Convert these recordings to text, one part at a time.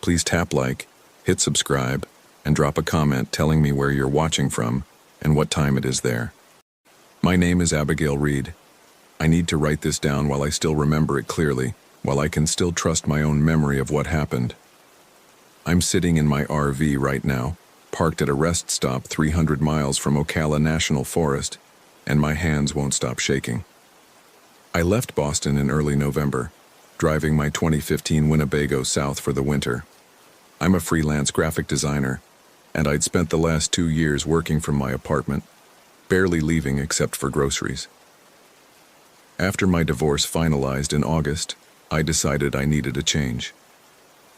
Please tap like, hit subscribe, and drop a comment telling me where you're watching from and what time it is there. My name is Abigail Reed. I need to write this down while I still remember it clearly, while I can still trust my own memory of what happened. I'm sitting in my RV right now, parked at a rest stop 300 miles from Ocala National Forest, and my hands won't stop shaking. I left Boston in early November, driving my 2015 Winnebago south for the winter. I'm a freelance graphic designer, and I'd spent the last 2 years working from my apartment, barely leaving except for groceries. After my divorce finalized in August, I decided I needed a change.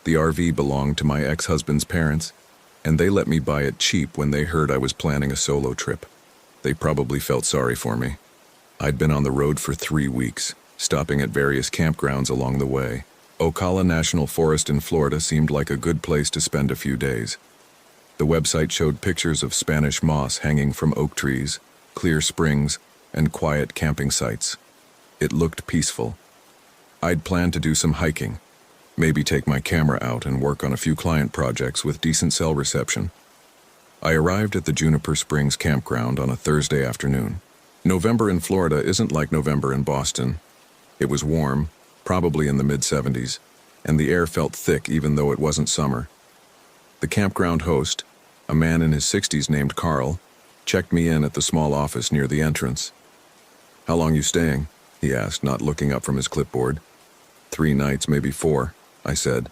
The RV belonged to my ex-husband's parents, and they let me buy it cheap when they heard I was planning a solo trip. They probably felt sorry for me. I'd been on the road for 3 weeks, stopping at various campgrounds along the way. Ocala National Forest in Florida seemed like a good place to spend a few days. The website showed pictures of Spanish moss hanging from oak trees, clear springs, and quiet camping sites. It looked peaceful. I'd planned to do some hiking, maybe take my camera out and work on a few client projects with decent cell reception. I arrived at the Juniper Springs campground on a Thursday afternoon. November in Florida isn't like November in Boston. It was warm, probably in the mid-70s, and the air felt thick even though it wasn't summer. The campground host, a man in his 60s named Carl, checked me in at the small office near the entrance. "How long you staying?" he asked, not looking up from his clipboard. "3 nights, maybe 4, I said.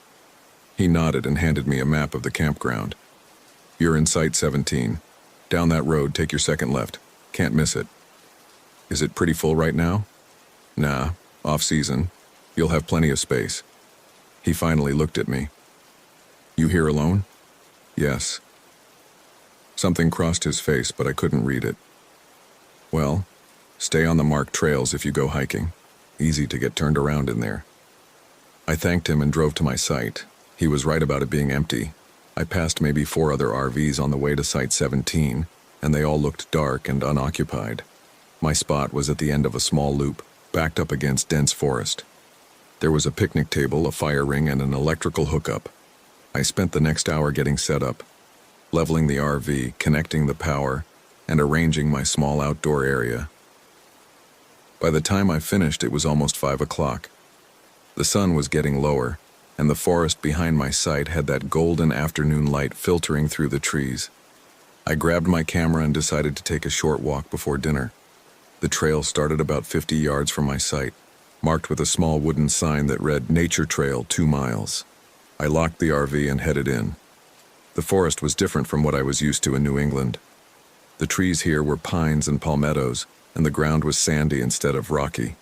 He nodded and handed me a map of the campground. "You're in Site 17. Down that road, take your second left. Can't miss it." "Is it pretty full right now?" "Nah, off-season. You'll have plenty of space." He finally looked at me. "You here alone?" "Yes." Something crossed his face, but I couldn't read it. "Well, stay on the marked trails if you go hiking. Easy to get turned around in there." I thanked him and drove to my site. He was right about it being empty. I passed maybe 4 other RVs on the way to Site 17, and they all looked dark and unoccupied. My spot was at the end of a small loop, backed up against dense forest. There was a picnic table, a fire ring, and an electrical hookup. I spent the next hour getting set up, leveling the RV, connecting the power, and arranging my small outdoor area. By the time I finished, it was almost 5 o'clock. The sun was getting lower, and the forest behind my site had that golden afternoon light filtering through the trees. I grabbed my camera and decided to take a short walk before dinner. The trail started about 50 yards from my site, marked with a small wooden sign that read "Nature Trail 2 miles." I locked the RV and headed in. The forest was different from what I was used to in New England. The trees here were pines and palmettos, and the ground was sandy instead of rocky.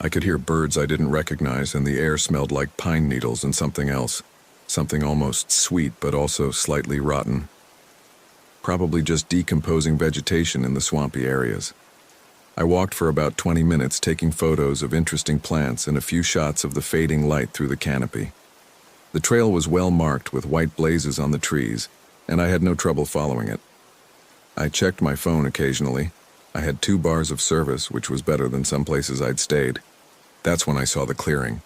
I could hear birds I didn't recognize, and the air smelled like pine needles and something else, something almost sweet but also slightly rotten. Probably just decomposing vegetation in the swampy areas. I walked for about 20 minutes, taking photos of interesting plants and a few shots of the fading light through the canopy. The trail was well marked with white blazes on the trees, and I had no trouble following it. I checked my phone occasionally. I had 2 bars of service, which was better than some places I'd stayed. That's when I saw the clearing.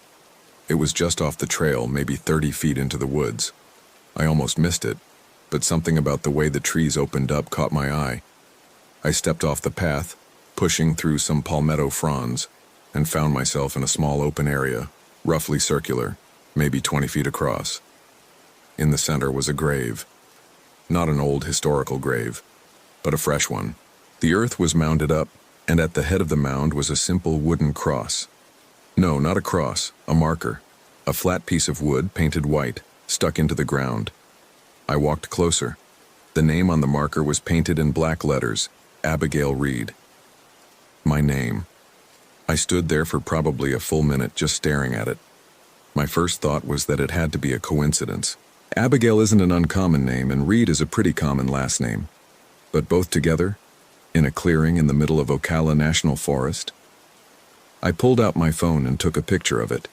It was just off the trail, maybe 30 feet into the woods. I almost missed it, but something about the way the trees opened up caught my eye. I stepped off the path, pushing through some palmetto fronds, and found myself in a small open area, roughly circular, maybe 20 feet across. In the center was a grave. Not an old historical grave, but a fresh one. The earth was mounded up, and at the head of the mound was a simple wooden cross. No, not a cross, a marker. A flat piece of wood, painted white, stuck into the ground. I walked closer. The name on the marker was painted in black letters, Abigail Reed. My name. I stood there for probably a full minute just staring at it. My first thought was that it had to be a coincidence. Abigail isn't an uncommon name, and Reed is a pretty common last name. But both together, in a clearing in the middle of Ocala National Forest? I pulled out my phone and took a picture of it.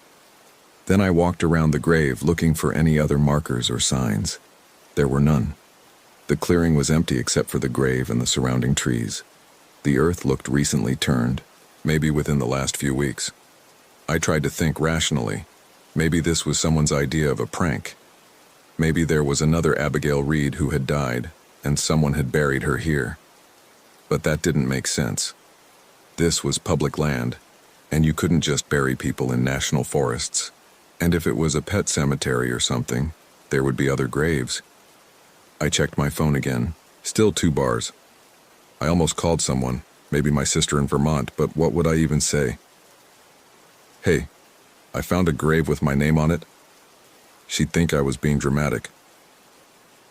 Then I walked around the grave looking for any other markers or signs. There were none. The clearing was empty except for the grave and the surrounding trees. The earth looked recently turned, maybe within the last few weeks. I tried to think rationally. Maybe this was someone's idea of a prank. Maybe there was another Abigail Reed who had died, and someone had buried her here. But that didn't make sense. This was public land, and you couldn't just bury people in national forests. And if it was a pet cemetery or something, there would be other graves. I checked my phone again. Still 2 bars. I almost called someone, maybe my sister in Vermont, but what would I even say? Hey, I found a grave with my name on it. She'd think I was being dramatic.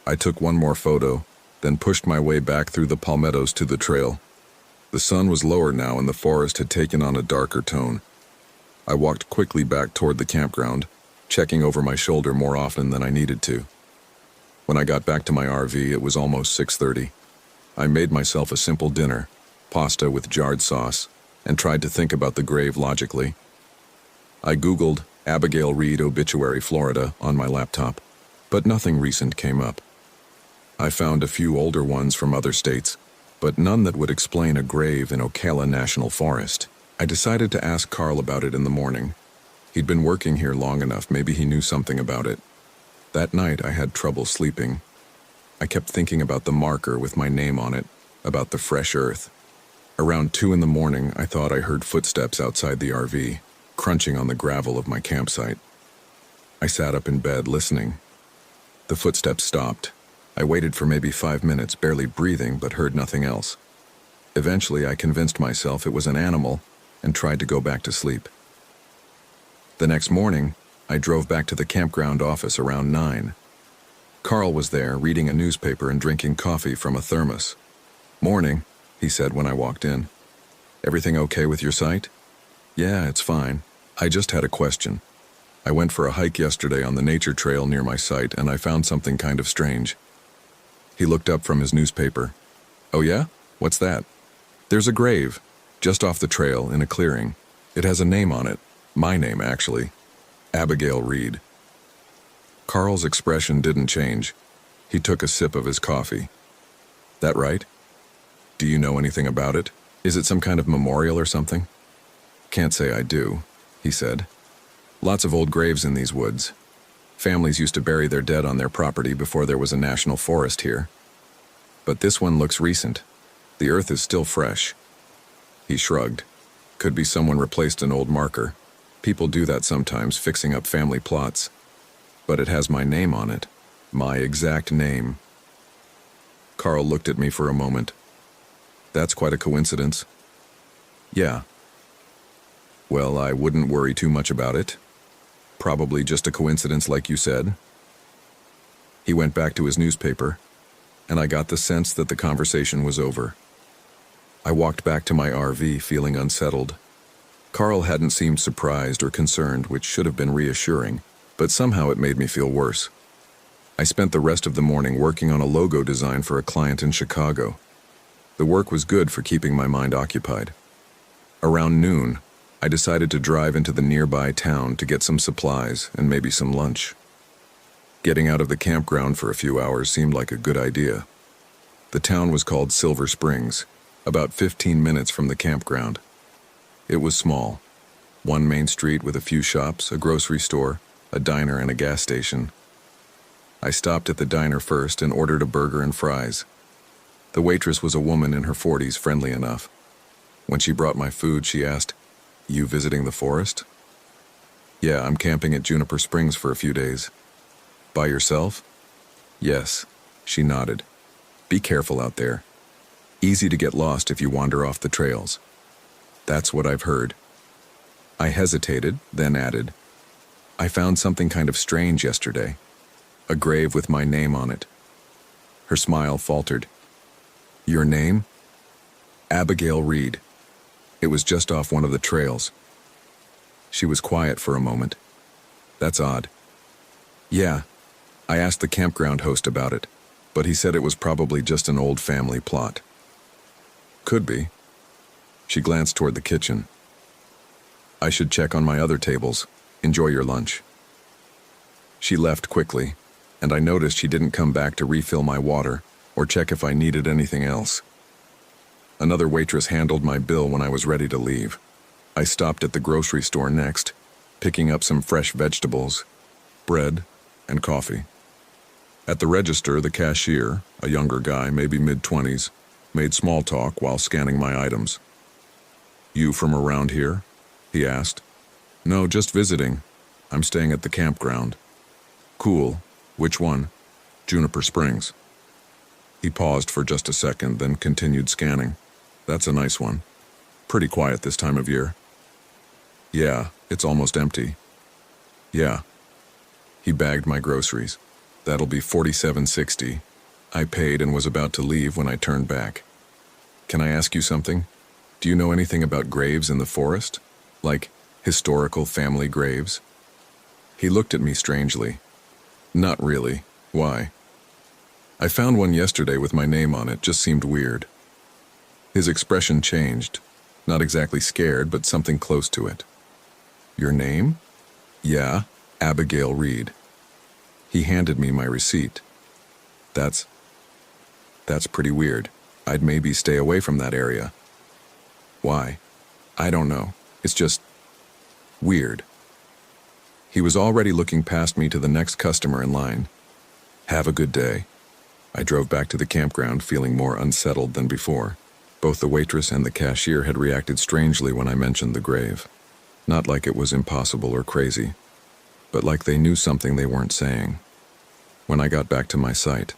I took one more photo, then pushed my way back through the palmettos to the trail. The sun was lower now and the forest had taken on a darker tone. I walked quickly back toward the campground, checking over my shoulder more often than I needed to. When I got back to my RV, it was almost 6:30. I made myself a simple dinner, pasta with jarred sauce, and tried to think about the grave logically. I Googled Abigail Reed Obituary, Florida on my laptop, but nothing recent came up. I found a few older ones from other states, but none that would explain a grave in Ocala National Forest. I decided to ask Carl about it in the morning. He'd been working here long enough, maybe he knew something about it. That night I had trouble sleeping. I kept thinking about the marker with my name on it, about the fresh earth. Around 2 in the morning, I thought I heard footsteps outside the RV, crunching on the gravel of my campsite. I sat up in bed listening. The footsteps stopped. I waited for maybe 5 minutes, barely breathing, but heard nothing else. Eventually, I convinced myself it was an animal and tried to go back to sleep. The next morning, I drove back to the campground office around 9. Carl was there, reading a newspaper and drinking coffee from a thermos. "Morning," he said when I walked in. "Everything okay with your site?" "Yeah, it's fine. I just had a question. I went for a hike yesterday on the nature trail near my site and I found something kind of strange." He looked up from his newspaper. "Oh yeah? What's that?" "There's a grave, just off the trail in a clearing. It has a name on it. My name, actually. Abigail Reed." Carl's expression didn't change. He took a sip of his coffee. "That right? Do you know anything about it? Is it some kind of memorial or something?" "Can't say I do," he said. "Lots of old graves in these woods. Families used to bury their dead on their property before there was a national forest here. But this one looks recent. The earth is still fresh." He shrugged. "Could be someone replaced an old marker. People do that sometimes, fixing up family plots. But it has my name on it. My exact name." Carl looked at me for a moment. "That's quite a coincidence." "Yeah." "Well, I wouldn't worry too much about it. Probably just a coincidence like you said." He went back to his newspaper, and I got the sense that the conversation was over. I walked back to my RV feeling unsettled. Carl hadn't seemed surprised or concerned, which should have been reassuring, but somehow it made me feel worse. I spent the rest of the morning working on a logo design for a client in Chicago. The work was good for keeping my mind occupied. Around noon, I decided to drive into the nearby town to get some supplies and maybe some lunch. Getting out of the campground for a few hours seemed like a good idea. The town was called Silver Springs, about 15 minutes from the campground. It was small. One main street with a few shops, a grocery store, a diner, and a gas station. I stopped at the diner first and ordered a burger and fries. The waitress was a woman in her 40s, friendly enough. When she brought my food, she asked, "You visiting the forest?" "Yeah, I'm camping at Juniper Springs for a few days." "By yourself?" "Yes," she nodded. "Be careful out there. Easy to get lost if you wander off the trails." "That's what I've heard." I hesitated, then added, "I found something kind of strange yesterday. A grave with my name on it." Her smile faltered. "Your name?" "Abigail Reed. It was just off one of the trails." She was quiet for a moment. "That's odd." "Yeah, I asked the campground host about it, but he said it was probably just an old family plot." "Could be." She glanced toward the kitchen. "I should check on my other tables. Enjoy your lunch." She left quickly, and I noticed she didn't come back to refill my water or check if I needed anything else. Another waitress handled my bill when I was ready to leave. I stopped at the grocery store next, picking up some fresh vegetables, bread, and coffee. At the register, the cashier, a younger guy, maybe mid-20s, made small talk while scanning my items. "You from around here?" he asked. "No, just visiting. I'm staying at the campground." "Cool. Which one?" "Juniper Springs." He paused for just a second, then continued scanning. "That's a nice one. Pretty quiet this time of year." "Yeah, it's almost empty." "Yeah." He bagged my groceries. "That'll be $47.60. I paid and was about to leave when I turned back. "Can I ask you something? Do you know anything about graves in the forest? Like historical family graves?" He looked at me strangely. "Not really. Why?" "I found one yesterday with my name on it. Just seemed weird." His expression changed. Not exactly scared, but something close to it. "Your name?" "Yeah, Abigail Reed." He handed me my receipt. That's pretty weird. I'd maybe stay away from that area." "Why?" "I don't know. It's just weird." He was already looking past me to the next customer in line. "Have a good day." I drove back to the campground feeling more unsettled than before. Both the waitress and the cashier had reacted strangely when I mentioned the grave. Not like it was impossible or crazy, but like they knew something they weren't saying. When I got back to my site,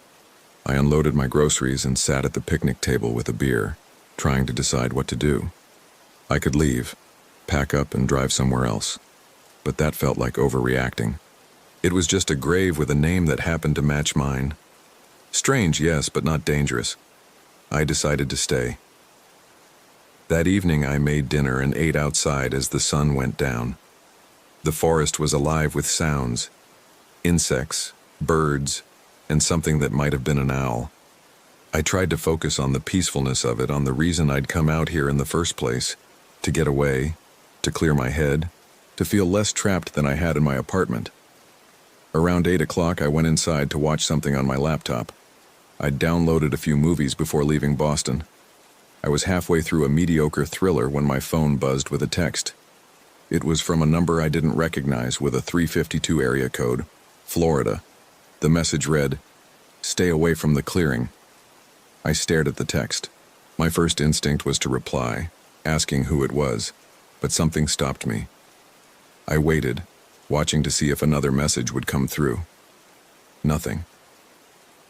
I unloaded my groceries and sat at the picnic table with a beer, trying to decide what to do. I could leave, pack up and drive somewhere else, but that felt like overreacting. It was just a grave with a name that happened to match mine. Strange, yes, but not dangerous. I decided to stay. That evening I made dinner and ate outside as the sun went down. The forest was alive with sounds, insects, birds, and something that might have been an owl. I tried to focus on the peacefulness of it, on the reason I'd come out here in the first place, to get away, to clear my head, to feel less trapped than I had in my apartment. Around 8 o'clock I went inside to watch something on my laptop. I'd downloaded a few movies before leaving Boston. I was halfway through a mediocre thriller when my phone buzzed with a text. It was from a number I didn't recognize with a 352 area code, Florida. The message read, "Stay away from the clearing." I stared at the text. My first instinct was to reply, asking who it was, but something stopped me. I waited, watching to see if another message would come through. Nothing.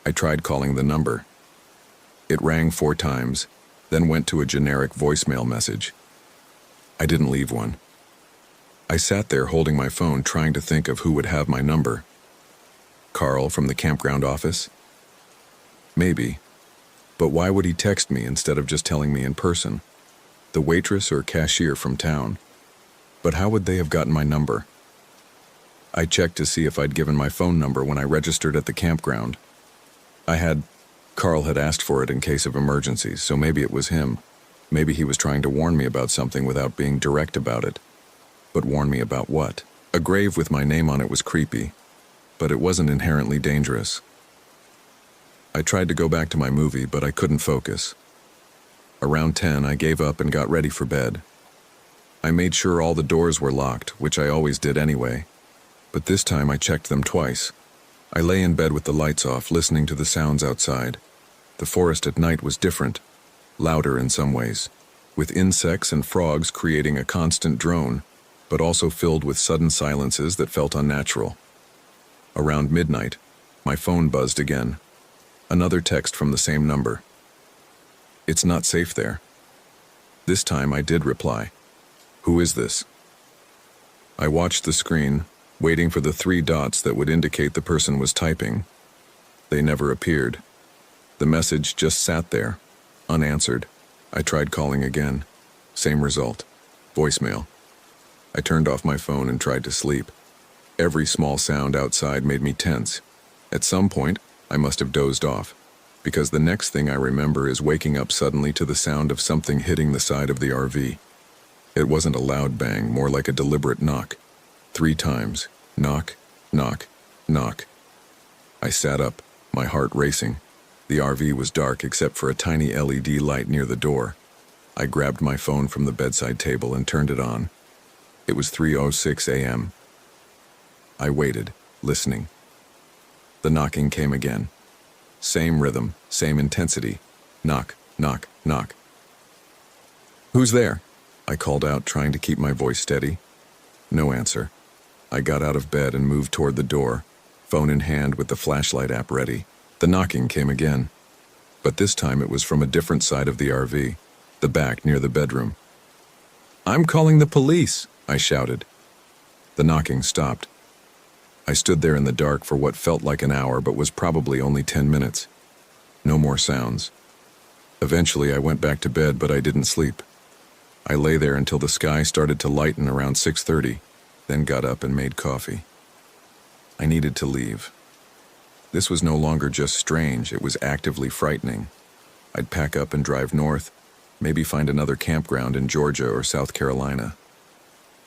I tried calling the number. It rang 4 times, then went to a generic voicemail message. I didn't leave one. I sat there holding my phone, trying to think of who would have my number. Carl from the campground office? Maybe. But why would he text me instead of just telling me in person? The waitress or cashier from town? But how would they have gotten my number? I checked to see if I'd given my phone number when I registered at the campground. I had. Carl had asked for it in case of emergencies, so maybe it was him. Maybe he was trying to warn me about something without being direct about it. But warn me about what? A grave with my name on it was creepy, but it wasn't inherently dangerous. I tried to go back to my movie, but I couldn't focus. Around 10, I gave up and got ready for bed. I made sure all the doors were locked, which I always did anyway, but this time I checked them twice. I lay in bed with the lights off, listening to the sounds outside. The forest at night was different, louder in some ways, with insects and frogs creating a constant drone, but also filled with sudden silences that felt unnatural. Around midnight, my phone buzzed again. Another text from the same number. "It's not safe there." This time I did reply. "Who is this?" I watched the screen, waiting for the 3 dots that would indicate the person was typing. They never appeared. The message just sat there, unanswered. I tried calling again. Same result. Voicemail. I turned off my phone and tried to sleep. Every small sound outside made me tense. At some point, I must have dozed off, because the next thing I remember is waking up suddenly to the sound of something hitting the side of the RV. It wasn't a loud bang, more like a deliberate knock. 3 times. Knock, knock, knock. I sat up, my heart racing. The RV was dark except for a tiny LED light near the door. I grabbed my phone from the bedside table and turned it on. It was 3:06 a.m. I waited, listening. The The knocking came again. Same rhythm, same intensity. Knock, knock, knock. "Who's there?" I called out, trying to keep my voice steady. No answer. I got out of bed and moved toward the door, phone in hand with the flashlight app ready. The knocking came again. But this time it was from a different side of the RV, the back near the bedroom. "I'm calling the police," I shouted. The knocking stopped. I stood there in the dark for what felt like an hour but was probably only 10 minutes. No more sounds. Eventually I went back to bed, but I didn't sleep. I lay there until the sky started to lighten around 6:30, then got up and made coffee. I needed to leave. This was no longer just strange, it was actively frightening. I'd pack up and drive north, maybe find another campground in Georgia or South Carolina.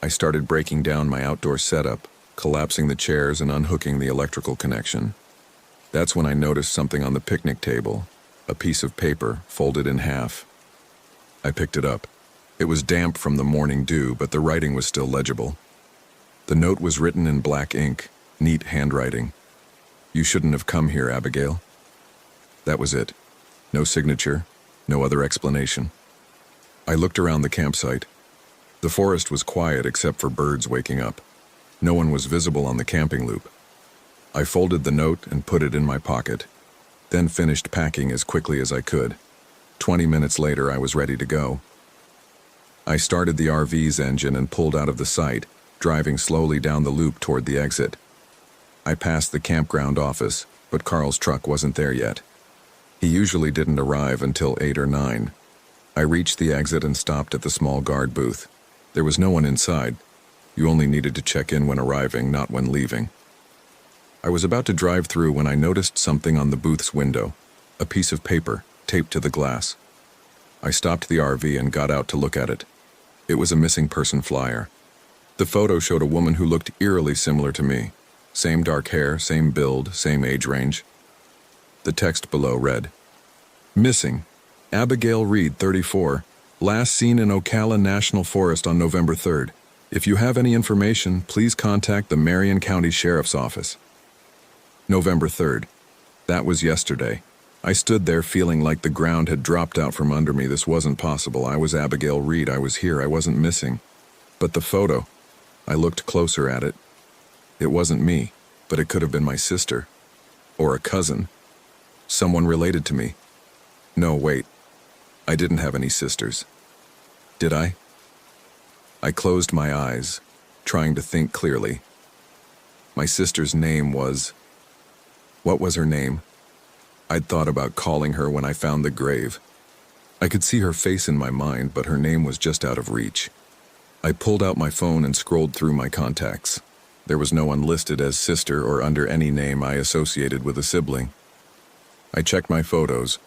I started breaking down my outdoor setup, collapsing the chairs and unhooking the electrical connection. That's when I noticed something on the picnic table, a piece of paper folded in half. I picked it up. It was damp from the morning dew, but the writing was still legible. The note was written in black ink, neat handwriting. "You shouldn't have come here, Abigail." That was it. No signature, no other explanation. I looked around the campsite. The forest was quiet except for birds waking up. No one was visible on the camping loop. I folded the note and put it in my pocket, then finished packing as quickly as I could. 20 minutes later, I was ready to go. I started the RV's engine and pulled out of the site, driving slowly down the loop toward the exit. I passed the campground office, but Carl's truck wasn't there yet. He usually didn't arrive until 8 or 9. I reached the exit and stopped at the small guard booth. There was no one inside. You only needed to check in when arriving, not when leaving. I was about to drive through when I noticed something on the booth's window, a piece of paper taped to the glass. I stopped the RV and got out to look at it. It was a missing person flyer. The photo showed a woman who looked eerily similar to me. Same dark hair, same build, same age range. The text below read, "Missing, Abigail Reed, 34, last seen in Ocala National Forest on November 3rd. If you have any information, please contact the Marion County Sheriff's Office." November 3rd. That was yesterday. I stood there feeling like the ground had dropped out from under me. This wasn't possible. I was Abigail Reed. I was here. I wasn't missing. But the photo, I looked closer at it. It wasn't me, but it could have been my sister. Or a cousin. Someone related to me. No, wait. I didn't have any sisters. Did I? I closed my eyes, trying to think clearly. My sister's name was... What was her name? I'd thought about calling her when I found the grave. I could see her face in my mind, but her name was just out of reach. I pulled out my phone and scrolled through my contacts. There was no one listed as sister or under any name I associated with a sibling. I checked my photos.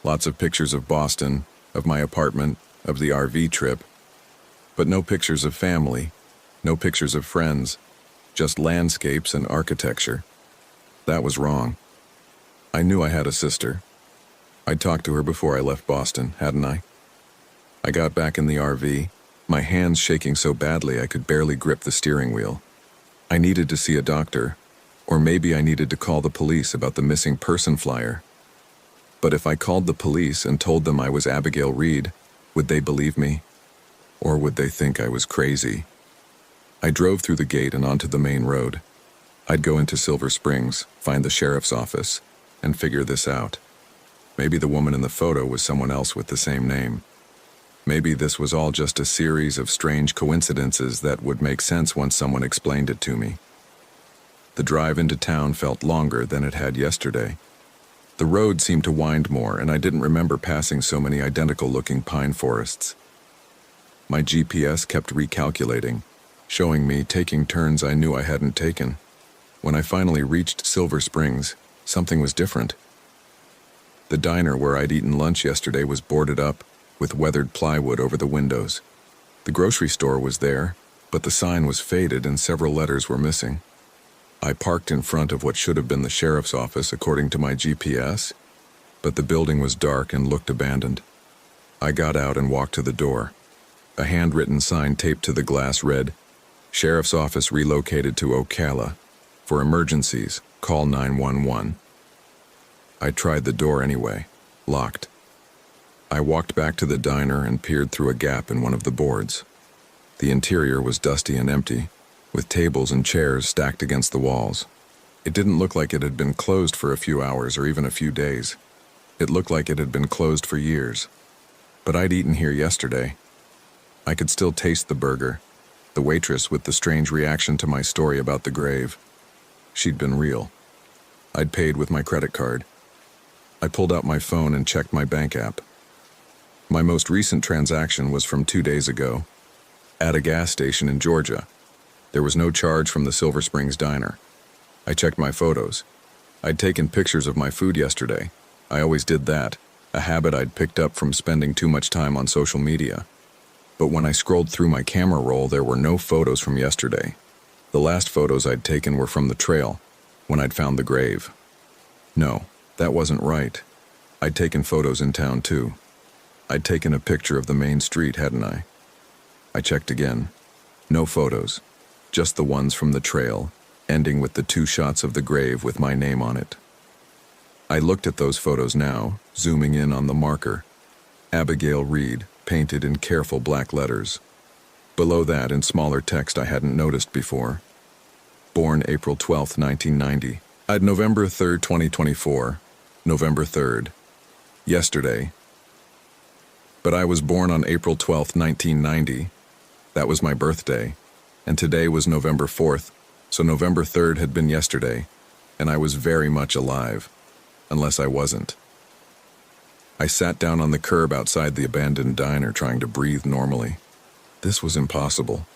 Lots of pictures of Boston, of my apartment, of the RV trip. But no pictures of family, no pictures of friends, just landscapes and architecture. That was wrong. I knew I had a sister. I'd talked to her before I left Boston, hadn't I? I got back in the RV, my hands shaking so badly I could barely grip the steering wheel. I needed to see a doctor, or maybe I needed to call the police about the missing person flyer. But if I called the police and told them I was Abigail Reed, would they believe me? Or would they think I was crazy? I drove through the gate and onto the main road. I'd go into Silver Springs, find the sheriff's office, and figure this out. Maybe the woman in the photo was someone else with the same name. Maybe this was all just a series of strange coincidences that would make sense once someone explained it to me. The drive into town felt longer than it had yesterday. The road seemed to wind more, and I didn't remember passing so many identical-looking pine forests. My GPS kept recalculating, showing me taking turns I knew I hadn't taken. When I finally reached Silver Springs, something was different. The diner where I'd eaten lunch yesterday was boarded up, with weathered plywood over the windows. The grocery store was there, but the sign was faded and several letters were missing. I parked in front of what should have been the sheriff's office according to my GPS, but the building was dark and looked abandoned. I got out and walked to the door. A handwritten sign taped to the glass read, "Sheriff's Office relocated to Ocala." For emergencies, call 911. I tried the door anyway, locked. I walked back to the diner and peered through a gap in one of the boards. The interior was dusty and empty, with tables and chairs stacked against the walls. It didn't look like it had been closed for a few hours or even a few days. It looked like it had been closed for years. But I'd eaten here yesterday. I could still taste the burger, the waitress with the strange reaction to my story about the grave. She'd been real. I'd paid with my credit card. I pulled out my phone and checked my bank app. My most recent transaction was from 2 days ago, at a gas station in Georgia. There was no charge from the Silver Springs diner. I checked my photos. I'd taken pictures of my food yesterday. I always did that, a habit I'd picked up from spending too much time on social media. But when I scrolled through my camera roll, there were no photos from yesterday. The last photos I'd taken were from the trail, when I'd found the grave. No, that wasn't right. I'd taken photos in town too. I'd taken a picture of the main street, hadn't I? I checked again. No photos, just the ones from the trail, ending with the 2 shots of the grave with my name on it. I looked at those photos now, zooming in on the marker. Abigail Reed, painted in careful black letters. Below that, in smaller text I hadn't noticed before. Born April 12, 1990. I'd November 3rd, 2024. November 3rd. Yesterday. But I was born on April 12, 1990. That was my birthday. And today was November 4th, so November 3rd had been yesterday, and I was very much alive. Unless I wasn't. I sat down on the curb outside the abandoned diner trying to breathe normally. This was impossible.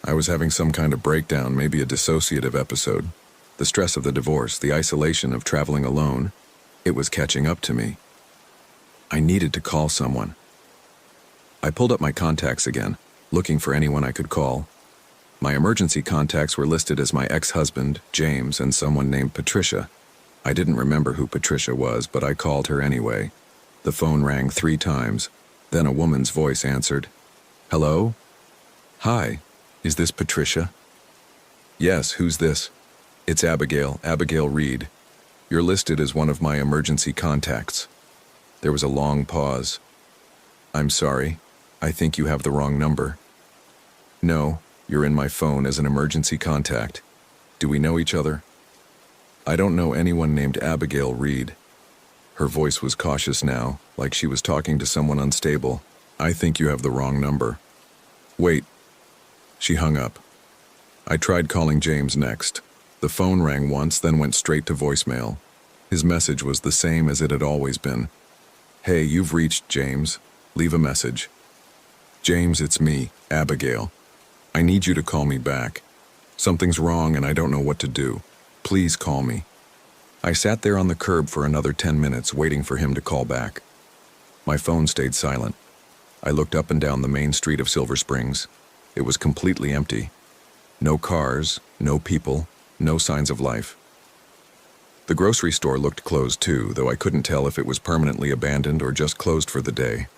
I was having some kind of breakdown, maybe a dissociative episode. The stress of the divorce, the isolation of traveling alone, it was catching up to me. I needed to call someone. I pulled up my contacts again, looking for anyone I could call. My emergency contacts were listed as my ex-husband, James, and someone named Patricia. I didn't remember who Patricia was, but I called her anyway. The phone rang 3 times. Then a woman's voice answered. Hello? Hi, is this Patricia? Yes, who's this? It's Abigail Reed. You're listed as one of my emergency contacts. There was a long pause. I'm sorry, I think you have the wrong number. No, you're in my phone as an emergency contact. Do we know each other? I don't know anyone named Abigail Reed. Her voice was cautious now, like she was talking to someone unstable. I think you have the wrong number. Wait. She hung up. I tried calling James next. The phone rang once, then went straight to voicemail. His message was the same as it had always been. Hey, you've reached James. Leave a message. James, it's me, Abigail. I need you to call me back. Something's wrong and I don't know what to do. Please call me. I sat there on the curb for another 10 minutes waiting for him to call back. My phone stayed silent. I looked up and down the main street of Silver Springs. It was completely empty. No cars, no people, no signs of life. The grocery store looked closed too, though I couldn't tell if it was permanently abandoned or just closed for the day.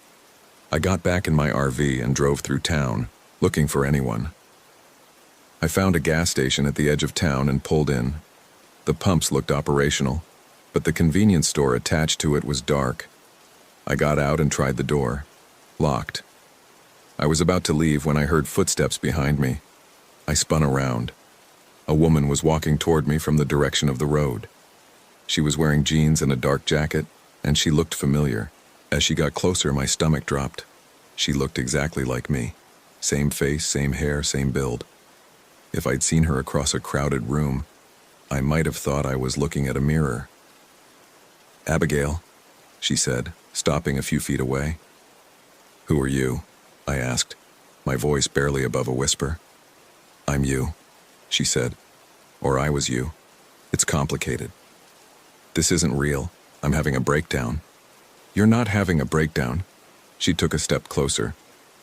I got back in my RV and drove through town, looking for anyone. I found a gas station at the edge of town and pulled in. The pumps looked operational, but the convenience store attached to it was dark. I got out and tried the door. Locked. I was about to leave when I heard footsteps behind me. I spun around. A woman was walking toward me from the direction of the road. She was wearing jeans and a dark jacket, and she looked familiar. As she got closer, my stomach dropped. She looked exactly like me. Same face, same hair, same build. If I'd seen her across a crowded room, I might have thought I was looking at a mirror. Abigail, she said, stopping a few feet away. Who are you? I asked, my voice barely above a whisper. I'm you, she said. Or I was you. It's complicated. This isn't real. I'm having a breakdown. You're not having a breakdown. She took a step closer.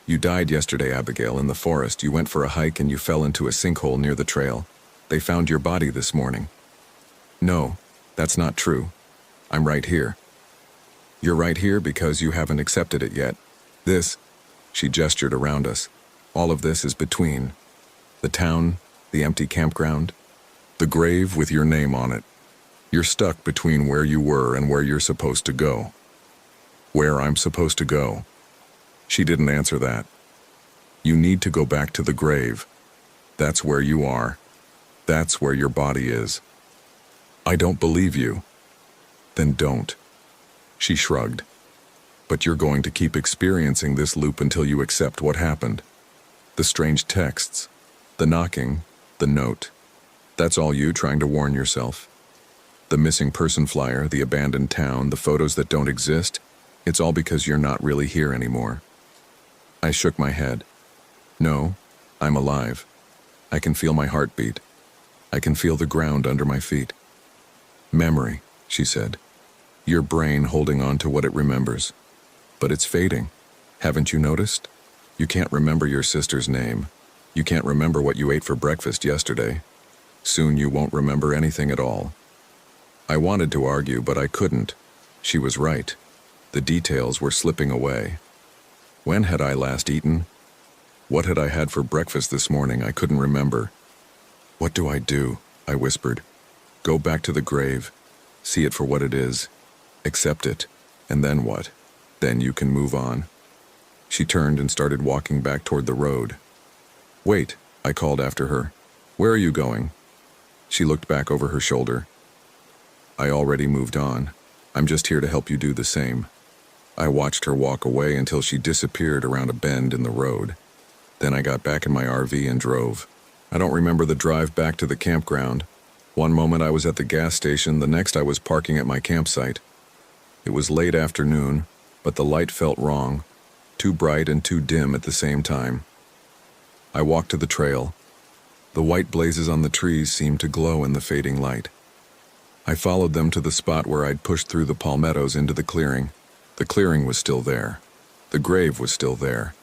You died yesterday, Abigail, in the forest. You went for a hike and you fell into a sinkhole near the trail. They found your body this morning. No, that's not true. I'm right here. You're right here because you haven't accepted it yet. This, she gestured around us, all of this is between the town, the empty campground, The grave with your name on it. You're stuck between where you were and where you're supposed to go. Where I'm supposed to go. She didn't answer that. You need to go back to the grave. That's where you are. That's where your body is. I don't believe you. Then don't. She shrugged. But you're going to keep experiencing this loop until you accept what happened. The strange texts, the knocking, the note. That's all you trying to warn yourself. The missing person flyer, the abandoned town, the photos that don't exist, it's all because you're not really here anymore. I shook my head. No, I'm alive. I can feel my heartbeat. I can feel the ground under my feet. Memory, she said. Your brain holding on to what it remembers. But it's fading. Haven't you noticed? You can't remember your sister's name. You can't remember what you ate for breakfast yesterday. Soon you won't remember anything at all. I wanted to argue, but I couldn't. She was right. The details were slipping away. When had I last eaten? What had I had for breakfast this morning? I couldn't remember. What do? I whispered. Go back to the grave. See it for what it is. Accept it. And then what? Then you can move on. She turned and started walking back toward the road. Wait, I called after her. Where are you going? She looked back over her shoulder. I already moved on. I'm just here to help you do the same. I watched her walk away until she disappeared around a bend in the road. Then I got back in my RV and drove. I don't remember the drive back to the campground. One moment I was at the gas station, the next I was parking at my campsite. It was late afternoon, but the light felt wrong, too bright and too dim at the same time. I walked to the trail. The white blazes on the trees seemed to glow in the fading light. I followed them to the spot where I'd pushed through the palmettos into the clearing. The clearing was still there. The grave was still there.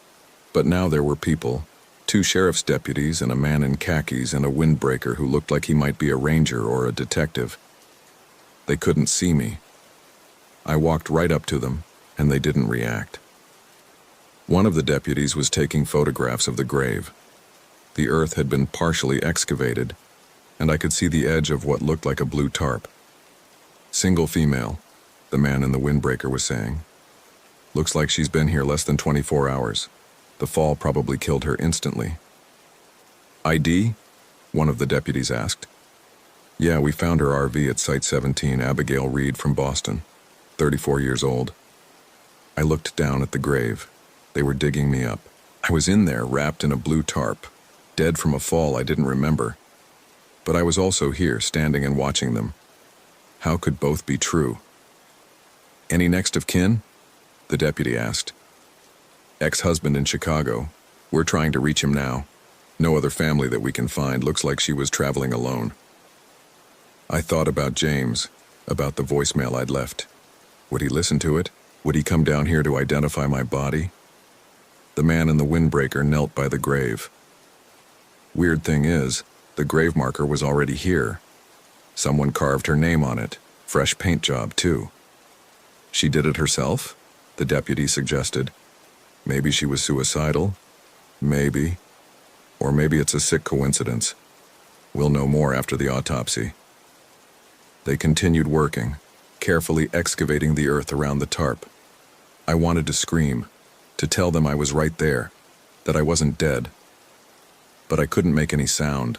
But now there were people, 2 sheriff's deputies and a man in khakis and a windbreaker who looked like he might be a ranger or a detective. They couldn't see me. I walked right up to them, and they didn't react. One of the deputies was taking photographs of the grave. The earth had been partially excavated, and I could see the edge of what looked like a blue tarp. Single female, the man in the windbreaker was saying. Looks like she's been here less than 24 hours. The fall probably killed her instantly. ID? One of the deputies asked. Yeah, we found her RV at Site 17, Abigail Reed from Boston, 34 years old. I looked down at the grave. They were digging me up. I was in there, wrapped in a blue tarp, dead from a fall I didn't remember. But I was also here, standing and watching them. How could both be true? Any next of kin? The deputy asked. Ex-husband in Chicago. We're trying to reach him now. No other family that we can find. Looks like she was traveling alone. I thought about James, about the voicemail I'd left. Would he listen to it? Would he come down here to identify my body? The man in the windbreaker knelt by the grave. Weird thing is, the grave marker was already here. Someone carved her name on it. Fresh paint job, too. She did it herself? The deputy suggested. Maybe she was suicidal? Maybe. Or maybe it's a sick coincidence. We'll know more after the autopsy. They continued working, carefully excavating the earth around the tarp. I wanted to scream, to tell them I was right there, that I wasn't dead. But I couldn't make any sound.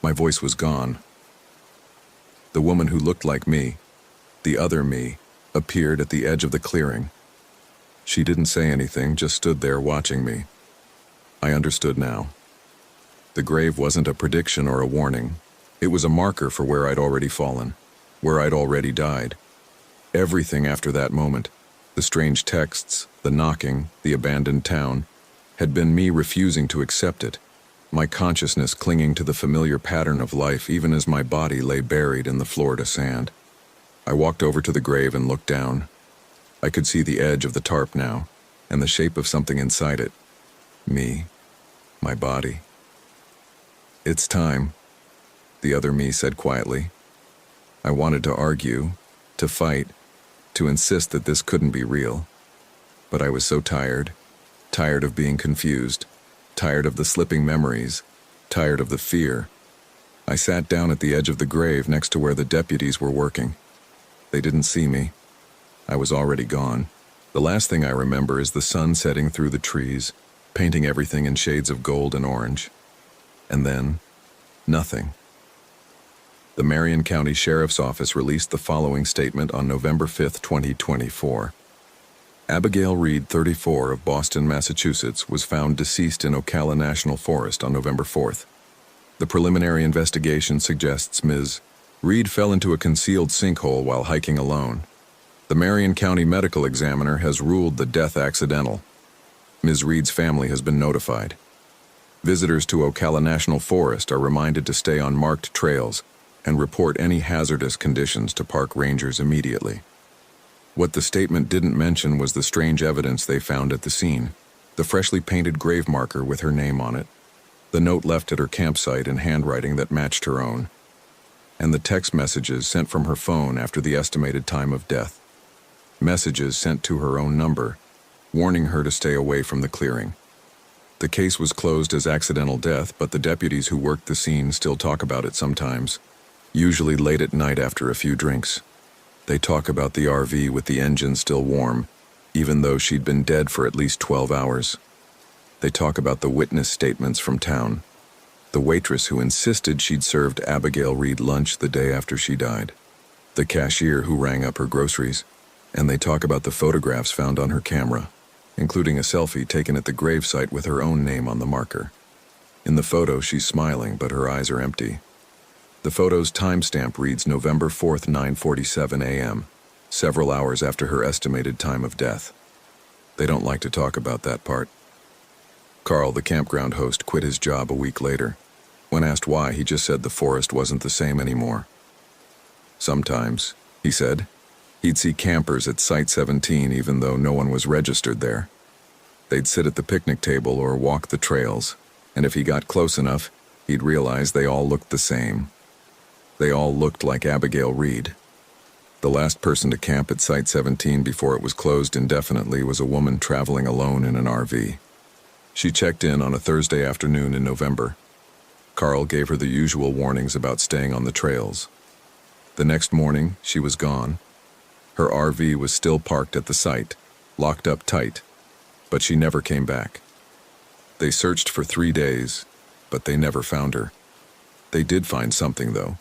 My voice was gone. The woman who looked like me, the other me, appeared at the edge of the clearing. She didn't say anything, just stood there watching me. I understood now. The grave wasn't a prediction or a warning. It was a marker for where I'd already fallen, where I'd already died. Everything after that moment, the strange texts, the knocking, the abandoned town, had been me refusing to accept it, my consciousness clinging to the familiar pattern of life even as my body lay buried in the Florida sand. I walked over to the grave and looked down. I could see the edge of the tarp now, and the shape of something inside it. Me. My body. It's time, the other me said quietly. I wanted to argue, to fight, to insist that this couldn't be real. But I was so tired, tired of being confused, tired of the slipping memories, tired of the fear. I sat down at the edge of the grave next to where the deputies were working. They didn't see me. I was already gone. The last thing I remember is the sun setting through the trees, painting everything in shades of gold and orange. And then, nothing. The Marion County Sheriff's Office released the following statement on November 5, 2024. Abigail Reed, 34, of Boston, Massachusetts, was found deceased in Ocala National Forest on November 4th. The preliminary investigation suggests Ms. Reed fell into a concealed sinkhole while hiking alone. The Marion County Medical Examiner has ruled the death accidental. Ms. Reed's family has been notified. Visitors to Ocala National Forest are reminded to stay on marked trails and report any hazardous conditions to park rangers immediately. What the statement didn't mention was the strange evidence they found at the scene: the freshly painted grave marker with her name on it, the note left at her campsite in handwriting that matched her own, and the text messages sent from her phone after the estimated time of death. Messages sent to her own number, warning her to stay away from the clearing. The case was closed as accidental death, but the deputies who worked the scene still talk about it sometimes, usually late at night after a few drinks. They talk about the RV with the engine still warm, even though she'd been dead for at least 12 hours. They talk about the witness statements from town, the waitress who insisted she'd served Abigail Reed lunch the day after she died, the cashier who rang up her groceries, and they talk about the photographs found on her camera, including a selfie taken at the gravesite with her own name on the marker. In the photo, she's smiling, but her eyes are empty. The photo's timestamp reads November 4th, 9:47 a.m., several hours after her estimated time of death. They don't like to talk about that part. Carl, the campground host, quit his job a week later. When asked why, he just said the forest wasn't the same anymore. Sometimes, he said, he'd see campers at Site 17 even though no one was registered there. They'd sit at the picnic table or walk the trails, and if he got close enough, he'd realize they all looked the same. They all looked like Abigail Reed. The last person to camp at Site 17 before it was closed indefinitely was a woman traveling alone in an RV. She checked in on a Thursday afternoon in November. Carl gave her the usual warnings about staying on the trails. The next morning, she was gone. Her RV was still parked at the site, locked up tight, but she never came back. They searched for 3 days, but they never found her. They did find something, though.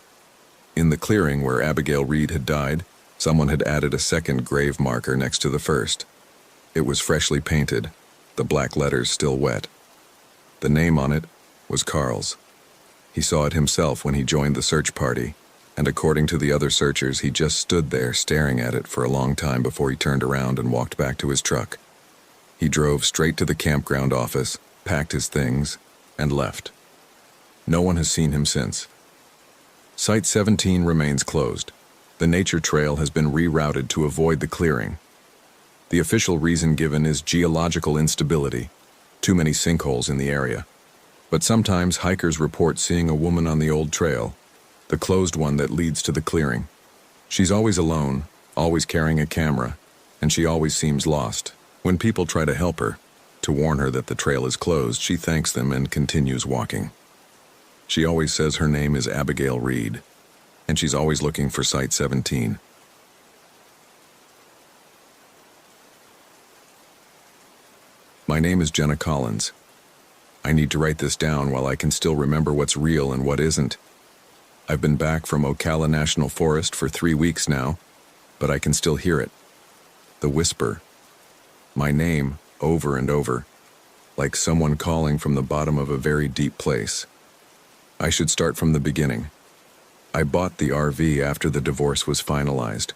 In the clearing where Abigail Reed had died, someone had added a second grave marker next to the first. It was freshly painted, the black letters still wet. The name on it was Carl's. He saw it himself when he joined the search party, and according to the other searchers, he just stood there staring at it for a long time before he turned around and walked back to his truck. He drove straight to the campground office, packed his things, and left. No one has seen him since. Site 17 remains closed. The nature trail has been rerouted to avoid the clearing. The official reason given is geological instability, too many sinkholes in the area. But sometimes hikers report seeing a woman on the old trail, the closed one that leads to the clearing. She's always alone, always carrying a camera, and she always seems lost. When people try to help her, to warn her that the trail is closed, she thanks them and continues walking. She always says her name is Abigail Reed, and she's always looking for Site 17. My name is Jenna Collins. I need to write this down while I can still remember what's real and what isn't. I've been back from Ocala National Forest for 3 weeks now, but I can still hear it. The whisper. My name, over and over, like someone calling from the bottom of a very deep place. I should start from the beginning. I bought the RV after the divorce was finalized.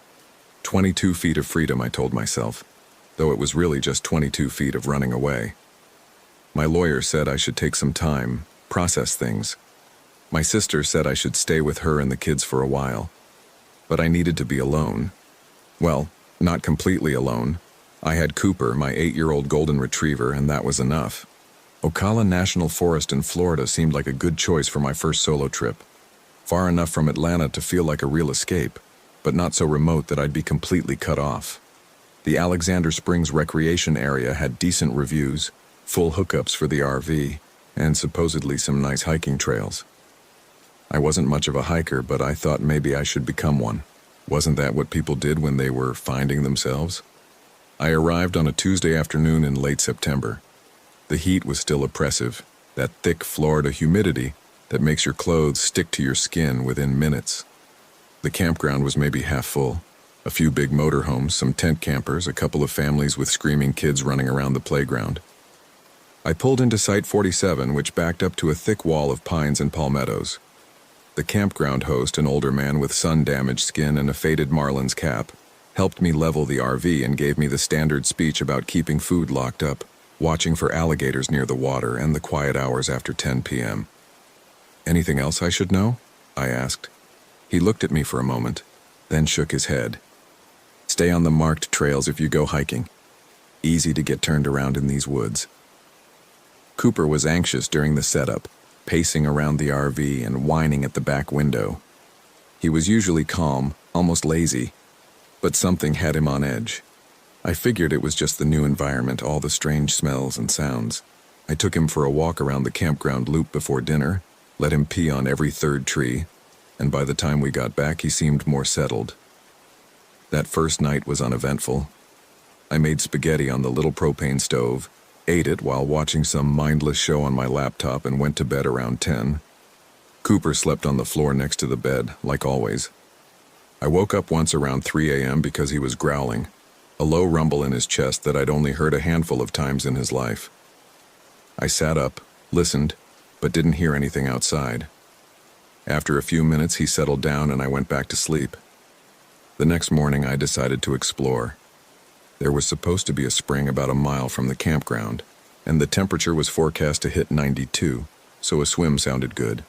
22 feet of freedom, I told myself, though it was really just 22 feet of running away. My lawyer said I should take some time, process things. My sister said I should stay with her and the kids for a while. But I needed to be alone. Well, not completely alone. I had Cooper, my 8-year-old golden retriever, and that was enough. Ocala National Forest in Florida seemed like a good choice for my first solo trip. Far enough from Atlanta to feel like a real escape, but not so remote that I'd be completely cut off. The Alexander Springs recreation area had decent reviews, full hookups for the RV, and supposedly some nice hiking trails. I wasn't much of a hiker, but I thought maybe I should become one. Wasn't that what people did when they were finding themselves? I arrived on a Tuesday afternoon in late September. The heat was still oppressive, that thick Florida humidity that makes your clothes stick to your skin within minutes. The campground was maybe half full. A few big motorhomes, some tent campers, a couple of families with screaming kids running around the playground. I pulled into Site 47, which backed up to a thick wall of pines and palmettos. The campground host, an older man with sun-damaged skin and a faded Marlins cap, helped me level the RV and gave me the standard speech about keeping food locked up, watching for alligators near the water, and the quiet hours after 10 p.m. "Anything else I should know?" I asked. He looked at me for a moment, then shook his head. "Stay on the marked trails if you go hiking. Easy to get turned around in these woods." Cooper was anxious during the setup, pacing around the RV and whining at the back window. He was usually calm, almost lazy, but something had him on edge. I figured it was just the new environment, all the strange smells and sounds. I took him for a walk around the campground loop before dinner, let him pee on every third tree, and by the time we got back he seemed more settled. That first night was uneventful. I made spaghetti on the little propane stove, ate it while watching some mindless show on my laptop, and went to bed around 10. Cooper slept on the floor next to the bed, like always. I woke up once around 3 a.m. because he was growling, a low rumble in his chest that I'd only heard a handful of times in his life. I sat up, listened, but didn't hear anything outside. After a few minutes, he settled down and I went back to sleep. The next morning, I decided to explore. There was supposed to be a spring about a mile from the campground, and the temperature was forecast to hit 92, so a swim sounded good.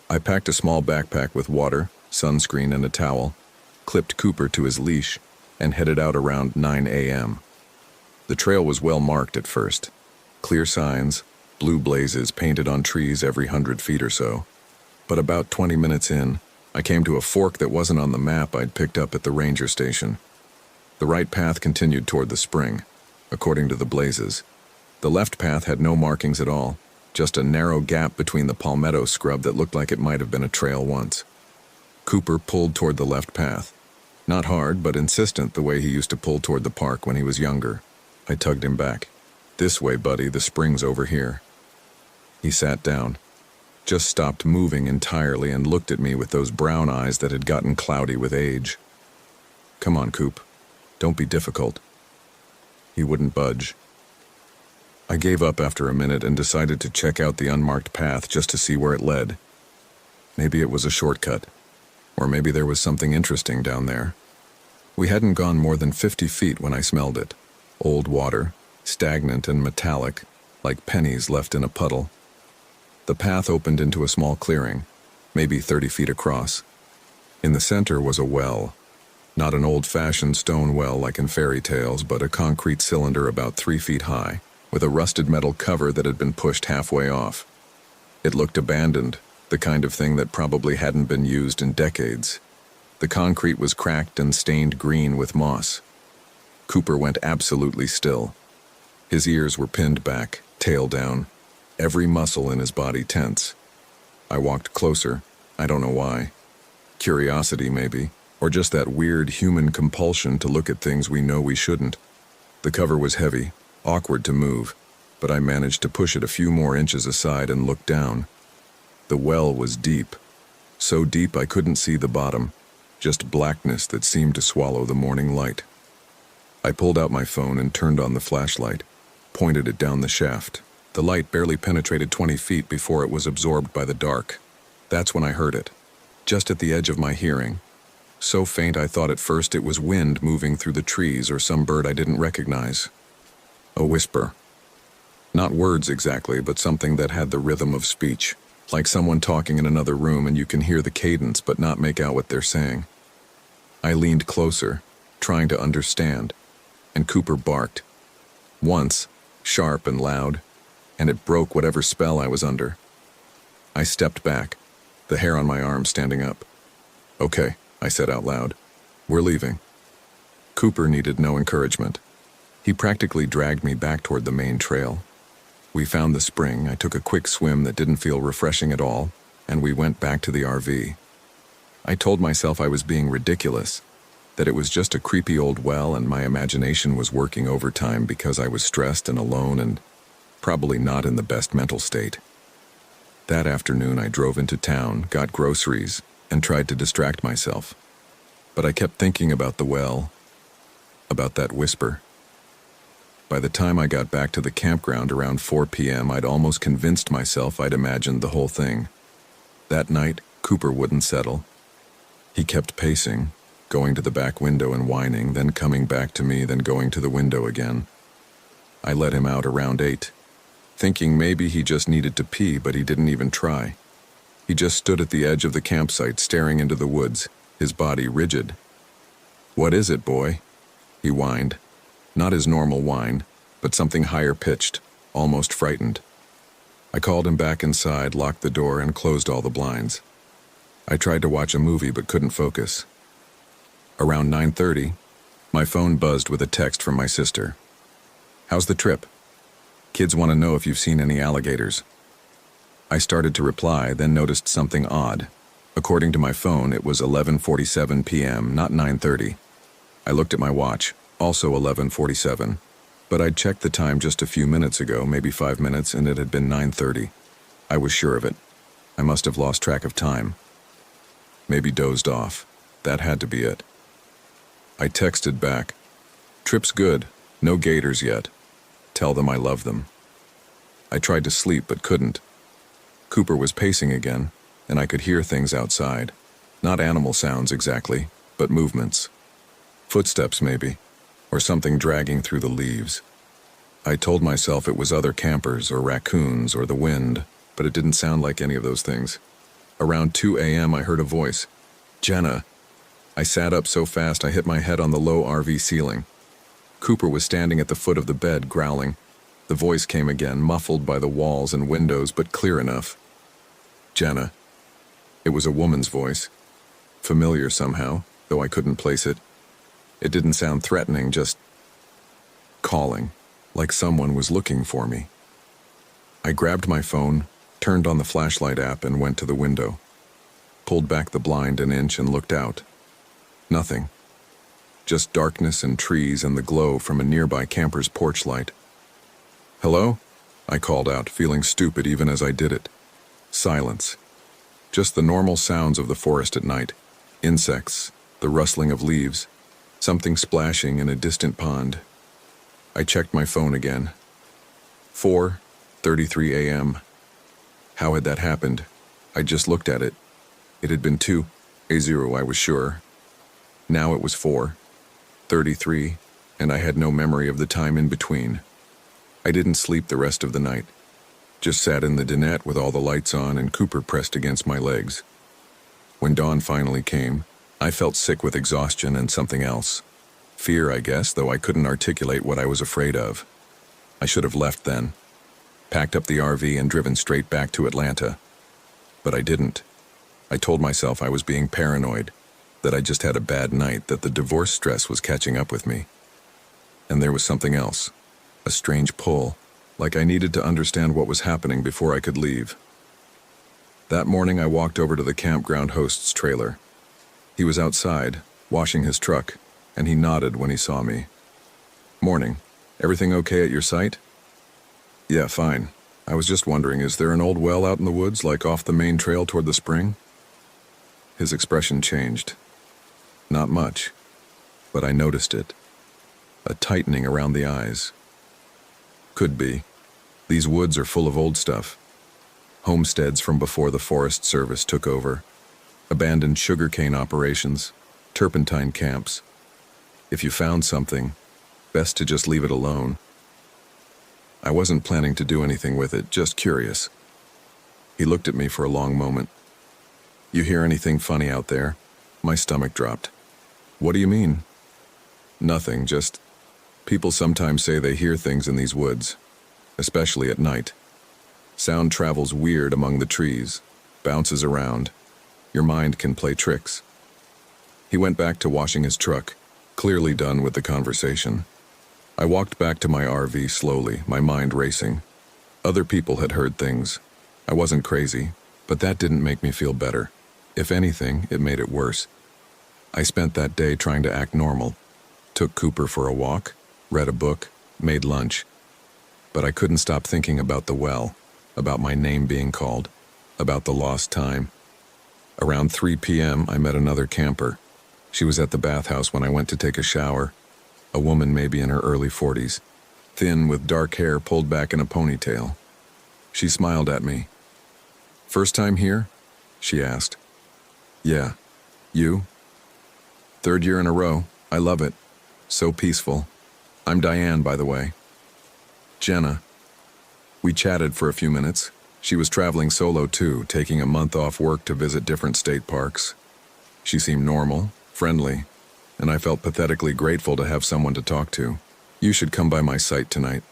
I packed a small backpack with water, sunscreen, and a towel, clipped Cooper to his leash, and headed out around 9 a.m. The trail was well marked at first. Clear signs, blue blazes painted on trees every 100 feet or so. But about 20 minutes in, I came to a fork that wasn't on the map I'd picked up at the ranger station. The right path continued toward the spring, according to the blazes. The left path had no markings at all, just a narrow gap between the palmetto scrub that looked like it might have been a trail once. Cooper pulled toward the left path. Not hard, but insistent, the way he used to pull toward the park when he was younger. I tugged him back. "This way, buddy, the spring's over here." He sat down, just stopped moving entirely, and looked at me with those brown eyes that had gotten cloudy with age. "Come on, Coop. Don't be difficult." He wouldn't budge. I gave up after a minute and decided to check out the unmarked path just to see where it led. Maybe it was a shortcut, or maybe there was something interesting down there. We hadn't gone more than 50 feet when I smelled it. Old water, stagnant and metallic, like pennies left in a puddle. The path opened into a small clearing, maybe 30 feet across. In the center was a well. Not an old-fashioned stone well like in fairy tales, but a concrete cylinder about 3 feet high, with a rusted metal cover that had been pushed halfway off. It looked abandoned, the kind of thing that probably hadn't been used in decades. The concrete was cracked and stained green with moss. Cooper went absolutely still. His ears were pinned back, tail down, every muscle in his body tense. I walked closer, I don't know why. Curiosity, maybe, or just that weird human compulsion to look at things we know we shouldn't. The cover was heavy, awkward to move, but I managed to push it a few more inches aside and look down. The well was deep, so deep I couldn't see the bottom, just blackness that seemed to swallow the morning light. I pulled out my phone and turned on the flashlight, pointed it down the shaft. The light barely penetrated 20 feet before it was absorbed by the dark. That's when I heard it, just at the edge of my hearing. So faint I thought at first it was wind moving through the trees or some bird I didn't recognize. A whisper. Not words exactly, but something that had the rhythm of speech, like someone talking in another room and you can hear the cadence but not make out what they're saying. I leaned closer, trying to understand, and Cooper barked. Once, sharp and loud, and it broke whatever spell I was under. I stepped back, the hair on my arm standing up. "Okay," I said out loud. "We're leaving." Cooper needed no encouragement. He practically dragged me back toward the main trail. We found the spring. I took a quick swim that didn't feel refreshing at all, and we went back to the RV. I told myself I was being ridiculous, that it was just a creepy old well and my imagination was working overtime because I was stressed and alone and probably not in the best mental state. That afternoon I drove into town, got groceries, and tried to distract myself. But I kept thinking about the well, about that whisper. By the time I got back to the campground around 4 p.m., I'd almost convinced myself I'd imagined the whole thing. That night, Cooper wouldn't settle. He kept pacing, going to the back window and whining, then coming back to me, then going to the window again. I let him out around 8, thinking maybe he just needed to pee, but he didn't even try. He just stood at the edge of the campsite, staring into the woods, his body rigid. "What is it, boy?" he whined. Not his normal whine, but something higher pitched, almost frightened. I called him back inside, locked the door, and closed all the blinds. I tried to watch a movie but couldn't focus. Around 9:30, my phone buzzed with a text from my sister. "How's the trip? Kids want to know if you've seen any alligators." I started to reply, then noticed something odd. According to my phone, it was 11:47 p.m., not 9:30. I looked at my watch, also 11:47, but I'd checked the time just a few minutes ago, maybe 5 minutes, and it had been 9:30. I was sure of it. I must have lost track of time. Maybe dozed off. That had to be it. I texted back, "Trip's good, no gators yet. Tell them I love them." I tried to sleep but couldn't. Cooper was pacing again, and I could hear things outside. Not animal sounds exactly, but movements. Footsteps maybe, or something dragging through the leaves. I told myself it was other campers or raccoons or the wind, but it didn't sound like any of those things. Around 2 a.m. I heard a voice. "Jenna." I sat up so fast I hit my head on the low RV ceiling. Cooper was standing at the foot of the bed, growling. The voice came again, muffled by the walls and windows, but clear enough. "Jenna." It was a woman's voice. Familiar somehow, though I couldn't place it. It didn't sound threatening, just calling, like someone was looking for me. I grabbed my phone, turned on the flashlight app, and went to the window. Pulled back the blind an inch and looked out. Nothing. Just darkness and trees and the glow from a nearby camper's porch light. "Hello?" I called out, feeling stupid even as I did it. Silence. Just the normal sounds of the forest at night. Insects, the rustling of leaves, something splashing in a distant pond. I checked my phone again. 4:33 a.m. How had that happened? I just looked at it. It had been 2:00, I was sure. Now it was 4:33, and I had no memory of the time in between. I didn't sleep the rest of the night. Just sat in the dinette with all the lights on and Cooper pressed against my legs. When dawn finally came, I felt sick with exhaustion and something else. Fear, I guess, though I couldn't articulate what I was afraid of. I should have left then. Packed up the RV and driven straight back to Atlanta. But I didn't. I told myself I was being paranoid, that I just had a bad night, that the divorce stress was catching up with me. And there was something else, a strange pull, like I needed to understand what was happening before I could leave. That morning I walked over to the campground host's trailer. He was outside, washing his truck, and he nodded when he saw me. "Morning. Everything okay at your site?" "Yeah, fine. I was just wondering, is there an old well out in the woods, like off the main trail toward the spring?" His expression changed. Not much, but I noticed it. A tightening around the eyes. Could be. These woods are full of old stuff. Homesteads from before the Forest Service took over. Abandoned sugarcane operations. Turpentine camps. If you found something, best to just leave it alone. I wasn't planning to do anything with it, just curious. He looked at me for a long moment. "You hear anything funny out there?" My stomach dropped. "What do you mean?" "Nothing, just people sometimes say they hear things in these woods, especially at night. Sound travels weird among the trees, bounces around. Your mind can play tricks." He went back to washing his truck, clearly done with the conversation. I walked back to my RV slowly, my mind racing. Other people had heard things. I wasn't crazy, But that didn't make me feel better. If anything, it made it worse. I spent that day trying to act normal. Took Cooper for a walk, read a book, made lunch. But I couldn't stop thinking about the well, about my name being called, about the lost time. Around 3 p.m., I met another camper. She was at the bathhouse when I went to take a shower. A woman maybe in her early 40s, thin with dark hair pulled back in a ponytail. She smiled at me. "First time here?" she asked. "Yeah. You?" "Third year in a row. I love it. So peaceful. I'm Diane, by the way." "Jenna." We chatted for a few minutes. She was traveling solo too, taking a month off work to visit different state parks. She seemed normal, friendly, and I felt pathetically grateful to have someone to talk to. "You should come by my site tonight,"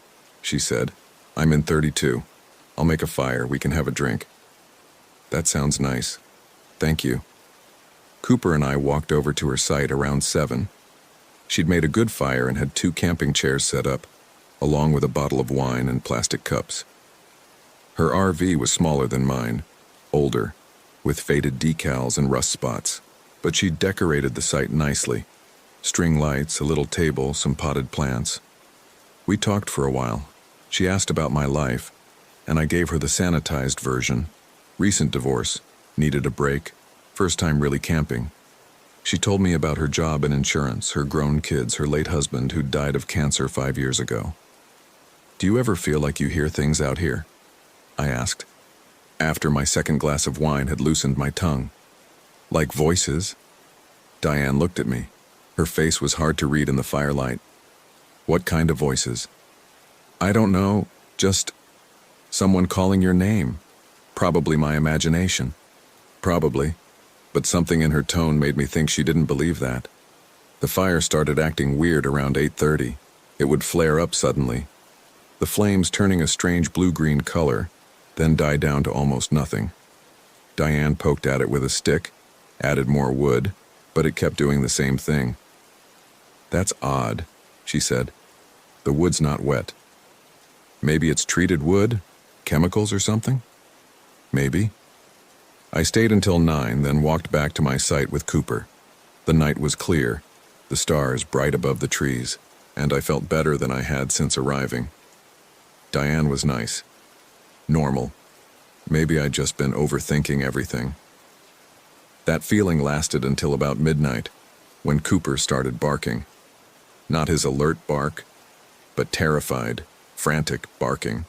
she said. "I'm in 32. I'll make a fire. We can have a drink." "That sounds nice. Thank you." Cooper and I walked over to her site around 7. She'd made a good fire and had 2 camping chairs set up, along with a bottle of wine and plastic cups. Her RV was smaller than mine, older, with faded decals and rust spots, but she'd decorated the site nicely. String lights, a little table, some potted plants. We talked for a while. She asked about my life, and I gave her the sanitized version. Recent divorce, needed a break, first time really camping. She told me about her job in insurance, her grown kids, her late husband who'd died of cancer 5 years ago. "Do you ever feel like you hear things out here?" I asked, after my second glass of wine had loosened my tongue. "Like voices?" Diane looked at me. Her face was hard to read in the firelight. "What kind of voices?" "I don't know, just someone calling your name. Probably my imagination." "Probably." But something in her tone made me think she didn't believe that. The fire started acting weird around 8:30. It would flare up suddenly, the flames turning a strange blue-green color, then die down to almost nothing. Diane poked at it with a stick, added more wood, but it kept doing the same thing. "That's odd," she said. "The wood's not wet." "Maybe it's treated wood? Chemicals or something?" "Maybe." I stayed until 9, then walked back to my site with Cooper. The night was clear, the stars bright above the trees, and I felt better than I had since arriving. Diane was nice. Normal. Maybe I'd just been overthinking everything. That feeling lasted until about midnight, when Cooper started barking. Not his alert bark, but terrified, frantic barking.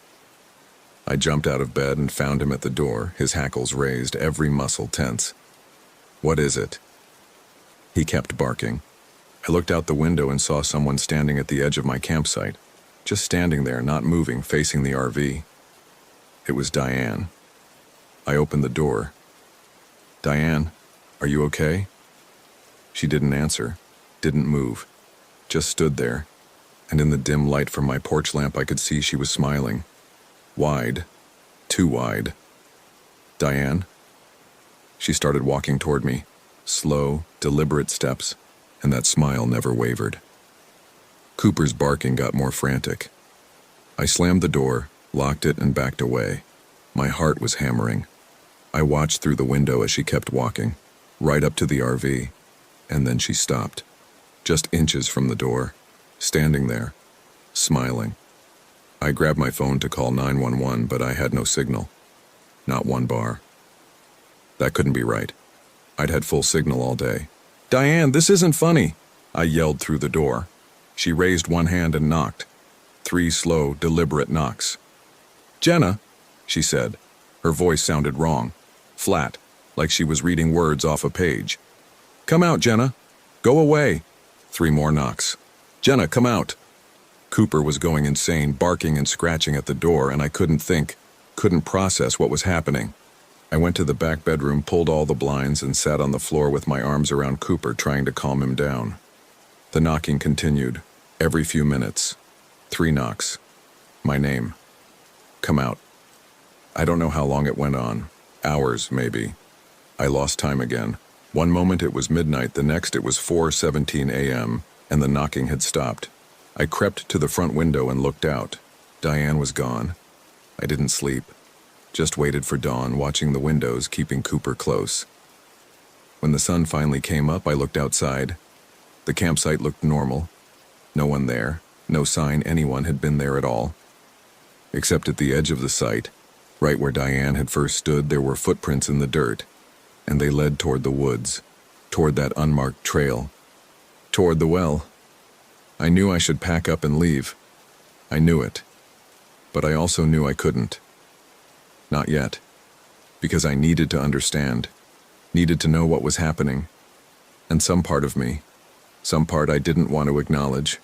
I jumped out of bed and found him at the door, his hackles raised, every muscle tense. "What is it?" He kept barking. I looked out the window and saw someone standing at the edge of my campsite, just standing there, not moving, facing the RV. It was Diane. I opened the door. "Diane, are you okay?" She didn't answer, didn't move, just stood there, and in the dim light from my porch lamp I could see she was smiling. Wide. Too wide. "Diane?" She started walking toward me, slow, deliberate steps, and that smile never wavered. Cooper's barking got more frantic. I slammed the door, locked it, and backed away. My heart was hammering. I watched through the window as she kept walking, right up to the RV, and then she stopped, just inches from the door, standing there, smiling. I grabbed my phone to call 911, but I had no signal. Not one bar. That couldn't be right. I'd had full signal all day. "Diane, this isn't funny!" I yelled through the door. She raised one hand and knocked. 3 slow, deliberate knocks. "Jenna," she said. Her voice sounded wrong, flat, like she was reading words off a page. "Come out, Jenna. Go away." 3 more knocks. "Jenna, come out." Cooper was going insane, barking and scratching at the door, and I couldn't think, couldn't process what was happening. I went to the back bedroom, pulled all the blinds, and sat on the floor with my arms around Cooper, trying to calm him down. The knocking continued, every few minutes. 3 knocks. My name. "Come out." I don't know how long it went on. Hours, maybe. I lost time again. One moment it was midnight, the next it was 4:17 a.m., and the knocking had stopped. I crept to the front window and looked out. Diane was gone. I didn't sleep. Just waited for dawn, watching the windows, keeping Cooper close. When the sun finally came up, I looked outside. The campsite looked normal. No one there, no sign anyone had been there at all. Except at the edge of the site, right where Diane had first stood, there were footprints in the dirt, and they led toward the woods, toward that unmarked trail, toward the well. I knew I should pack up and leave. I knew it. But I also knew I couldn't. Not yet. Because I needed to understand, needed to know what was happening. And some part of me, some part I didn't want to acknowledge,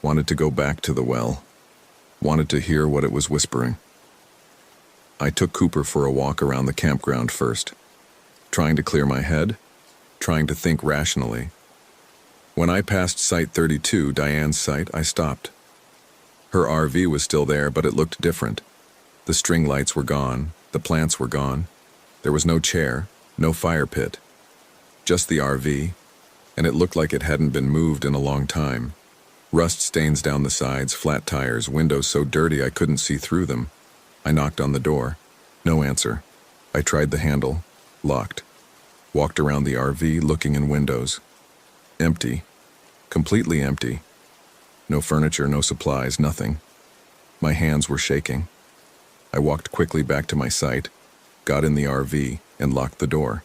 wanted to go back to the well, wanted to hear what it was whispering. I took Cooper for a walk around the campground first, trying to clear my head, trying to think rationally. When I passed Site 32, Diane's site, I stopped. Her RV was still there, but it looked different. The string lights were gone, the plants were gone. There was no chair, no fire pit. Just the RV, and it looked like it hadn't been moved in a long time. Rust stains down the sides, flat tires, windows so dirty I couldn't see through them. I knocked on the door. No answer. I tried the handle. Locked. Walked around the RV, looking in windows. Empty. Completely empty. No furniture, no supplies, nothing. My hands were shaking. I walked quickly back to my site, got in the RV, and locked the door.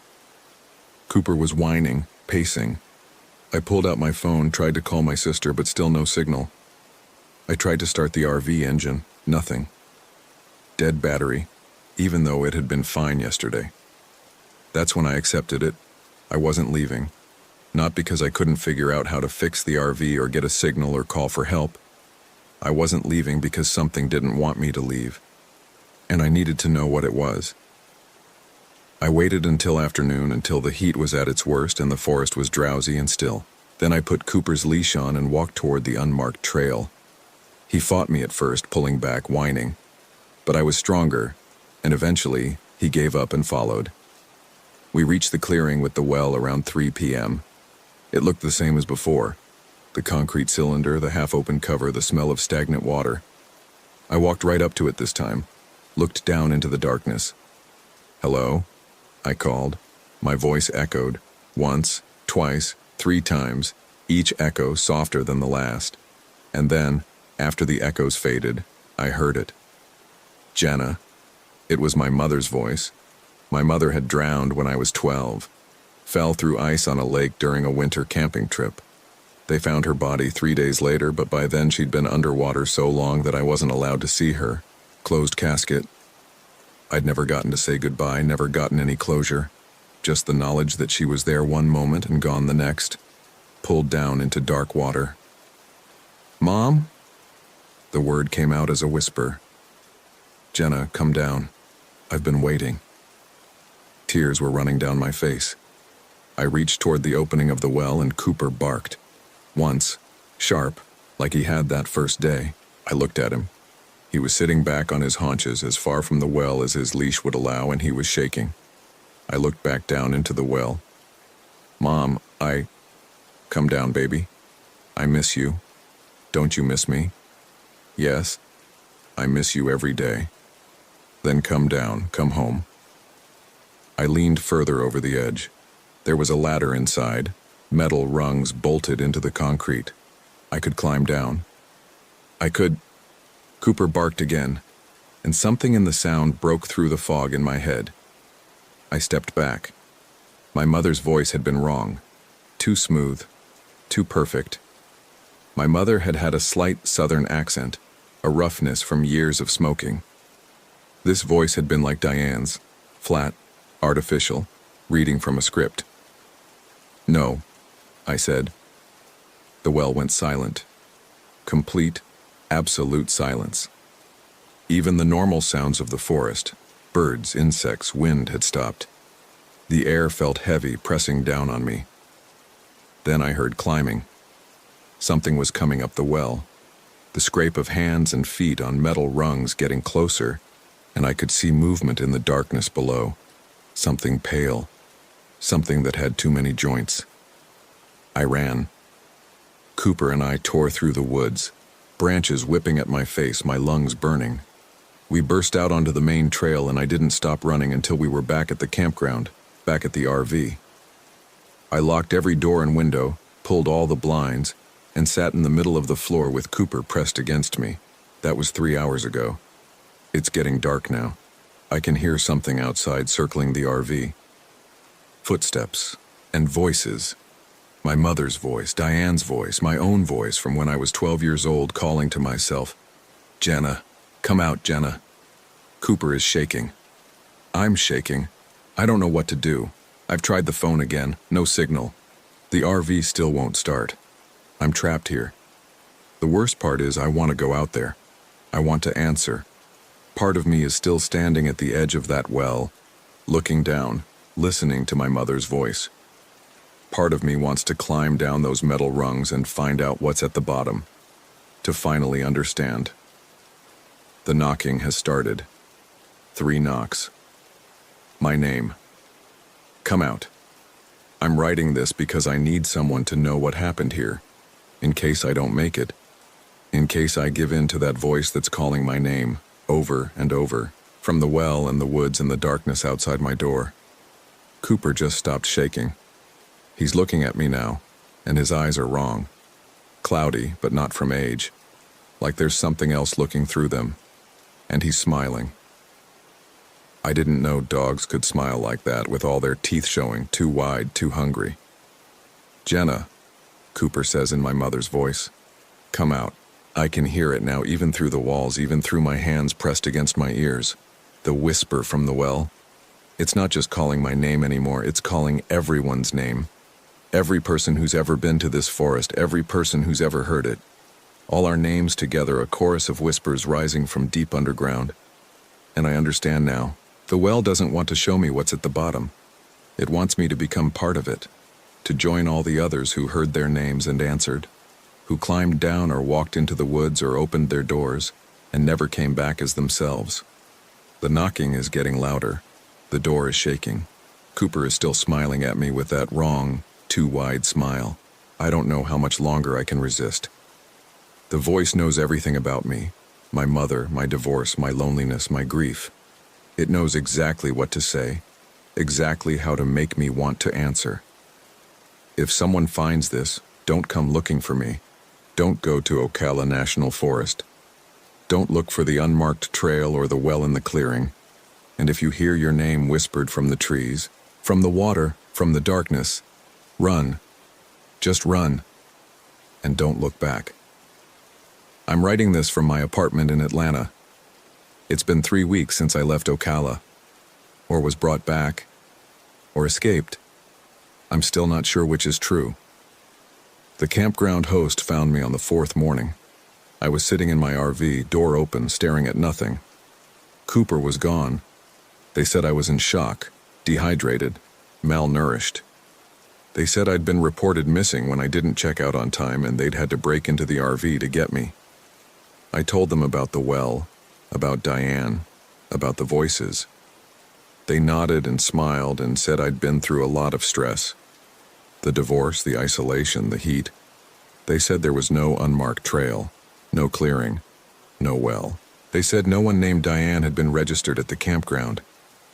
Cooper was whining, pacing. I pulled out my phone, tried to call my sister, but still no signal. I tried to start the RV engine. Nothing. Dead battery, even though it had been fine yesterday. That's when I accepted it. I wasn't leaving. Not because I couldn't figure out how to fix the RV or get a signal or call for help. I wasn't leaving because something didn't want me to leave. And I needed to know what it was. I waited until afternoon, until the heat was at its worst and the forest was drowsy and still. Then I put Cooper's leash on and walked toward the unmarked trail. He fought me at first, pulling back, whining. But I was stronger, and eventually he gave up and followed. We reached the clearing with the well around 3 p.m. It looked the same as before. The concrete cylinder, the half-open cover, the smell of stagnant water. I walked right up to it this time, looked down into the darkness. "Hello?" I called. My voice echoed, once, twice, 3 times, each echo softer than the last. And then, after the echoes faded, I heard it. Jenna. It was my mother's voice. My mother had drowned when I was 12. Fell through ice on a lake during a winter camping trip. They found her body 3 days later, but by then she'd been underwater so long that I wasn't allowed to see her. Closed casket. I'd never gotten to say goodbye, never gotten any closure. Just the knowledge that she was there one moment and gone the next. Pulled down into dark water. "Mom?" The word came out as a whisper. "Jenna, come down. I've been waiting." Tears were running down my face. I reached toward the opening of the well and Cooper barked. Once, sharp, like he had that first day. I looked at him. He was sitting back on his haunches as far from the well as his leash would allow, and he was shaking. I looked back down into the well. "Mom, Come down, baby. I miss you. Don't you miss me?" "Yes. I miss you every day." "Then come down, come home." I leaned further over the edge. There was a ladder inside, metal rungs bolted into the concrete. I could climb down. Cooper barked again, and something in the sound broke through the fog in my head. I stepped back. My mother's voice had been wrong. Too smooth. Too perfect. My mother had had a slight southern accent, a roughness from years of smoking. This voice had been like Diane's, flat, artificial, reading from a script. "No," I said. The well went silent. Complete, absolute silence. Even the normal sounds of the forest, birds, insects, wind had stopped. The air felt heavy, pressing down on me. Then I heard climbing. Something was coming up the well. The scrape of hands and feet on metal rungs getting closer, and I could see movement in the darkness below. Something pale. Something that had too many joints. I ran. Cooper and I tore through the woods, branches whipping at my face, my lungs burning. We burst out onto the main trail and I didn't stop running until we were back at the campground, back at the RV. I locked every door and window, pulled all the blinds, and sat in the middle of the floor with Cooper pressed against me. That was 3 hours ago. It's getting dark now. I can hear something outside circling the RV. Footsteps and voices. My mother's voice, Diane's voice, my own voice from when I was 12 years old calling to myself, "Jenna, come out, Jenna." Cooper is shaking. I'm shaking. I don't know what to do. I've tried the phone again, no signal. The RV still won't start. I'm trapped here. The worst part is I want to go out there. I want to answer. Part of me is still standing at the edge of that well, looking down, listening to my mother's voice. Part of me wants to climb down those metal rungs and find out what's at the bottom, to finally understand. The knocking has started. 3 knocks. My name. Come out. I'm writing this because I need someone to know what happened here, in case I don't make it, in case I give in to that voice that's calling my name, over and over, from the well and the woods and the darkness outside my door. Cooper just stopped shaking. He's looking at me now, and his eyes are wrong. Cloudy, but not from age, like there's something else looking through them, and he's smiling. I didn't know dogs could smile like that with all their teeth showing, too wide, too hungry. "Jenna," Cooper says in my mother's voice. "Come out." I can hear it now, even through the walls, even through my hands pressed against my ears. The whisper from the well. It's not just calling my name anymore, it's calling everyone's name. Every person who's ever been to this forest, every person who's ever heard it. All our names together, a chorus of whispers rising from deep underground. And I understand now. The well doesn't want to show me what's at the bottom. It wants me to become part of it, to join all the others who heard their names and answered, who climbed down or walked into the woods or opened their doors and never came back as themselves. The knocking is getting louder. The door is shaking. Cooper is still smiling at me with that wrong, too wide smile. I don't know how much longer I can resist. The voice knows everything about me, my mother, my divorce, my loneliness, my grief. It knows exactly what to say, exactly how to make me want to answer. If someone finds this, don't come looking for me. Don't go to Ocala National Forest. Don't look for the unmarked trail or the well in the clearing. And if you hear your name whispered from the trees, from the water, from the darkness, run. Just run. And don't look back. I'm writing this from my apartment in Atlanta. It's been 3 weeks since I left Ocala, or was brought back, or escaped. I'm still not sure which is true. The campground host found me on the 4th morning. I was sitting in my RV, door open, staring at nothing. Cooper was gone. They said I was in shock, dehydrated, malnourished. They said I'd been reported missing when I didn't check out on time and they'd had to break into the RV to get me. I told them about the well, about Diane, about the voices. They nodded and smiled and said I'd been through a lot of stress. The divorce, the isolation, the heat. They said there was no unmarked trail, no clearing, no well. They said no one named Diane had been registered at the campground.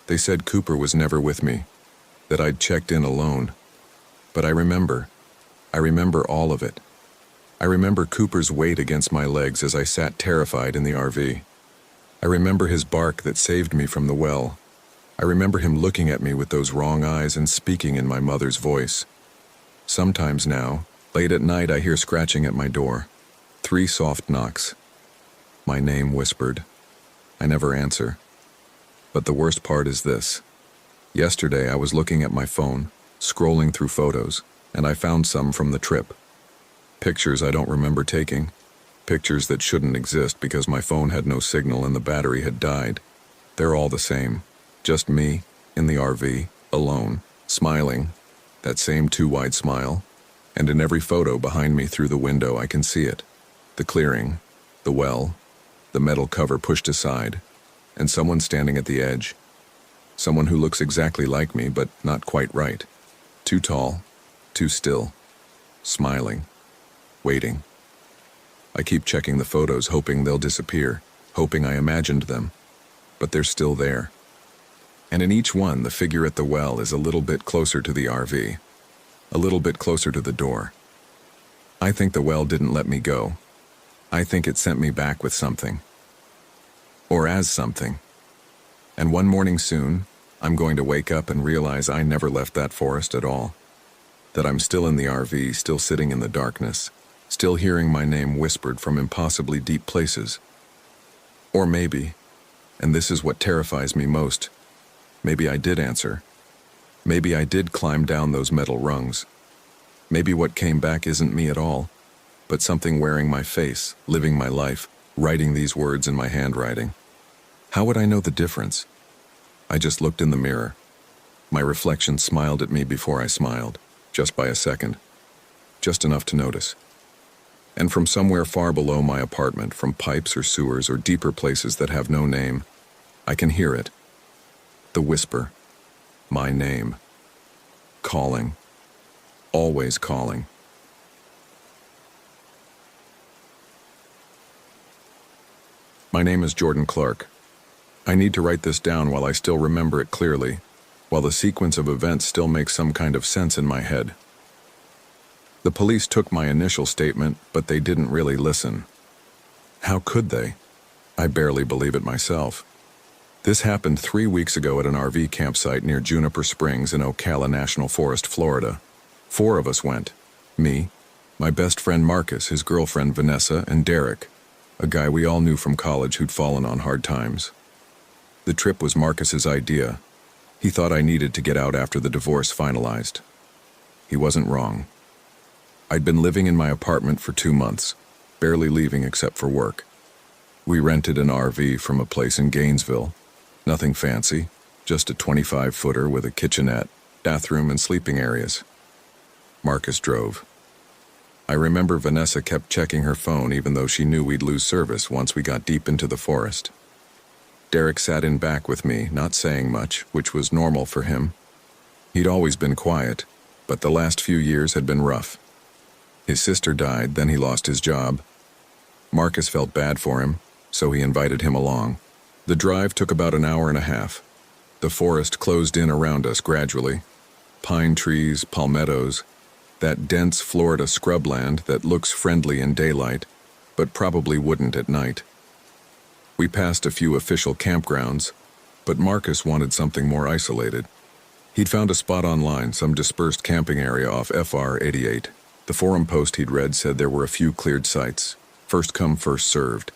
They said Cooper was never with me, that I'd checked in alone. But I remember all of it. I remember Cooper's weight against my legs as I sat terrified in the RV. I remember his bark that saved me from the well. I remember him looking at me with those wrong eyes and speaking in my mother's voice. Sometimes now, late at night, I hear scratching at my door. 3 soft knocks. My name whispered. I never answer. But the worst part is this. Yesterday, I was looking at my phone, scrolling through photos, and I found some from the trip. Pictures I don't remember taking. Pictures that shouldn't exist because my phone had no signal and the battery had died. They're all the same. Just me, in the RV, alone, smiling, that same too wide smile, and in every photo behind me through the window I can see it. The clearing, the well, the metal cover pushed aside, and someone standing at the edge. Someone who looks exactly like me, but not quite right. Too tall, too still, smiling, waiting. I keep checking the photos, hoping they'll disappear, hoping I imagined them, but they're still there. And in each one, the figure at the well is a little bit closer to the RV, a little bit closer to the door. I think the well didn't let me go. I think it sent me back with something. Or as something. And one morning soon, I'm going to wake up and realize I never left that forest at all. That I'm still in the RV, still sitting in the darkness, still hearing my name whispered from impossibly deep places. Or maybe, and this is what terrifies me most, maybe I did answer. Maybe I did climb down those metal rungs. Maybe what came back isn't me at all, but something wearing my face, living my life, writing these words in my handwriting. How would I know the difference? I just looked in the mirror. My reflection smiled at me before I smiled, just by a second, just enough to notice. And from somewhere far below my apartment, from pipes or sewers or deeper places that have no name, I can hear it. The whisper. My name. Calling. Always calling. My name is Jordan Clark. I need to write this down while I still remember it clearly, while the sequence of events still makes some kind of sense in my head. The police took my initial statement, but they didn't really listen. How could they? I barely believe it myself. This happened 3 weeks ago at an RV campsite near Juniper Springs in Ocala National Forest, Florida. 4 of us went. Me, my best friend Marcus, his girlfriend Vanessa, and Derek, a guy we all knew from college who'd fallen on hard times. The trip was Marcus's idea. He thought I needed to get out after the divorce finalized. He wasn't wrong. I'd been living in my apartment for 2 months, barely leaving except for work. We rented an RV from a place in Gainesville. Nothing fancy, just a 25-footer with a kitchenette, bathroom, and sleeping areas. Marcus drove. I remember Vanessa kept checking her phone even though she knew we'd lose service once we got deep into the forest. Derek sat in back with me, not saying much, which was normal for him. He'd always been quiet, but the last few years had been rough. His sister died, then he lost his job. Marcus felt bad for him, so he invited him along. The drive took about an hour and a half. The forest closed in around us gradually. Pine trees, palmettos, that dense Florida scrubland that looks friendly in daylight, but probably wouldn't at night. We passed a few official campgrounds, but Marcus wanted something more isolated. He'd found a spot online, some dispersed camping area off FR 88. The forum post he'd read said there were a few cleared sites. First come, first served.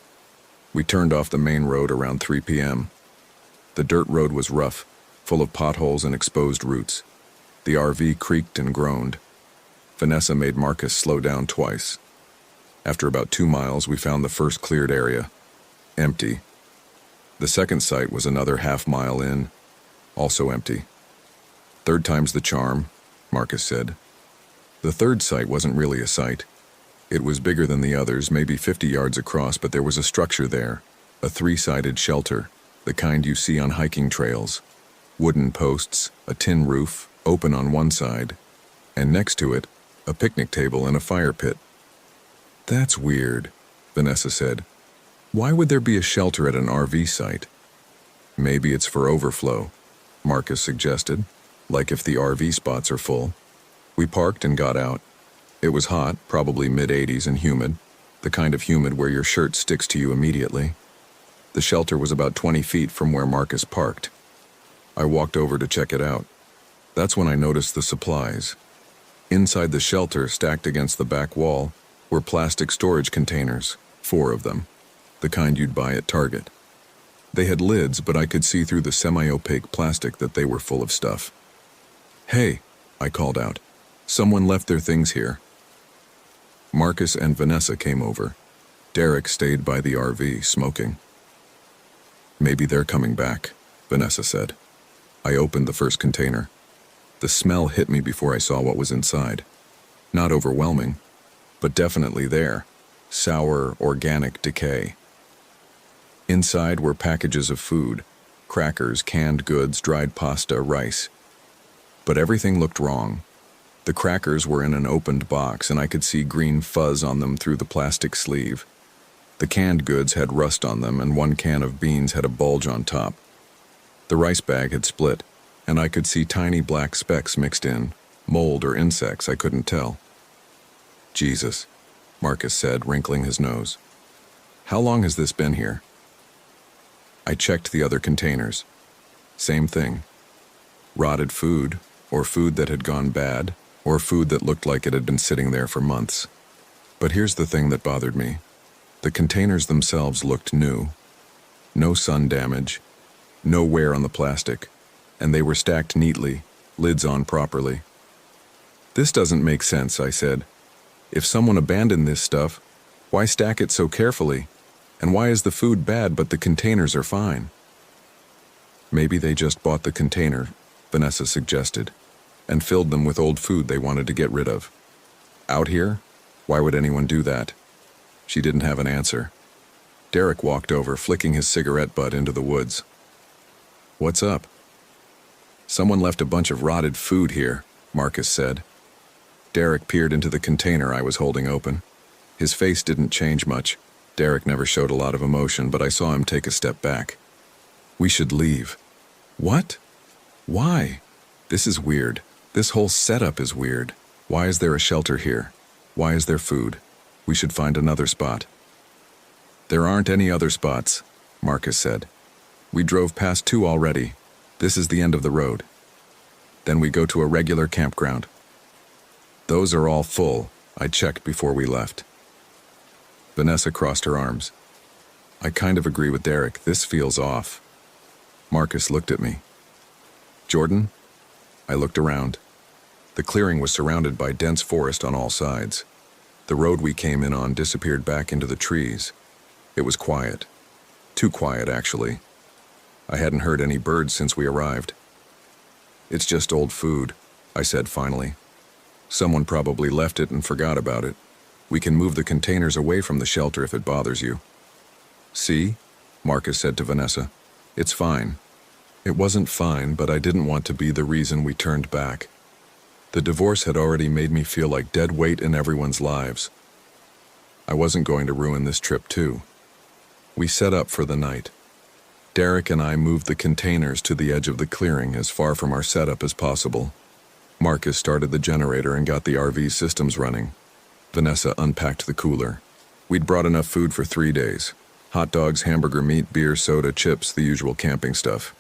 We turned off the main road around 3 p.m. The dirt road was rough, full of potholes and exposed roots. The RV creaked and groaned. Vanessa made Marcus slow down twice. After about 2 miles, we found the first cleared area. Empty. The second site was another half-mile in, also empty. Third time's the charm, Marcus said. The third site wasn't really a site. It was bigger than the others, maybe 50 yards across, but there was a structure there, a 3-sided shelter, the kind you see on hiking trails. Wooden posts, a tin roof, open on one side, and next to it, a picnic table and a fire pit. That's weird, Vanessa said. Why would there be a shelter at an RV site? Maybe it's for overflow, Marcus suggested, like if the RV spots are full. We parked and got out. It was hot, probably mid-80s and humid, the kind of humid where your shirt sticks to you immediately. The shelter was about 20 feet from where Marcus parked. I walked over to check it out. That's when I noticed the supplies. Inside the shelter, stacked against the back wall, were plastic storage containers, 4 of them, the kind you'd buy at Target. They had lids, but I could see through the semi-opaque plastic that they were full of stuff. "Hey," I called out. "Someone left their things here." Marcus and Vanessa came over. Derek stayed by the RV, smoking. "Maybe they're coming back," Vanessa said. I opened the first container. The smell hit me before I saw what was inside. Not overwhelming, but definitely there. Sour, organic decay. Inside were packages of food, crackers, canned goods, dried pasta, rice. But everything looked wrong. The crackers were in an opened box, and I could see green fuzz on them through the plastic sleeve. The canned goods had rust on them, and one can of beans had a bulge on top. The rice bag had split, and I could see tiny black specks mixed in, mold or insects, I couldn't tell. Jesus, Marcus said, wrinkling his nose. How long has this been here? I checked the other containers. Same thing. Rotted food, or food that had gone bad, or food that looked like it had been sitting there for months. But here's the thing that bothered me. The containers themselves looked new. No sun damage, no wear on the plastic, and they were stacked neatly, lids on properly. This doesn't make sense, I said. If someone abandoned this stuff, why stack it so carefully? And why is the food bad but the containers are fine? Maybe they just bought the container, Vanessa suggested, and filled them with old food they wanted to get rid of. Out here? Why would anyone do that? She didn't have an answer. Derek walked over, flicking his cigarette butt into the woods. What's up? Someone left a bunch of rotted food here, Marcus said. Derek peered into the container I was holding open. His face didn't change much. Derek never showed a lot of emotion, but I saw him take a step back. We should leave. What? Why? This is weird. This whole setup is weird. Why is there a shelter here? Why is there food? We should find another spot. There aren't any other spots, Marcus said. We drove past 2 already. This is the end of the road. Then we go to a regular campground. Those are all full. I checked before we left. Vanessa crossed her arms. I kind of agree with Derek. This feels off. Marcus looked at me. Jordan? I looked around. The clearing was surrounded by dense forest on all sides. The road we came in on disappeared back into the trees. It was quiet. Too quiet, actually. I hadn't heard any birds since we arrived. It's just old food, I said finally. Someone probably left it and forgot about it. We can move the containers away from the shelter if it bothers you. See? Marcus said to Vanessa. It's fine. It wasn't fine, but I didn't want to be the reason we turned back. The divorce had already made me feel like dead weight in everyone's lives. I wasn't going to ruin this trip too. We set up for the night. Derek and I moved the containers to the edge of the clearing as far from our setup as possible. Marcus started the generator and got the RV systems running. Vanessa unpacked the cooler. We'd brought enough food for 3 days. Hot dogs, hamburger meat, beer, soda, chips, the usual camping stuff.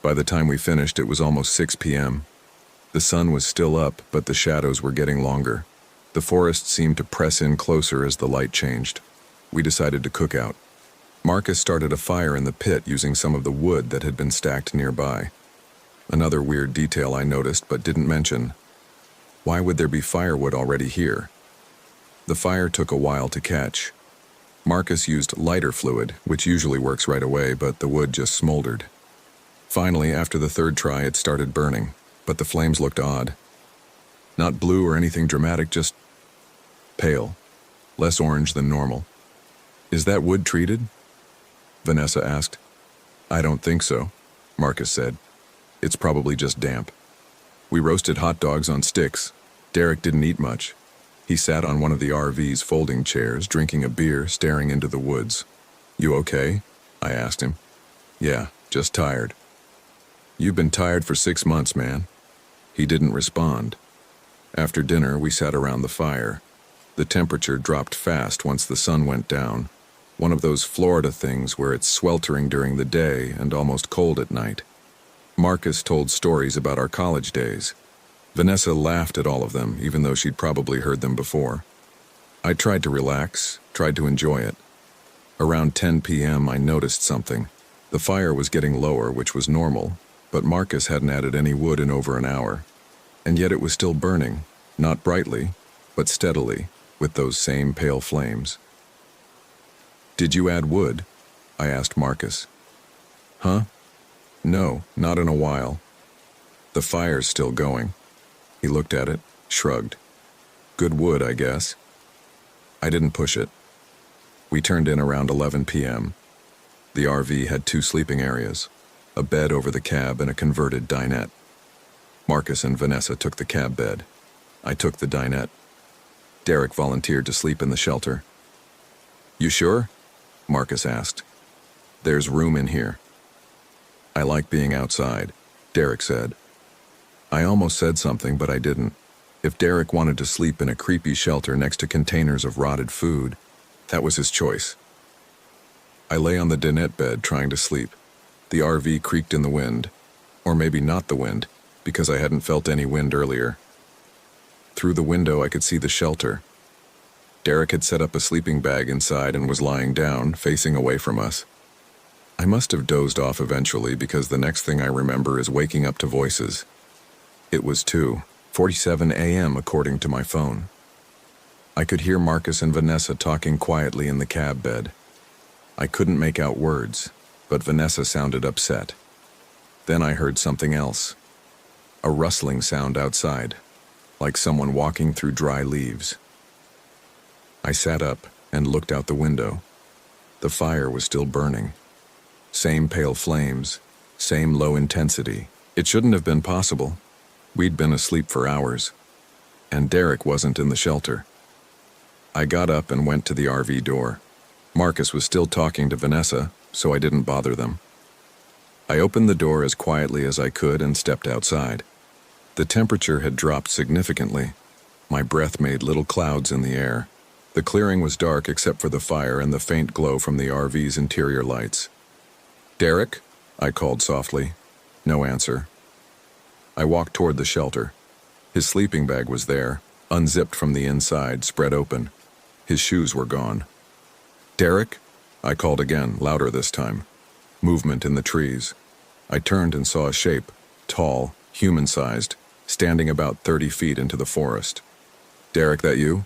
By the time we finished, it was almost 6 p.m. The sun was still up, but the shadows were getting longer. The forest seemed to press in closer as the light changed. We decided to cook out. Marcus started a fire in the pit using some of the wood that had been stacked nearby. Another weird detail I noticed but didn't mention. Why would there be firewood already here? The fire took a while to catch. Marcus used lighter fluid, which usually works right away, but the wood just smoldered. Finally, after the 3rd try, it started burning, but the flames looked odd. Not blue or anything dramatic, just pale, less orange than normal. Is that wood treated? Vanessa asked. I don't think so, Marcus said. It's probably just damp. We roasted hot dogs on sticks. Derek didn't eat much. He sat on one of the RV's folding chairs, drinking a beer, staring into the woods. You okay? I asked him. Yeah, just tired. You've been tired for 6 months, man. He didn't respond. After dinner, we sat around the fire. The temperature dropped fast once the sun went down. One of those Florida things where it's sweltering during the day and almost cold at night. Marcus told stories about our college days. Vanessa laughed at all of them, even though she'd probably heard them before. I tried to relax, tried to enjoy it. Around 10 p.m., I noticed something. The fire was getting lower, which was normal, but Marcus hadn't added any wood in over an hour. And yet it was still burning, not brightly, but steadily, with those same pale flames. Did you add wood? I asked Marcus. Huh? No, not in a while. The fire's still going. He looked at it, shrugged. Good wood, I guess. I didn't push it. We turned in around 11 p.m. The RV had 2 sleeping areas, a bed over the cab and a converted dinette. Marcus and Vanessa took the cab bed. I took the dinette. Derek volunteered to sleep in the shelter. You sure? Marcus asked. There's room in here. I like being outside, Derek said. I almost said something, but I didn't. If Derek wanted to sleep in a creepy shelter next to containers of rotted food, that was his choice. I lay on the dinette bed trying to sleep. The RV creaked in the wind, or maybe not the wind, because I hadn't felt any wind earlier. Through the window I could see the shelter. Derek had set up a sleeping bag inside and was lying down, facing away from us. I must have dozed off eventually because the next thing I remember is waking up to voices. It was 2:47 a.m. according to my phone. I could hear Marcus and Vanessa talking quietly in the cab bed. I couldn't make out words, but Vanessa sounded upset. Then I heard something else. A rustling sound outside, like someone walking through dry leaves. I sat up and looked out the window. The fire was still burning. Same pale flames, same low intensity. It shouldn't have been possible. We'd been asleep for hours, and Derek wasn't in the shelter. I got up and went to the RV door. Marcus was still talking to Vanessa, so I didn't bother them. I opened the door as quietly as I could and stepped outside. The temperature had dropped significantly. My breath made little clouds in the air. The clearing was dark except for the fire and the faint glow from the RV's interior lights. "Derek?" I called softly. No answer. I walked toward the shelter. His sleeping bag was there, unzipped from the inside, spread open. His shoes were gone. "Derek?" I called again, louder this time. Movement in the trees. I turned and saw a shape, tall, human-sized, standing about 30 feet into the forest. "Derek, that you?"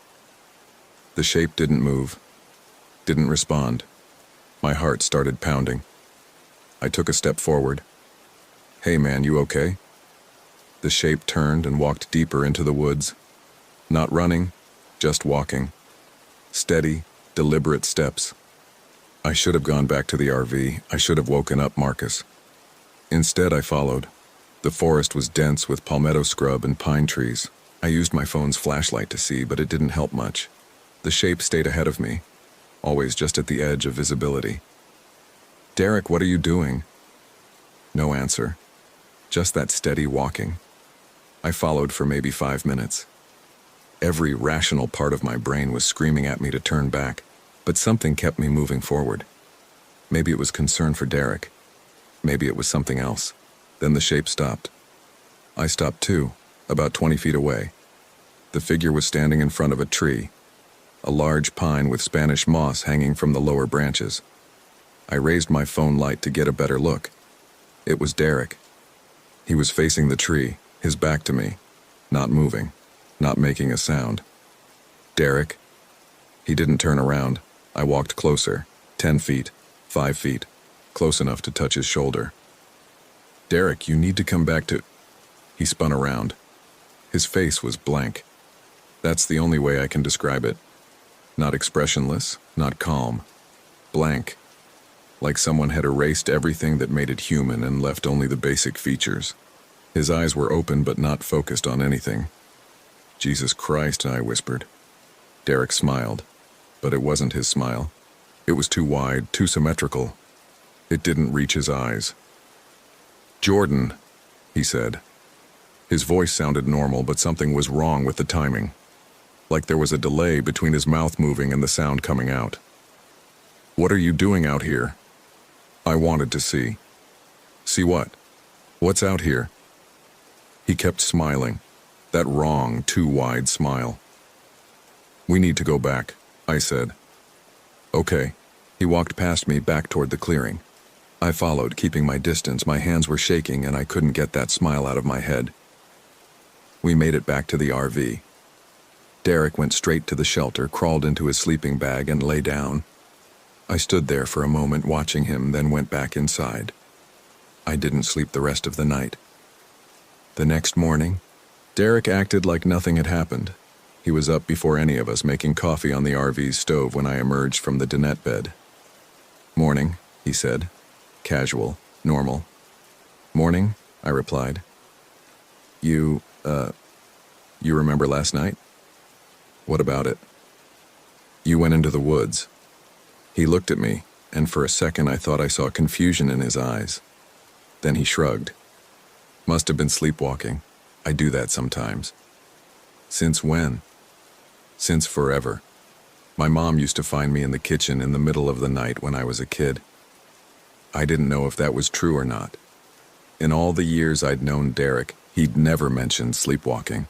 The shape didn't move, didn't respond. My heart started pounding. I took a step forward. "Hey man, you okay?" The shape turned and walked deeper into the woods. Not running, just walking. Steady, deliberate steps. I should have gone back to the RV. I should have woken up Marcus. Instead, I followed. The forest was dense with palmetto scrub and pine trees. I used my phone's flashlight to see, but it didn't help much. The shape stayed ahead of me, always just at the edge of visibility. "Derek, what are you doing?" No answer. Just that steady walking. I followed for maybe 5 minutes. Every rational part of my brain was screaming at me to turn back, but something kept me moving forward. Maybe it was concern for Derek. Maybe it was something else. Then the shape stopped. I stopped too, about 20 feet away. The figure was standing in front of a tree, a large pine with Spanish moss hanging from the lower branches. I raised my phone light to get a better look. It was Derek. He was facing the tree, his back to me, not moving, not making a sound. "Derek?" He didn't turn around. I walked closer, 10 feet, 5 feet, close enough to touch his shoulder. "Derek, you need to come back to..." He spun around. His face was blank. That's the only way I can describe it. Not expressionless, not calm. Blank. Like someone had erased everything that made it human and left only the basic features. His eyes were open but not focused on anything. "Jesus Christ," I whispered. Derek smiled, but it wasn't his smile. It was too wide, too symmetrical. It didn't reach his eyes. "Jordan," he said. His voice sounded normal, but something was wrong with the timing. Like there was a delay between his mouth moving and the sound coming out. "What are you doing out here?" I wanted to see. "See what? What's out here?" He kept smiling, that wrong, too wide smile. "We need to go back," I said. "Okay." He walked past me back toward the clearing. I followed, keeping my distance. My hands were shaking and I couldn't get that smile out of my head. We made it back to the RV. Derek went straight to the shelter, crawled into his sleeping bag and lay down. I stood there for a moment watching him, then went back inside. I didn't sleep the rest of the night. The next morning, Derek acted like nothing had happened. He was up before any of us, making coffee on the RV's stove when I emerged from the dinette bed. "Morning," he said. Casual, normal. "Morning," I replied. You remember last night?" "What about it?" "You went into the woods." He looked at me, and for a second I thought I saw confusion in his eyes. Then he shrugged. Must have been sleepwalking. I do that sometimes. Since when? Since forever. My mom used to find me in the kitchen in the middle of the night when I was a kid. I didn't know if that was true or not. In all the years I'd known Derek, he'd never mentioned sleepwalking.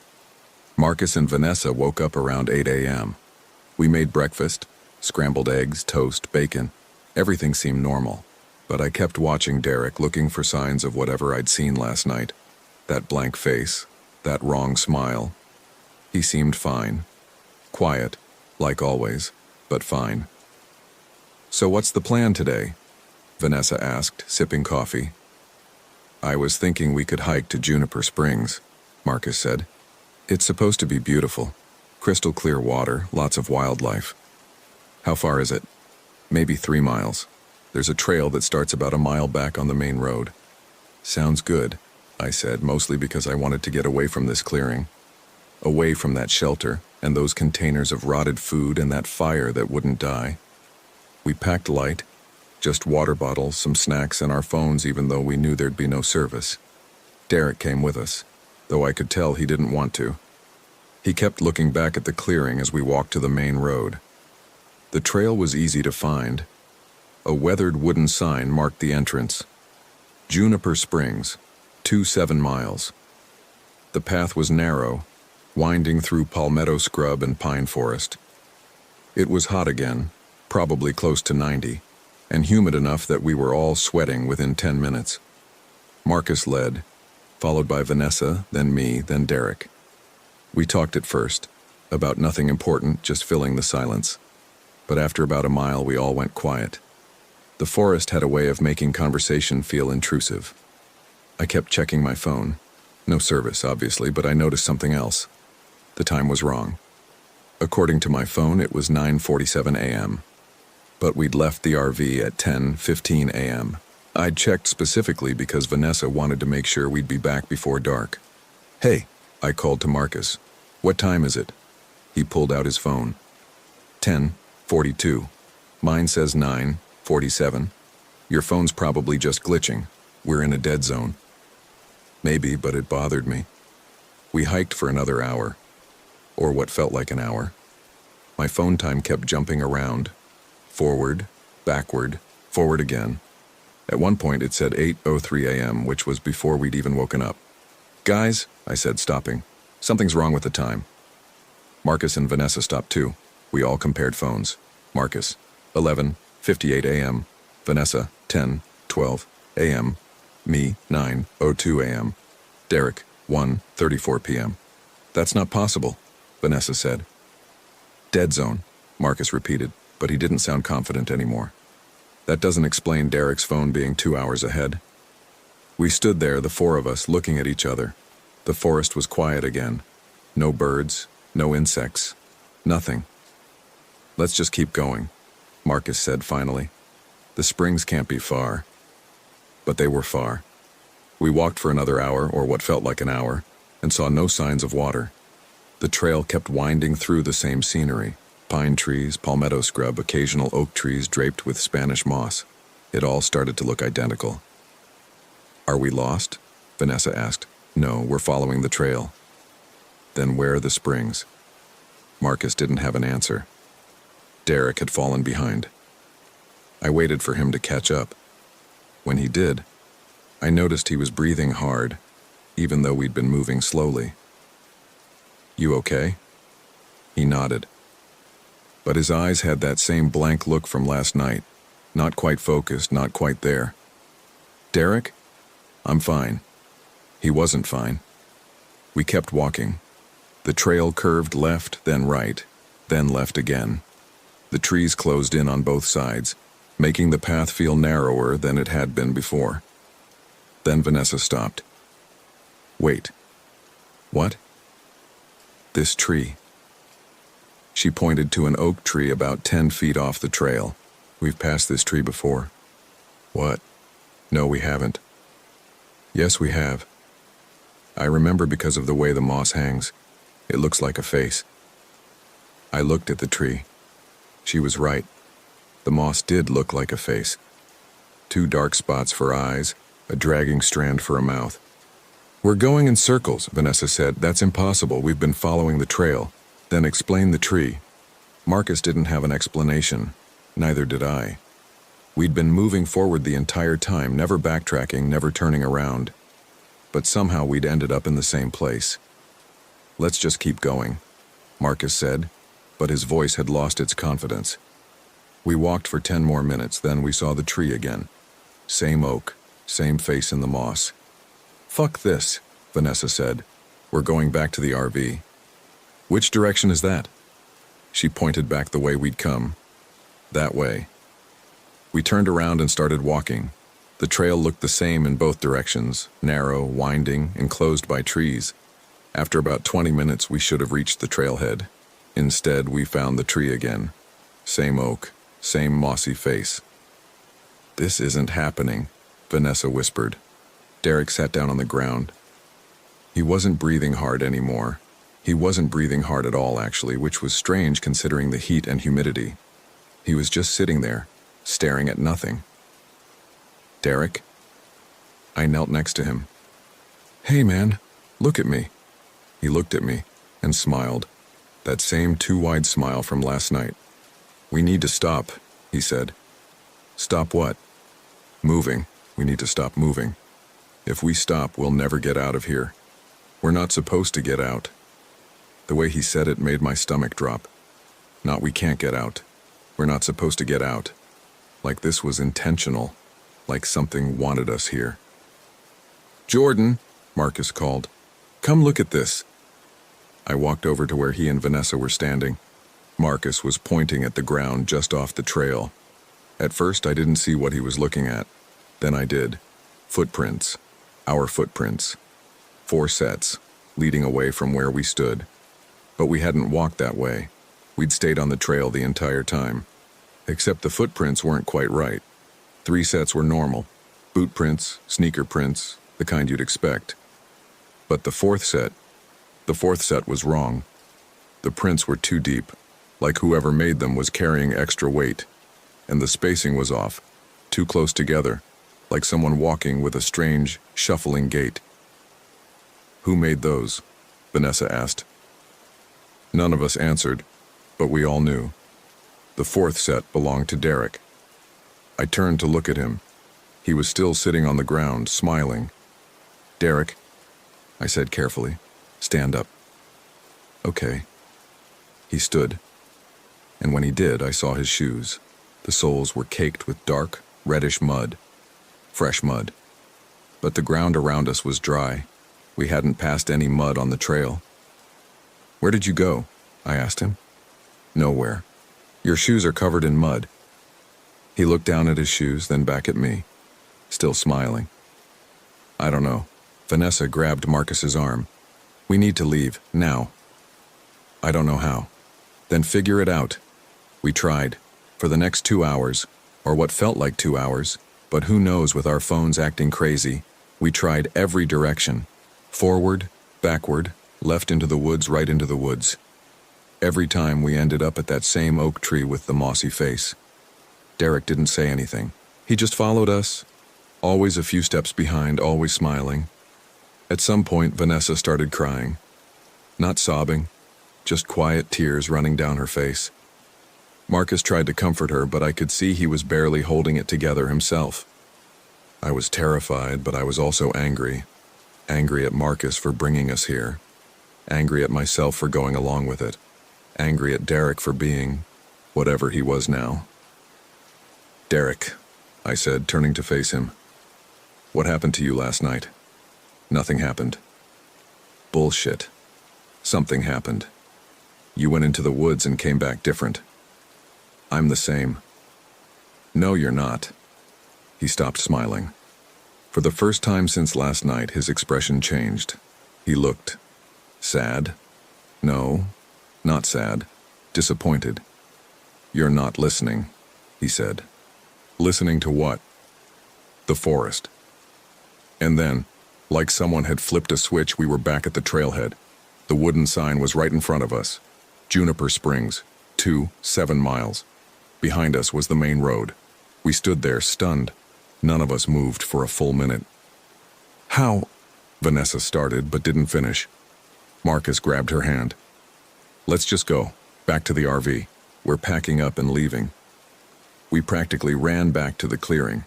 Marcus and Vanessa woke up around 8 a.m. We made breakfast, scrambled eggs, toast, bacon. Everything seemed normal, but I kept watching Derek, looking for signs of whatever I'd seen last night. That blank face, that wrong smile. He seemed fine. Quiet, like always, but fine. "So what's the plan today?" Vanessa asked, sipping coffee. "I was thinking we could hike to Juniper Springs," Marcus said. "It's supposed to be beautiful. Crystal clear water, lots of wildlife." "How far is it?" "Maybe 3 miles. There's a trail that starts about a mile back on the main road." "Sounds good," I said, mostly because I wanted to get away from this clearing. Away from that shelter, and those containers of rotted food and that fire that wouldn't die. We packed light, just water bottles, some snacks, and our phones, even though we knew there'd be no service. Derek came with us, though I could tell he didn't want to. He kept looking back at the clearing as we walked to the main road. The trail was easy to find. A weathered wooden sign marked the entrance. Juniper Springs, 7 miles. The path was narrow, winding through palmetto scrub and pine forest. It was hot again, probably close to 90, and humid enough that we were all sweating within 10 minutes. Marcus led, followed by Vanessa, then me, then Derek. We talked at first, about nothing important, just filling the silence. But after about a mile, we all went quiet. The forest had a way of making conversation feel intrusive. I kept checking my phone. No service, obviously, but I noticed something else. The time was wrong. According to my phone, it was 9:47 a.m. But we'd left the RV at 10:15 a.m. I'd checked specifically because Vanessa wanted to make sure we'd be back before dark. "Hey," I called to Marcus. "What time is it?" He pulled out his phone. 10:42. Mine says 9:47. Your phone's probably just glitching. We're in a dead zone. Maybe, but it bothered me. We hiked for another hour, or what felt like an hour. My phone time kept jumping around. Forward, backward, forward again. At one point it said 8:03 a.m., which was before we'd even woken up. "Guys," I said, stopping. "Something's wrong with the time." Marcus and Vanessa stopped too. We all compared phones. Marcus, 11:58 a.m. Vanessa, 10:12 a.m. Me, 9:02 a.m. Derek, 1:34 p.m. "That's not possible," Vanessa said. "Dead zone," Marcus repeated, but he didn't sound confident anymore. "That doesn't explain Derek's phone being 2 hours ahead." We stood there, the four of us, looking at each other. The forest was quiet again. No birds, no insects, nothing. "Let's just keep going," Marcus said finally. "The springs can't be far." But they were far. We walked for another hour, or what felt like an hour, and saw no signs of water. The trail kept winding through the same scenery. Pine trees, palmetto scrub, occasional oak trees draped with Spanish moss. It all started to look identical. "Are we lost?" Vanessa asked. "No, we're following the trail." "Then where are the springs?" Marcus didn't have an answer. Derek had fallen behind. I waited for him to catch up. When he did, I noticed he was breathing hard, even though we'd been moving slowly. "You okay?" He nodded. But his eyes had that same blank look from last night, not quite focused, not quite there. "Derek?" "I'm fine." He wasn't fine. We kept walking. The trail curved left, then right, then left again. The trees closed in on both sides, making the path feel narrower than it had been before. Then Vanessa stopped. "Wait." "What?" "This tree." She pointed to an oak tree about 10 feet off the trail. "We've passed this tree before." "What?" "No, we haven't." "Yes, we have. I remember because of the way the moss hangs. It looks like a face." I looked at the tree. She was right. The moss did look like a face. 2 dark spots for eyes, a dragging strand for a mouth. "We're going in circles," Vanessa said. "That's impossible. We've been following the trail." "Then explain the tree." Marcus didn't have an explanation. Neither did I. We'd been moving forward the entire time, never backtracking, never turning around. But somehow we'd ended up in the same place. "Let's just keep going," Marcus said, but his voice had lost its confidence. We walked for 10 more minutes, then we saw the tree again. Same oak, same face in the moss. "Fuck this," Vanessa said. "We're going back to the RV." "Which direction is that?" She pointed back the way we'd come. "That way." We turned around and started walking. The trail looked the same in both directions, narrow, winding, enclosed by trees. After about 20 minutes, we should have reached the trailhead. Instead, we found the tree again. Same oak, same mossy face. "This isn't happening," Vanessa whispered. Derek sat down on the ground. He wasn't breathing hard anymore. He wasn't breathing hard at all, actually, which was strange considering the heat and humidity. He was just sitting there, staring at nothing. "Derek?" I knelt next to him. "Hey, man, look at me." He looked at me and smiled. That same too-wide smile from last night. "We need to stop," he said. "Stop what?" "Moving. We need to stop moving. If we stop, we'll never get out of here. We're not supposed to get out." The way he said it made my stomach drop. Not "we can't get out. We're not supposed to get out." Like this was intentional. Like something wanted us here. "Jordan," Marcus called. "Come look at this." I walked over to where he and Vanessa were standing. Marcus was pointing at the ground just off the trail. At first, I didn't see what he was looking at. Then I did. Footprints. Our footprints. 4 sets, leading away from where we stood. But we hadn't walked that way. We'd stayed on the trail the entire time. Except the footprints weren't quite right. 3 sets were normal. Boot prints, sneaker prints, the kind you'd expect. But the fourth set was wrong. The prints were too deep, like whoever made them was carrying extra weight. And the spacing was off, too close together, like someone walking with a strange, shuffling gait. "Who made those?" Vanessa asked. None of us answered, but we all knew. The 4th set belonged to Derek. I turned to look at him. He was still sitting on the ground, smiling. "Derek," I said carefully, "stand up." "Okay." He stood, and when he did, I saw his shoes. The soles were caked with dark, reddish mud. Fresh mud. But the ground around us was dry. We hadn't passed any mud on the trail. "Where did you go?" I asked him. "Nowhere. Your shoes are covered in mud." He looked down at his shoes, then back at me, still smiling. "I don't know." Vanessa grabbed Marcus's arm. "We need to leave, now." "I don't know how." "Then figure it out." We tried. For the next 2 hours, or what felt like 2 hours, but who knows with our phones acting crazy, we tried every direction. Forward, backward, left into the woods, right into the woods. Every time we ended up at that same oak tree with the mossy face. Derek didn't say anything. He just followed us, always a few steps behind, always smiling. At some point, Vanessa started crying. Not sobbing, just quiet tears running down her face. Marcus tried to comfort her, but I could see he was barely holding it together himself. I was terrified, but I was also angry. Angry at Marcus for bringing us here. Angry at myself for going along with it. Angry at Derek for being whatever he was now. "Derek," I said, turning to face him. "What happened to you last night?" "Nothing happened." "Bullshit. Something happened. You went into the woods and came back different." "I'm the same." "No, you're not." He stopped smiling. For the first time since last night, his expression changed. He looked sad. No, not sad. Disappointed. "You're not listening," he said. "Listening to what?" "The forest." And then, like someone had flipped a switch, we were back at the trailhead. The wooden sign was right in front of us. Juniper Springs, 7 miles. Behind us was the main road. We stood there, stunned. None of us moved for a full minute. "How?" Vanessa started, but didn't finish. Marcus grabbed her hand. "Let's just go. Back to the RV. We're packing up and leaving." We practically ran back to the clearing.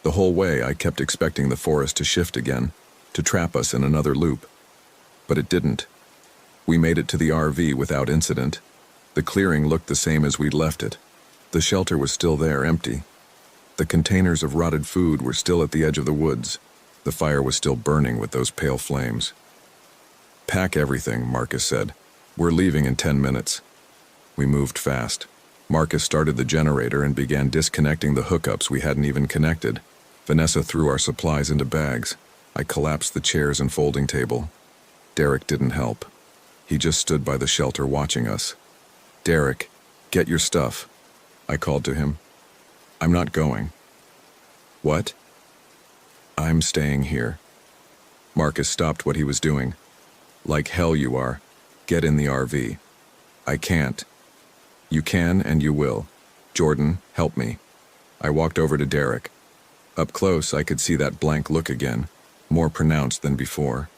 The whole way I kept expecting the forest to shift again, to trap us in another loop. But it didn't. We made it to the RV without incident. The clearing looked the same as we'd left it. The shelter was still there, empty. The containers of rotted food were still at the edge of the woods. The fire was still burning with those pale flames. "Pack everything," Marcus said. "We're leaving in 10 minutes." We moved fast. Marcus started the generator and began disconnecting the hookups we hadn't even connected. Vanessa threw our supplies into bags. I collapsed the chairs and folding table. Derek didn't help. He just stood by the shelter watching us. "Derek, get your stuff," I called to him. "I'm not going." "What?" "I'm staying here." Marcus stopped what he was doing. "Like hell you are. Get in the RV." "I can't." "You can and you will. Jordan, help me." I walked over to Derek. Up close, I could see that blank look again, more pronounced than before.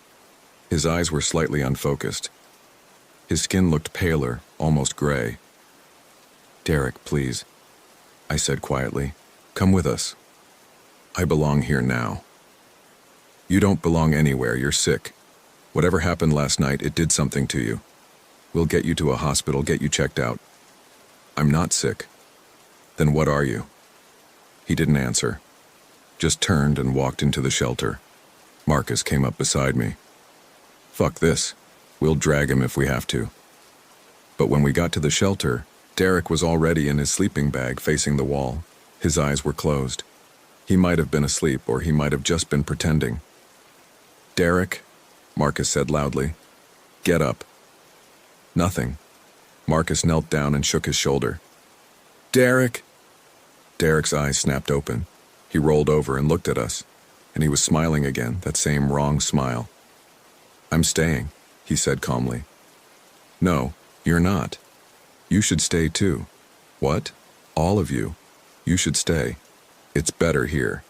His eyes were slightly unfocused. His skin looked paler, almost gray. "Derek, please," I said quietly. "Come with us. I belong here now." "You don't belong anywhere, you're sick. Whatever happened last night, it did something to you. We'll get you to a hospital, get you checked out." "I'm not sick." "Then what are you?" He didn't answer, just turned and walked into the shelter. Marcus came up beside me. "Fuck this. We'll drag him if we have to." But when we got to the shelter, Derek was already in his sleeping bag facing the wall. His eyes were closed. He might have been asleep, or he might have just been pretending. "Derek," Marcus said loudly. "Get up." Nothing. Marcus knelt down and shook his shoulder. "Derek!" Derek's eyes snapped open. He rolled over and looked at us, and he was smiling again, that same wrong smile. "I'm staying," he said calmly. "No, you're not. You should stay too." "What? All of you? You should stay. It's better here."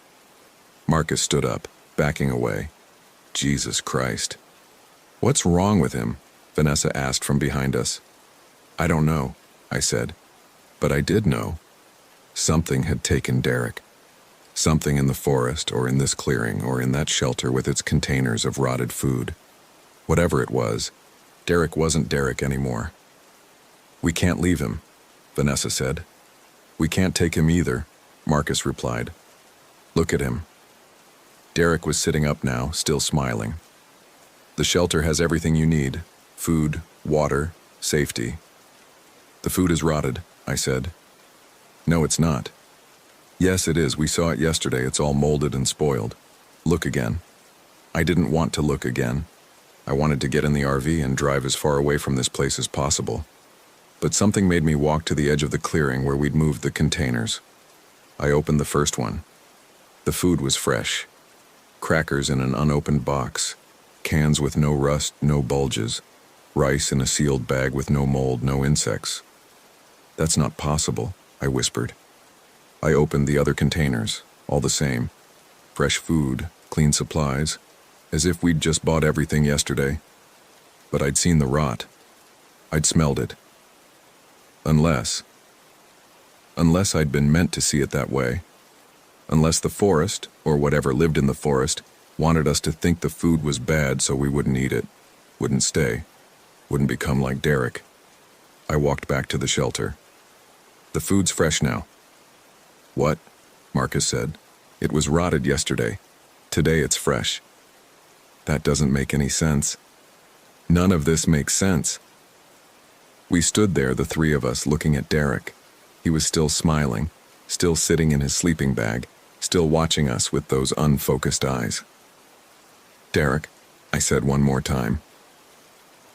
Marcus stood up, backing away. Jesus Christ. "What's wrong with him?" Vanessa asked from behind us. "I don't know," I said. But I did know. Something had taken Derek. Something in the forest, or in this clearing, or in that shelter with its containers of rotted food. Whatever it was, Derek wasn't Derek anymore. "We can't leave him," Vanessa said. "We can't take him either," Marcus replied. "Look at him." Derek was sitting up now, still smiling. "The shelter has everything you need: food, water, safety." "The food is rotted," I said. "No, it's not." "Yes, it is. We saw it yesterday. It's all molded and spoiled. Look again." I didn't want to look again. I wanted to get in the RV and drive as far away from this place as possible. But something made me walk to the edge of the clearing where we'd moved the containers. I opened the first one. The food was fresh. Crackers in an unopened box. Cans with no rust, no bulges. Rice in a sealed bag with no mold, no insects. "That's not possible," I whispered. I opened the other containers, all the same. Fresh food, clean supplies, as if we'd just bought everything yesterday. But I'd seen the rot. I'd smelled it. Unless I'd been meant to see it that way. Unless the forest, or whatever lived in the forest, wanted us to think the food was bad so we wouldn't eat it, wouldn't stay, wouldn't become like Derek. I walked back to the shelter. "The food's fresh now." "What?" Marcus said. "It was rotted yesterday. Today it's fresh." That doesn't make any sense. None of this makes sense. We stood there, the three of us, looking at Derek. He was still smiling, still sitting in his sleeping bag, still watching us with those unfocused eyes. "Derek," I said one more time.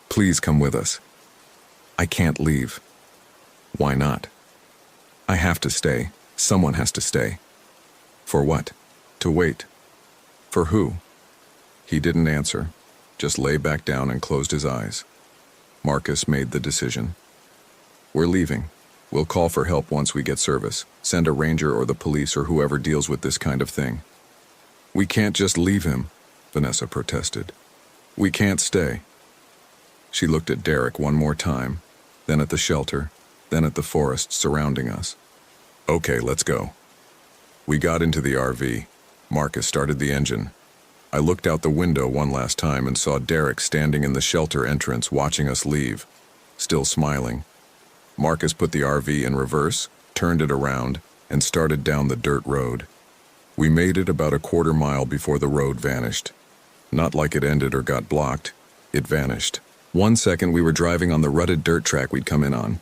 "Please come with us." "I can't leave." "Why not?" "I have to stay. Someone has to stay." "For what?" "To wait." "For who?" He didn't answer, just lay back down and closed his eyes. Marcus made the decision. "We're leaving. We'll call for help once we get service. Send a ranger or the police or whoever deals with this kind of thing. We can't just leave him, Vanessa protested. We can't stay. She looked at Derek one more time, then at the shelter, then at the forest surrounding us. Okay, let's go. We got into the RV. Marcus started the engine. I looked out the window one last time and saw Derek standing in the shelter entrance watching us leave, still smiling. Marcus put the RV in reverse, turned it around, and started down the dirt road. We made it about a quarter mile before the road vanished. Not like it ended or got blocked. It vanished. 1 second we were driving on the rutted dirt track we'd come in on.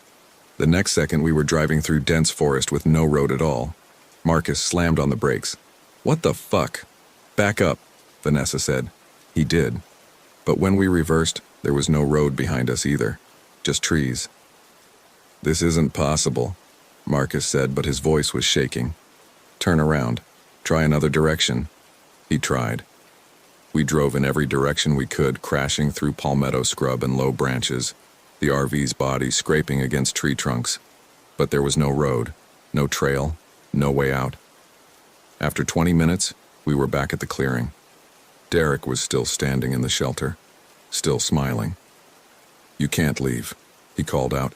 The next second we were driving through dense forest with no road at all. Marcus slammed on the brakes. What the fuck? Back up, Vanessa said. He did. But when we reversed, there was no road behind us either. Just trees. This isn't possible, Marcus said, but his voice was shaking. Turn around. Try another direction. He tried. We drove in every direction we could, crashing through palmetto scrub and low branches, the RV's body scraping against tree trunks. But there was no road, no trail, no way out. After 20 minutes, we were back at the clearing. Derek was still standing in the shelter, still smiling. You can't leave, he called out.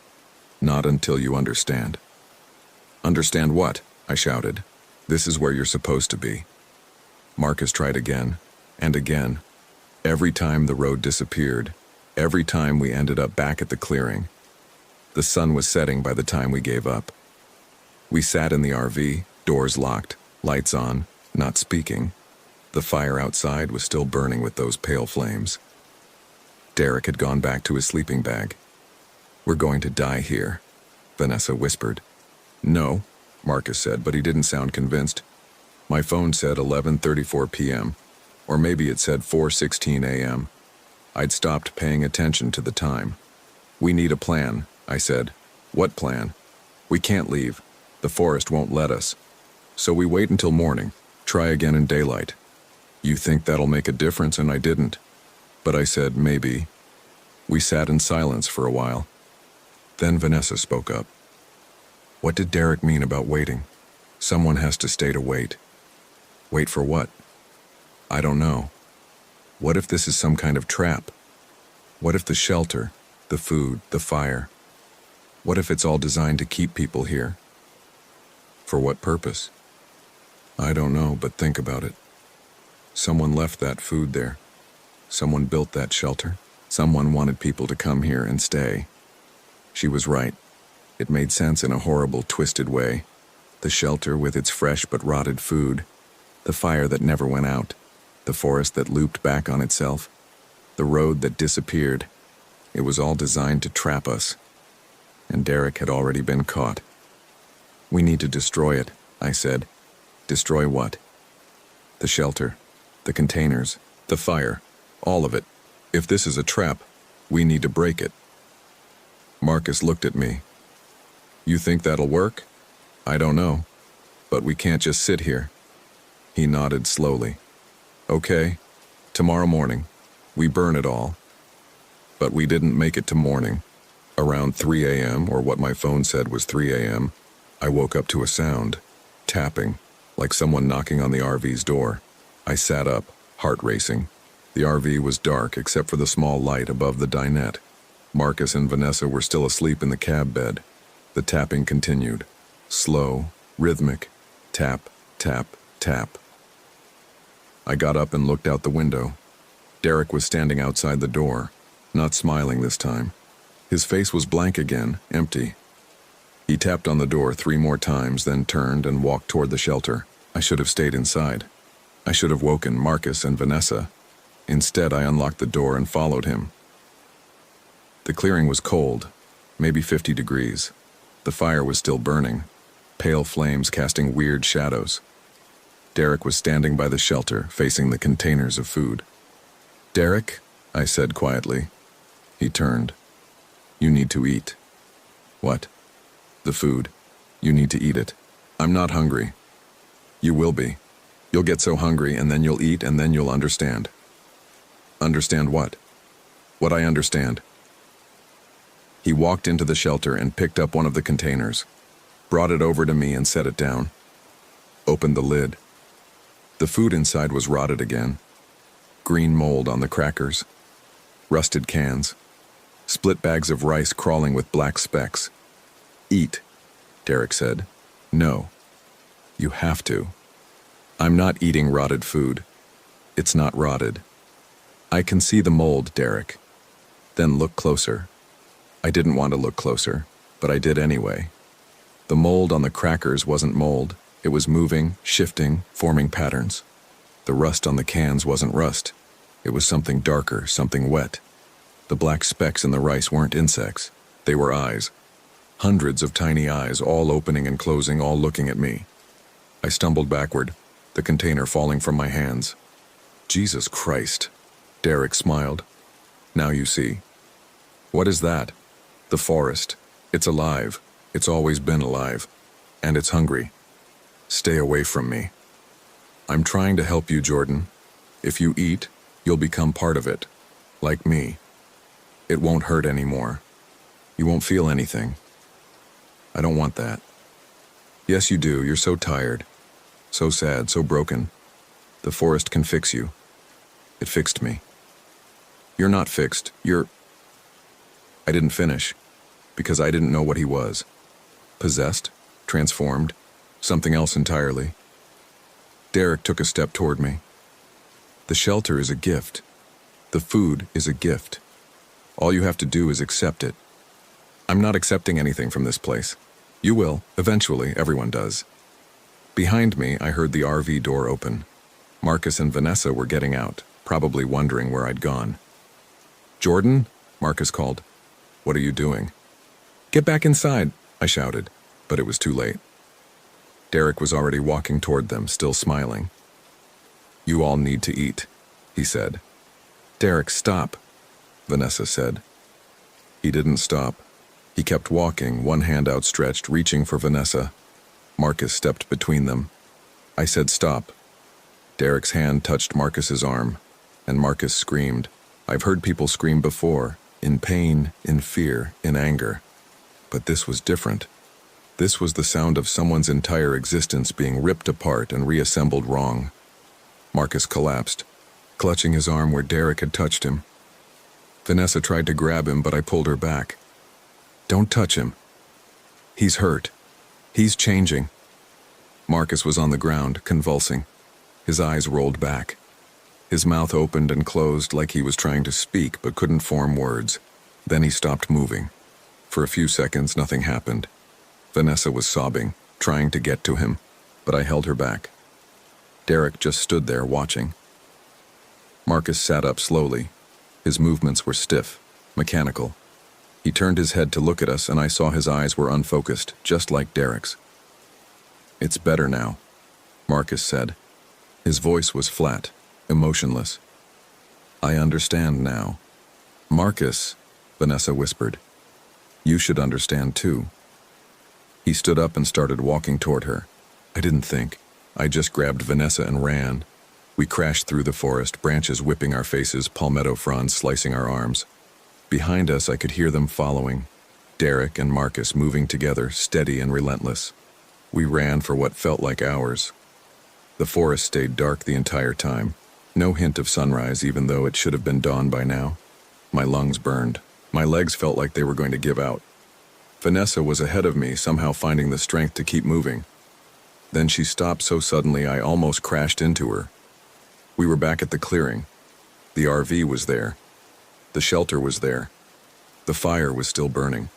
Not until you understand. Understand what? I shouted. This is where you're supposed to be. Marcus tried again, and again. Every time the road disappeared, every time we ended up back at the clearing. The sun was setting by the time we gave up. We sat in the RV, doors locked, lights on, not speaking. The fire outside was still burning with those pale flames. Derek had gone back to his sleeping bag. We're going to die here, Vanessa whispered. No, Marcus said, but he didn't sound convinced. My phone said 11:34 p.m., or maybe it said 4:16 a.m. I'd stopped paying attention to the time. We need a plan, I said. What plan? We can't leave. The forest won't let us. So we wait until morning, try again in daylight. You think that'll make a difference, and I didn't. But I said maybe. We sat in silence for a while. Then Vanessa spoke up. What did Derek mean about waiting? Someone has to stay to wait. Wait for what? I don't know. What if this is some kind of trap? What if the shelter, the food, the fire? What if it's all designed to keep people here? For what purpose? I don't know, but think about it. Someone left that food there. Someone built that shelter. Someone wanted people to come here and stay. She was right. It made sense in a horrible, twisted way. The shelter with its fresh but rotted food. The fire that never went out. The forest that looped back on itself. The road that disappeared. It was all designed to trap us. And Derek had already been caught. We need to destroy it, I said. Destroy what? The shelter. The containers. The fire. All of it. If this is a trap, we need to break it. Marcus looked at me. You think that'll work? I don't know. But we can't just sit here. He nodded slowly. Okay, tomorrow morning. We burn it all. But we didn't make it to morning. Around 3 a.m., or what my phone said was 3 a.m., I woke up to a sound. Tapping, like someone knocking on the RV's door. I sat up, heart racing. The RV was dark except for the small light above the dinette. Marcus and Vanessa were still asleep in the cab bed. The tapping continued. Slow, rhythmic. Tap, tap, tap. I got up and looked out the window. Derek was standing outside the door, not smiling this time. His face was blank again, empty. He tapped on the door 3 more times, then turned and walked toward the shelter. I should have stayed inside. I should have woken Marcus and Vanessa. Instead, I unlocked the door and followed him. The clearing was cold, maybe 50 degrees. The fire was still burning, pale flames casting weird shadows. Derek was standing by the shelter, facing the containers of food. Derek, I said quietly. He turned. You need to eat. What? The food. You need to eat it. I'm not hungry. You will be. You'll get so hungry, and then you'll eat, and then you'll understand. Understand what? What I understand. He walked into the shelter and picked up one of the containers, brought it over to me and set it down. Opened the lid. The food inside was rotted again. Green mold on the crackers. Rusted cans. Split bags of rice crawling with black specks. Eat, Derek said. No. You have to. I'm not eating rotted food. It's not rotted. I can see the mold, Derek. Then look closer. I didn't want to look closer, but I did anyway. The mold on the crackers wasn't mold. It was moving, shifting, forming patterns. The rust on the cans wasn't rust. It was something darker, something wet. The black specks in the rice weren't insects. They were eyes. Hundreds of tiny eyes, all opening and closing, all looking at me. I stumbled backward, the container falling from my hands. Jesus Christ, Derek smiled. Now you see. What is that? The forest. It's alive. It's always been alive. And it's hungry. Stay away from me. I'm trying to help you, Jordan. If you eat, you'll become part of it. Like me. It won't hurt anymore. You won't feel anything. I don't want that. Yes, you do. You're so tired. So sad, so broken. The forest can fix you. It fixed me. You're not fixed. I didn't finish, because I didn't know what he was. Possessed? Transformed? Something else entirely. Derek took a step toward me. The shelter is a gift. The food is a gift. All you have to do is accept it. I'm not accepting anything from this place. You will. Eventually, everyone does. Behind me, I heard the RV door open. Marcus and Vanessa were getting out, probably wondering where I'd gone. Jordan? Marcus called. What are you doing? Get back inside, I shouted, but it was too late. Derek was already walking toward them, still smiling. You all need to eat, he said. Derek, stop, Vanessa said. He didn't stop. He kept walking, one hand outstretched, reaching for Vanessa. Marcus stepped between them. I said stop. Derek's hand touched Marcus's arm, and Marcus screamed. I've heard people scream before, in pain, in fear, in anger. But this was different. This was the sound of someone's entire existence being ripped apart and reassembled wrong. Marcus collapsed, clutching his arm where Derek had touched him. Vanessa tried to grab him, but I pulled her back. Don't touch him. He's hurt. He's changing. Marcus was on the ground, convulsing. His eyes rolled back. His mouth opened and closed like he was trying to speak but couldn't form words. Then he stopped moving. For a few seconds, nothing happened. Vanessa was sobbing, trying to get to him, but I held her back. Derek just stood there watching. Marcus sat up slowly. His movements were stiff, mechanical. He turned his head to look at us, and I saw his eyes were unfocused, just like Derek's. It's better now, Marcus said. His voice was flat, emotionless. I understand now. Marcus, Vanessa whispered. You should understand too. He stood up and started walking toward her. I didn't think. I just grabbed Vanessa and ran. We crashed through the forest, branches whipping our faces, palmetto fronds slicing our arms. Behind us, I could hear them following. Derek and Marcus moving together, steady and relentless. We ran for what felt like hours. The forest stayed dark the entire time. No hint of sunrise, even though it should have been dawn by now. My lungs burned. My legs felt like they were going to give out. Vanessa was ahead of me, somehow finding the strength to keep moving. Then she stopped so suddenly I almost crashed into her. We were back at the clearing. The RV was there. The shelter was there. The fire was still burning.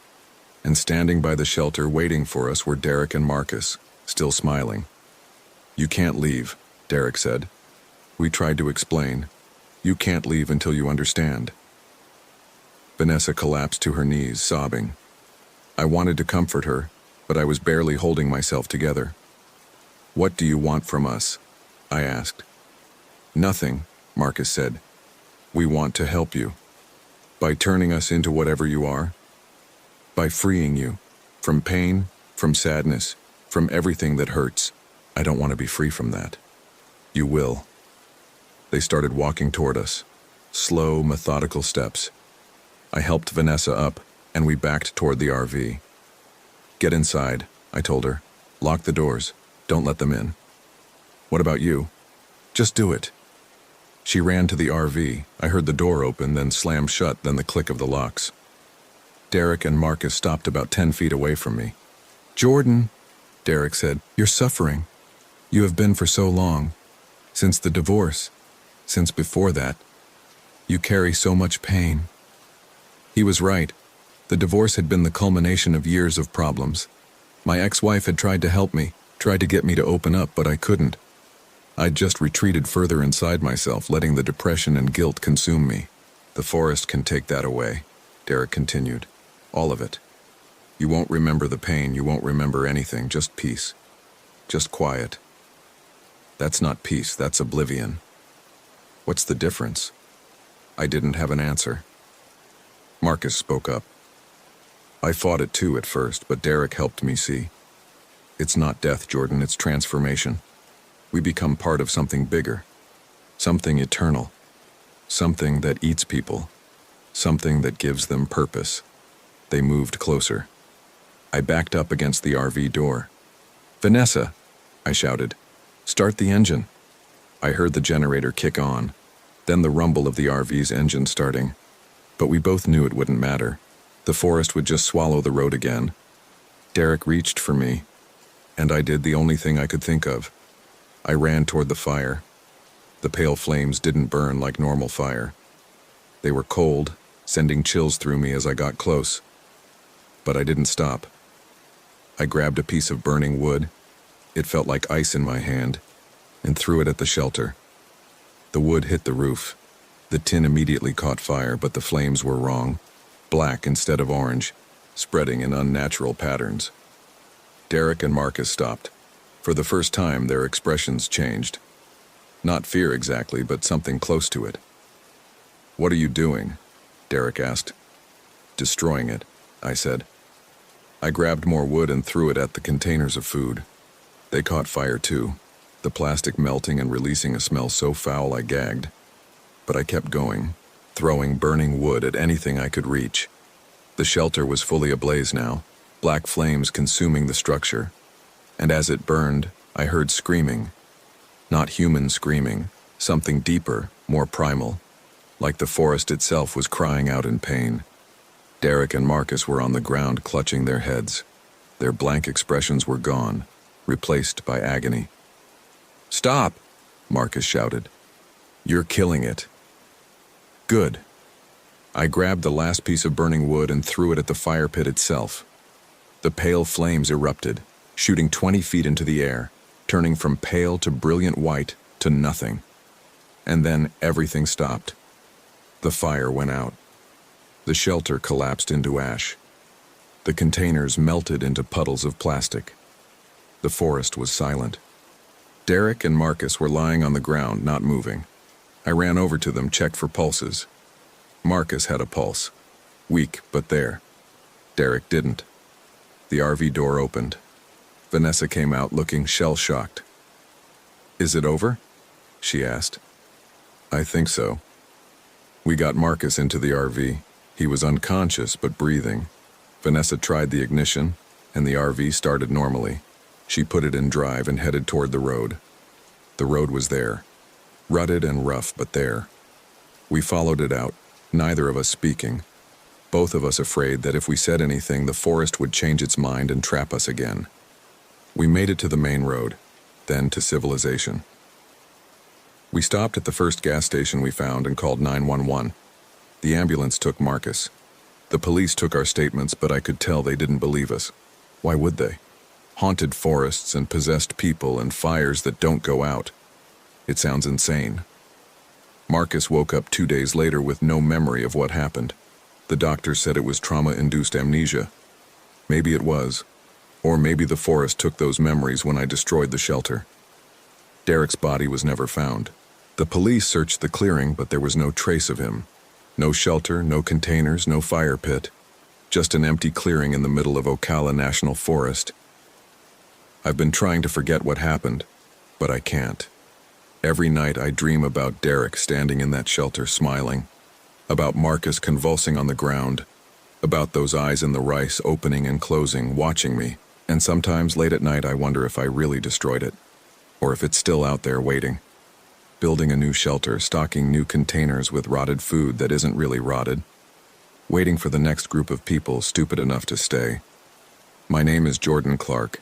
And standing by the shelter waiting for us were Derek and Marcus, still smiling. You can't leave, Derek said. We tried to explain. You can't leave until you understand. Vanessa collapsed to her knees, sobbing. I wanted to comfort her, but I was barely holding myself together. What do you want from us? I asked. Nothing, Marcus said. We want to help you. By turning us into whatever you are. By freeing you. From pain, from sadness, from everything that hurts. I don't want to be free from that. You will. They started walking toward us. Slow, methodical steps. I helped Vanessa up, and we backed toward the RV. "Get inside," I told her. "Lock the doors. Don't let them in." "What about you?" "Just do it." She ran to the RV. I heard the door open, then slam shut, then the click of the locks. Derek and Marcus stopped about 10 feet away from me. "Jordan," Derek said, "you're suffering. You have been for so long. Since the divorce. Since before that. You carry so much pain." He was right. The divorce had been the culmination of years of problems. My ex-wife had tried to help me, tried to get me to open up, but I couldn't. I'd just retreated further inside myself, letting the depression and guilt consume me. "The forest can take that away," Derek continued. "All of it. You won't remember the pain, you won't remember anything, just peace. Just quiet." "That's not peace, that's oblivion." "What's the difference?" I didn't have an answer. Marcus spoke up. "I fought it too at first, but Derek helped me see. It's not death, Jordan, it's transformation. We become part of something bigger, something eternal, something that eats people, something that gives them purpose." They moved closer. I backed up against the RV door. "Vanessa," I shouted, "start the engine." I heard the generator kick on, then the rumble of the RV's engine starting. But we both knew it wouldn't matter. The forest would just swallow the road again. Derek reached for me, and I did the only thing I could think of. I ran toward the fire. The pale flames didn't burn like normal fire. They were cold, sending chills through me as I got close. But I didn't stop. I grabbed a piece of burning wood. It felt like ice in my hand, and threw it at the shelter. The wood hit the roof. The tin immediately caught fire, but the flames were wrong. Black instead of orange, spreading in unnatural patterns. Derek and Marcus stopped. For the first time, their expressions changed. Not fear exactly, but something close to it. "What are you doing?" Derek asked. "Destroying it," I said. I grabbed more wood and threw it at the containers of food. They caught fire too, the plastic melting and releasing a smell so foul I gagged. But I kept going, throwing burning wood at anything I could reach. The shelter was fully ablaze now, black flames consuming the structure. And as it burned, I heard screaming. Not human screaming, something deeper, more primal, like the forest itself was crying out in pain. Derek and Marcus were on the ground clutching their heads. Their blank expressions were gone, replaced by agony. "Stop!" Marcus shouted. "You're killing it." "Good." I grabbed the last piece of burning wood and threw it at the fire pit itself. The pale flames erupted, shooting 20 feet into the air, turning from pale to brilliant white to nothing. And then everything stopped. The fire went out. The shelter collapsed into ash. The containers melted into puddles of plastic. The forest was silent. Derek and Marcus were lying on the ground, not moving. I ran over to them, checked for pulses. Marcus had a pulse. Weak, but there. Derek didn't. The RV door opened. Vanessa came out looking shell-shocked. "Is it over?" she asked. "I think so." We got Marcus into the RV. He was unconscious but breathing. Vanessa tried the ignition, and the RV started normally. She put it in drive and headed toward the road. The road was there. Rutted and rough, but there. We followed it out, neither of us speaking. Both of us afraid that if we said anything, the forest would change its mind and trap us again. We made it to the main road, then to civilization. We stopped at the first gas station we found and called 911. The ambulance took Marcus. The police took our statements, but I could tell they didn't believe us. Why would they? Haunted forests and possessed people and fires that don't go out. It sounds insane. Marcus woke up 2 days later with no memory of what happened. The doctor said it was trauma-induced amnesia. Maybe it was. Or maybe the forest took those memories when I destroyed the shelter. Derek's body was never found. The police searched the clearing, but there was no trace of him. No shelter, no containers, no fire pit. Just an empty clearing in the middle of Ocala National Forest. I've been trying to forget what happened, but I can't. Every night I dream about Derek standing in that shelter smiling, about Marcus convulsing on the ground, About those eyes in the rice opening and closing, watching me, and sometimes late at night I wonder if I really destroyed it, or if it's still out there waiting. Building a new shelter, stocking new containers with rotted food that isn't really rotted, waiting for the next group of people stupid enough to stay. My name is Jordan Clark,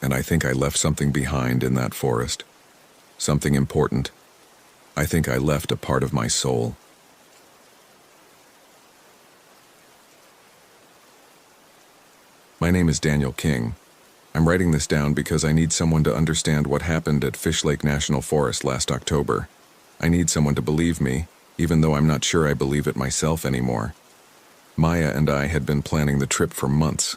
and I think I left something behind in that forest. Something important. I think I left a part of my soul. My name is Daniel King. I'm writing this down because I need someone to understand what happened at Fish Lake National Forest last October. I need someone to believe me, even though I'm not sure I believe it myself anymore. Maya and I had been planning the trip for months.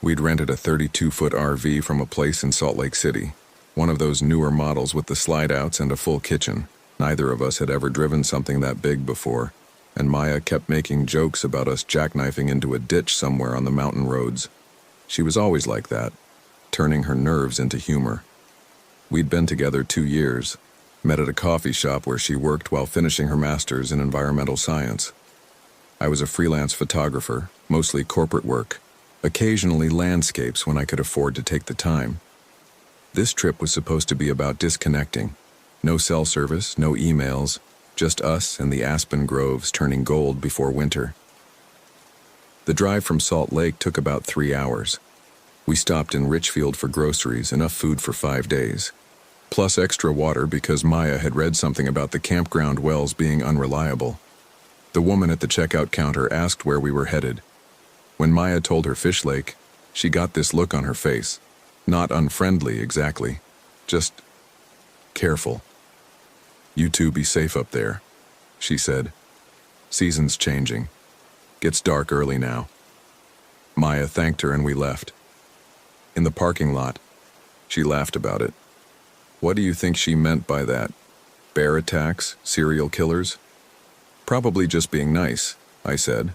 We'd rented a 32-foot RV from a place in Salt Lake City, one of those newer models with the slide-outs and a full kitchen. Neither of us had ever driven something that big before, and Maya kept making jokes about us jackknifing into a ditch somewhere on the mountain roads. She was always like that, turning her nerves into humor. We'd been together 2 years, met at a coffee shop where she worked while finishing her master's in environmental science. I was a freelance photographer, mostly corporate work, occasionally landscapes when I could afford to take the time. This trip was supposed to be about disconnecting. No cell service, no emails, just us and the aspen groves turning gold before winter. The drive from Salt Lake took about 3 hours. We stopped in Richfield for groceries, enough food for 5 days. Plus extra water because Maya had read something about the campground wells being unreliable. The woman at the checkout counter asked where we were headed. When Maya told her Fish Lake, she got this look on her face. Not unfriendly exactly, just careful. "You two be safe up there," she said. "Season's changing. Gets dark early now." Maya thanked her and we left. In the parking lot, she laughed about it. "What do you think she meant by that? Bear attacks? Serial killers?" "Probably just being nice," I said,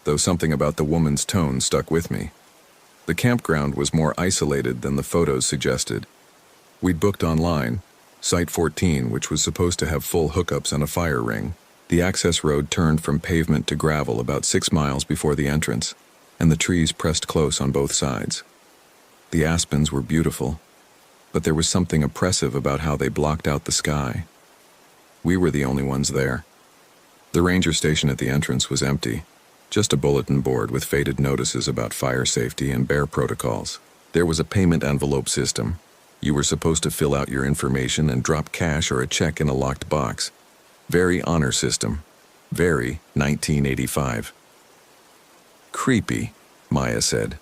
though something about the woman's tone stuck with me. The campground was more isolated than the photos suggested. We'd booked online, Site 14, which was supposed to have full hookups and a fire ring. The access road turned from pavement to gravel about 6 miles before the entrance, and the trees pressed close on both sides. The aspens were beautiful, but there was something oppressive about how they blocked out the sky. We were the only ones there. The ranger station at the entrance was empty, just a bulletin board with faded notices about fire safety and bear protocols. There was a payment envelope system. You were supposed to fill out your information and drop cash or a check in a locked box. Very honor system. Very 1985. "Creepy," Maya said,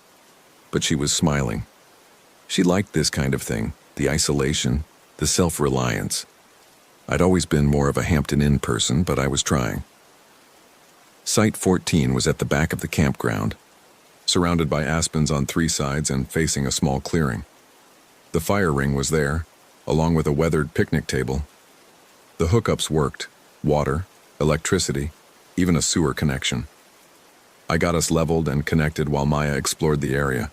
but she was smiling. She liked this kind of thing, the isolation, the self-reliance. I'd always been more of a Hampton Inn person, but I was trying. Site 14 was at the back of the campground, surrounded by aspens on 3 sides and facing a small clearing. The fire ring was there, along with a weathered picnic table. The hookups worked: water, electricity, even a sewer connection. I got us leveled and connected while Maya explored the area.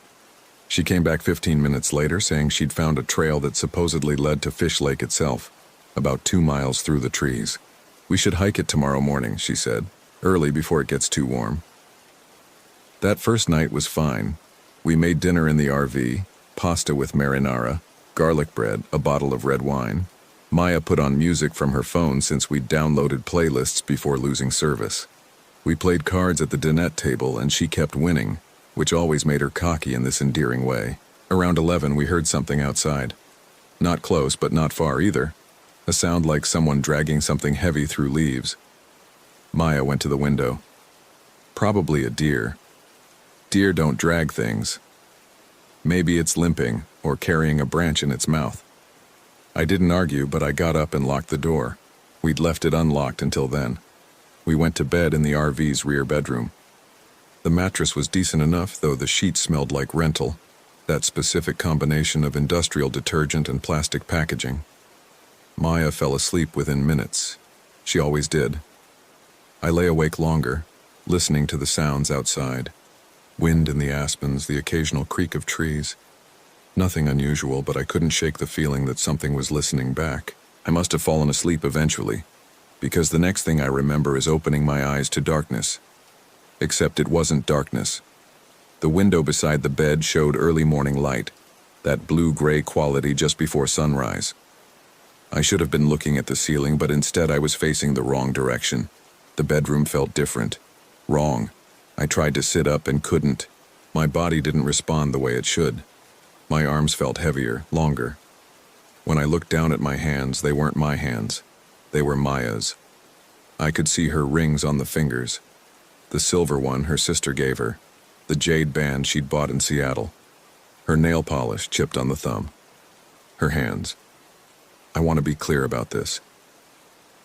She came back 15 minutes later saying she'd found a trail that supposedly led to Fish Lake itself, about 2 miles through the trees. "We should hike it tomorrow morning," she said, "early before it gets too warm." That first night was fine. We made dinner in the RV, pasta with marinara, garlic bread, a bottle of red wine. Maya put on music from her phone since we'd downloaded playlists before losing service. We played cards at the dinette table and she kept winning, which always made her cocky in this endearing way. Around 11 we heard something outside. Not close, but not far either. A sound like someone dragging something heavy through leaves. Maya went to the window. Probably a deer. Deer don't drag things. Maybe it's limping or carrying a branch in its mouth. I didn't argue, but I got up and locked the door. We'd left it unlocked until then. We went to bed in the RV's rear bedroom. The mattress was decent enough, though the sheets smelled like rental, that specific combination of industrial detergent and plastic packaging. Maya fell asleep within minutes. She always did. I lay awake longer, listening to the sounds outside. Wind in the aspens, the occasional creak of trees. Nothing unusual, but I couldn't shake the feeling that something was listening back. I must have fallen asleep eventually, because the next thing I remember is opening my eyes to darkness. Except it wasn't darkness. The window beside the bed showed early morning light, that blue-gray quality just before sunrise. I should have been looking at the ceiling, but instead I was facing the wrong direction. The bedroom felt different. Wrong. I tried to sit up and couldn't. My body didn't respond the way it should. My arms felt heavier, longer. When I looked down at my hands, they weren't my hands. They were Maya's. I could see her rings on the fingers. The silver one her sister gave her. The jade band she'd bought in Seattle. Her nail polish chipped on the thumb. Her hands. I want to be clear about this.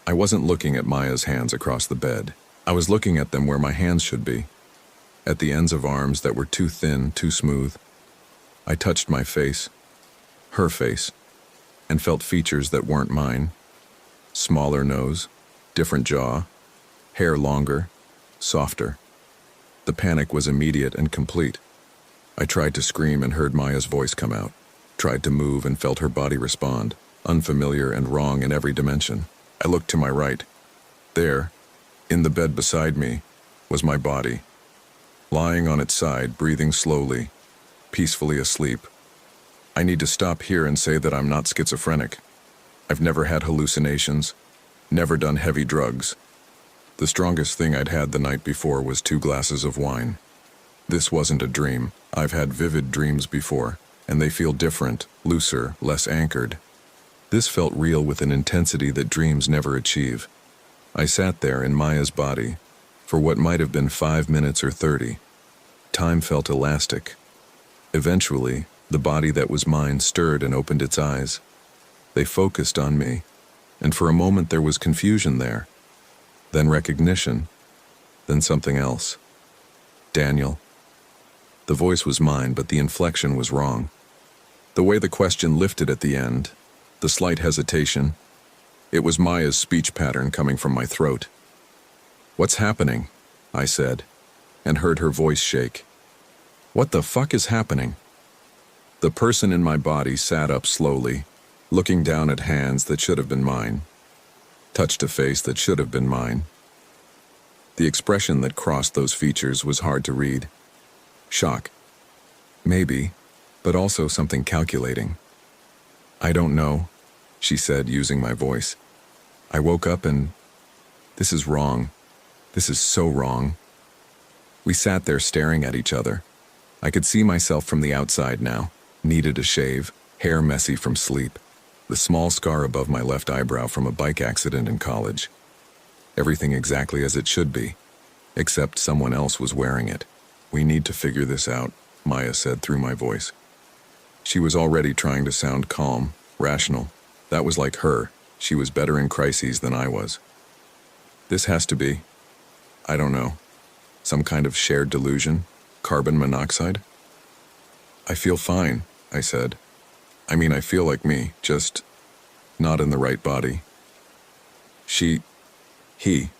I wasn't looking at Maya's hands across the bed. I was looking at them where my hands should be. At the ends of arms that were too thin, too smooth. I touched my face, her face, and felt features that weren't mine. Smaller nose, different jaw, hair longer, softer. The panic was immediate and complete. I tried to scream and heard Maya's voice come out. Tried to move and felt her body respond, unfamiliar and wrong in every dimension. I looked to my right. There, in the bed beside me, was my body. Lying on its side, breathing slowly, peacefully asleep. I need to stop here and say that I'm not schizophrenic. I've never had hallucinations, never done heavy drugs. The strongest thing I'd had the night before was 2 glasses of wine. This wasn't a dream. I've had vivid dreams before, and they feel different, looser, less anchored. This felt real with an intensity that dreams never achieve. I sat there in Maya's body for what might have been 5 minutes or 30. Time felt elastic. Eventually, the body that was mine stirred and opened its eyes. They focused on me, and for a moment there was confusion there. Then recognition, then something else. Daniel. The voice was mine, but the inflection was wrong. The way the question lifted at the end, the slight hesitation, it was Maya's speech pattern coming from my throat. "What's happening?" I said, and heard her voice shake. "What the fuck is happening?" The person in my body sat up slowly, looking down at hands that should have been mine, touched a face that should have been mine. The expression that crossed those features was hard to read. Shock. Maybe, but also something calculating. "I don't know," she said, using my voice. "I woke up and... this is wrong. This is so wrong." We sat there staring at each other. I could see myself from the outside now. Needed a shave, hair messy from sleep, the small scar above my left eyebrow from a bike accident in college. Everything exactly as it should be, except someone else was wearing it. "We need to figure this out," Maya said through my voice. She was already trying to sound calm, rational. That was like her. She was better in crises than I was. "This has to be, I don't know, some kind of shared delusion, carbon monoxide?" "I feel fine," I said. "I mean, I feel like me, just not in the right body." He,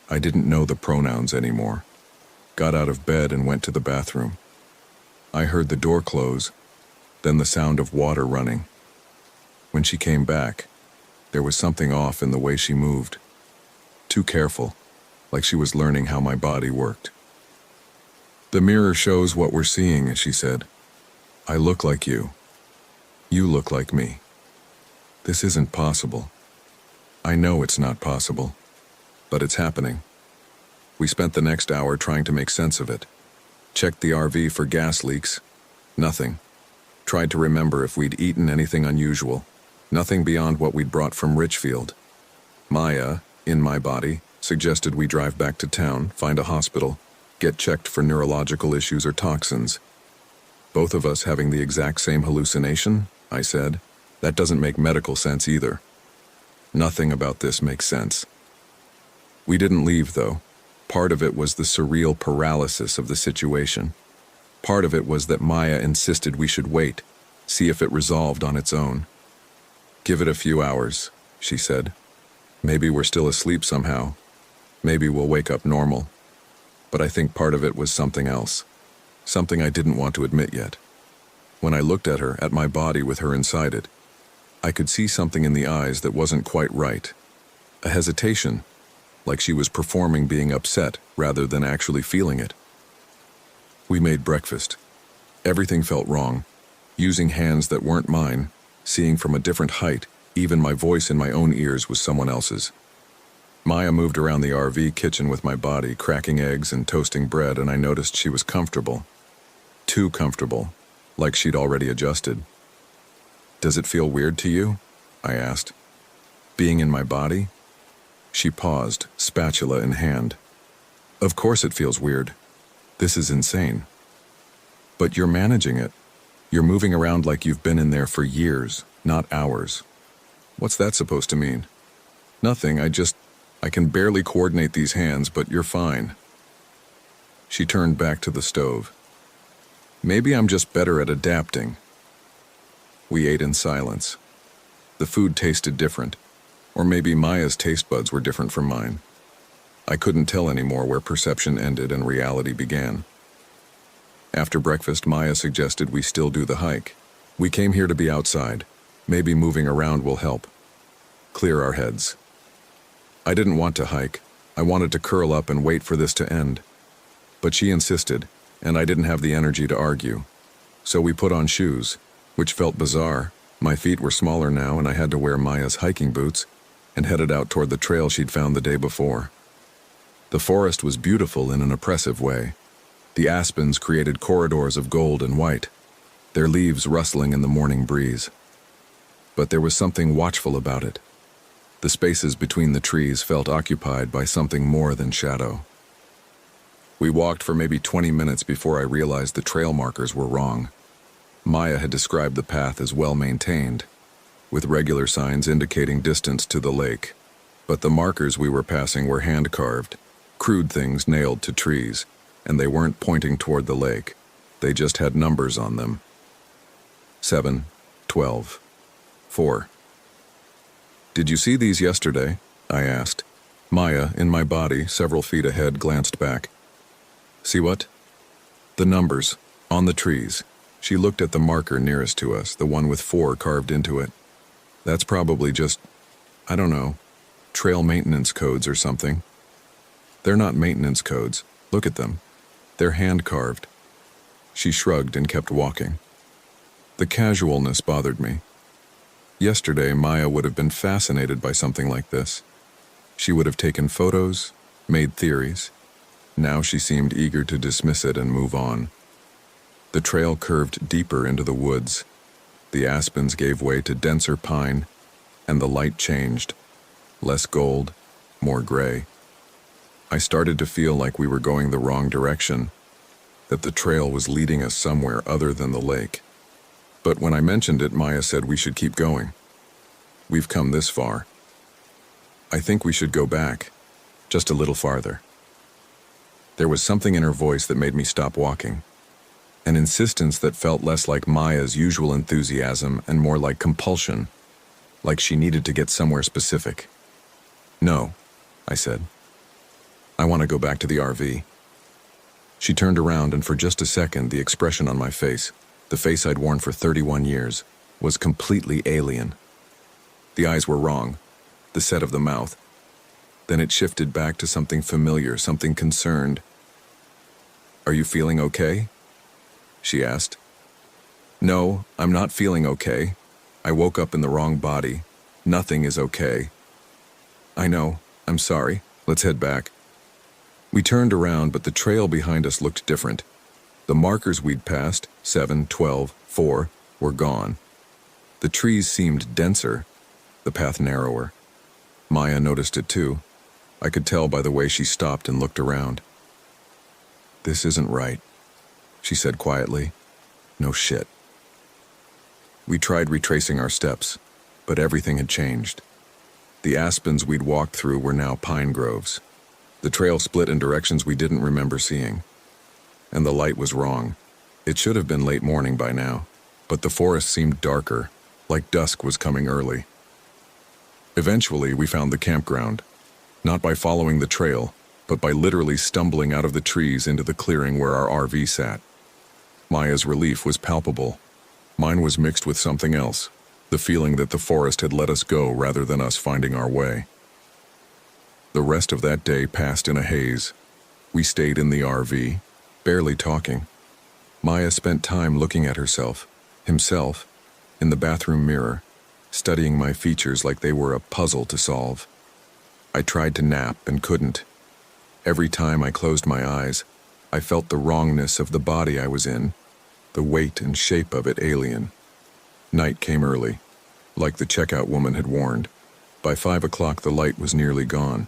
I didn't know the pronouns anymore, got out of bed and went to the bathroom. I heard the door close, then the sound of water running. When she came back, there was something off in the way she moved. Too careful, like she was learning how my body worked. "The mirror shows what we're seeing," she said. "I look like you. You look like me. This isn't possible. I know it's not possible, but it's happening." We spent the next hour trying to make sense of it. Checked the RV for gas leaks. Nothing. Tried to remember if we'd eaten anything unusual. Nothing beyond what we'd brought from Richfield. Maya, in my body, suggested we drive back to town, find a hospital, get checked for neurological issues or toxins. "Both of us having the exact same hallucination?" I said. "That doesn't make medical sense either." Nothing about this makes sense. We didn't leave, though. Part of it was the surreal paralysis of the situation. Part of it was that Maya insisted we should wait, see if it resolved on its own. "Give it a few hours," she said. "Maybe we're still asleep somehow. Maybe we'll wake up normal." But I think part of it was something else. Something I didn't want to admit yet. When I looked at her, at my body with her inside it, I could see something in the eyes that wasn't quite right. A hesitation. like she was performing being upset rather than actually feeling it. We made breakfast. Everything felt wrong. Using hands that weren't mine, seeing from a different height, even my voice in my own ears was someone else's. Maya moved around the RV kitchen with my body, cracking eggs and toasting bread, and I noticed she was comfortable. Too comfortable, like she'd already adjusted. "Does it feel weird to you?" I asked. "Being in my body?" She paused, spatula in hand. "Of course it feels weird. This is insane." "But you're managing it. You're moving around like you've been in there for years, not hours." "What's that supposed to mean?" "Nothing, I can barely coordinate these hands, but you're fine." She turned back to the stove. "Maybe I'm just better at adapting." We ate in silence. The food tasted different, or maybe Maya's taste buds were different from mine. I couldn't tell anymore where perception ended and reality began. After breakfast, Maya suggested we still do the hike. We came here to be outside. Maybe moving around will help. Clear our heads. I didn't want to hike. I wanted to curl up and wait for this to end. But she insisted, and I didn't have the energy to argue. So we put on shoes, which felt bizarre. My feet were smaller now, and I had to wear Maya's hiking boots, and headed out toward the trail she'd found the day before. The forest was beautiful in an oppressive way. The aspens created corridors of gold and white, their leaves rustling in the morning breeze. But there was something watchful about it. The spaces between the trees felt occupied by something more than shadow. We walked for maybe 20 minutes before I realized the trail markers were wrong. Maya had described the path as well-maintained, with regular signs indicating distance to the lake. But the markers we were passing were hand-carved, crude things nailed to trees, and they weren't pointing toward the lake. They just had numbers on them. 7, 12, 4. "Did you see these yesterday?" I asked. Maya, in my body, several feet ahead, glanced back. "See what?" "The numbers, on the trees." She looked at the marker nearest to us, the one with 4 carved into it. "That's probably just, I don't know, trail maintenance codes or something." "They're not maintenance codes. Look at them. They're hand-carved." She shrugged and kept walking. The casualness bothered me. Yesterday, Maya would have been fascinated by something like this. She would have taken photos, made theories. Now she seemed eager to dismiss it and move on. The trail curved deeper into the woods. The aspens gave way to denser pine, and the light changed. Less gold, more gray. I started to feel like we were going the wrong direction, that the trail was leading us somewhere other than the lake. But when I mentioned it, Maya said we should keep going. "We've come this far. I think we should go back, just a little farther." There was something in her voice that made me stop walking. An insistence that felt less like Maya's usual enthusiasm and more like compulsion, like she needed to get somewhere specific. "No," I said. "I want to go back to the RV." She turned around, and for just a second, the expression on my face, the face I'd worn for 31 years, was completely alien. The eyes were wrong, the set of the mouth. Then it shifted back to something familiar, something concerned. "Are you feeling okay?" she asked. "No, I'm not feeling okay. I woke up in the wrong body. Nothing is okay." "I know. I'm sorry. Let's head back." We turned around, but the trail behind us looked different. The markers we'd passed, 7, 12, 4, were gone. The trees seemed denser, the path narrower. Maya noticed it too. I could tell by the way she stopped and looked around. "This isn't right," she said quietly. "No shit." We tried retracing our steps, but everything had changed. The aspens we'd walked through were now pine groves. The trail split in directions we didn't remember seeing. And the light was wrong. It should have been late morning by now, but the forest seemed darker, like dusk was coming early. Eventually, we found the campground, not by following the trail, but by literally stumbling out of the trees into the clearing where our RV sat. Maya's relief was palpable. Mine was mixed with something else, the feeling that the forest had let us go rather than us finding our way. The rest of that day passed in a haze. We stayed in the RV, barely talking. Maya spent time looking at himself, in the bathroom mirror, studying my features like they were a puzzle to solve. I tried to nap and couldn't. Every time I closed my eyes, I felt the wrongness of the body I was in, the weight and shape of it alien. Night came early, like the checkout woman had warned. By 5 o'clock the light was nearly gone.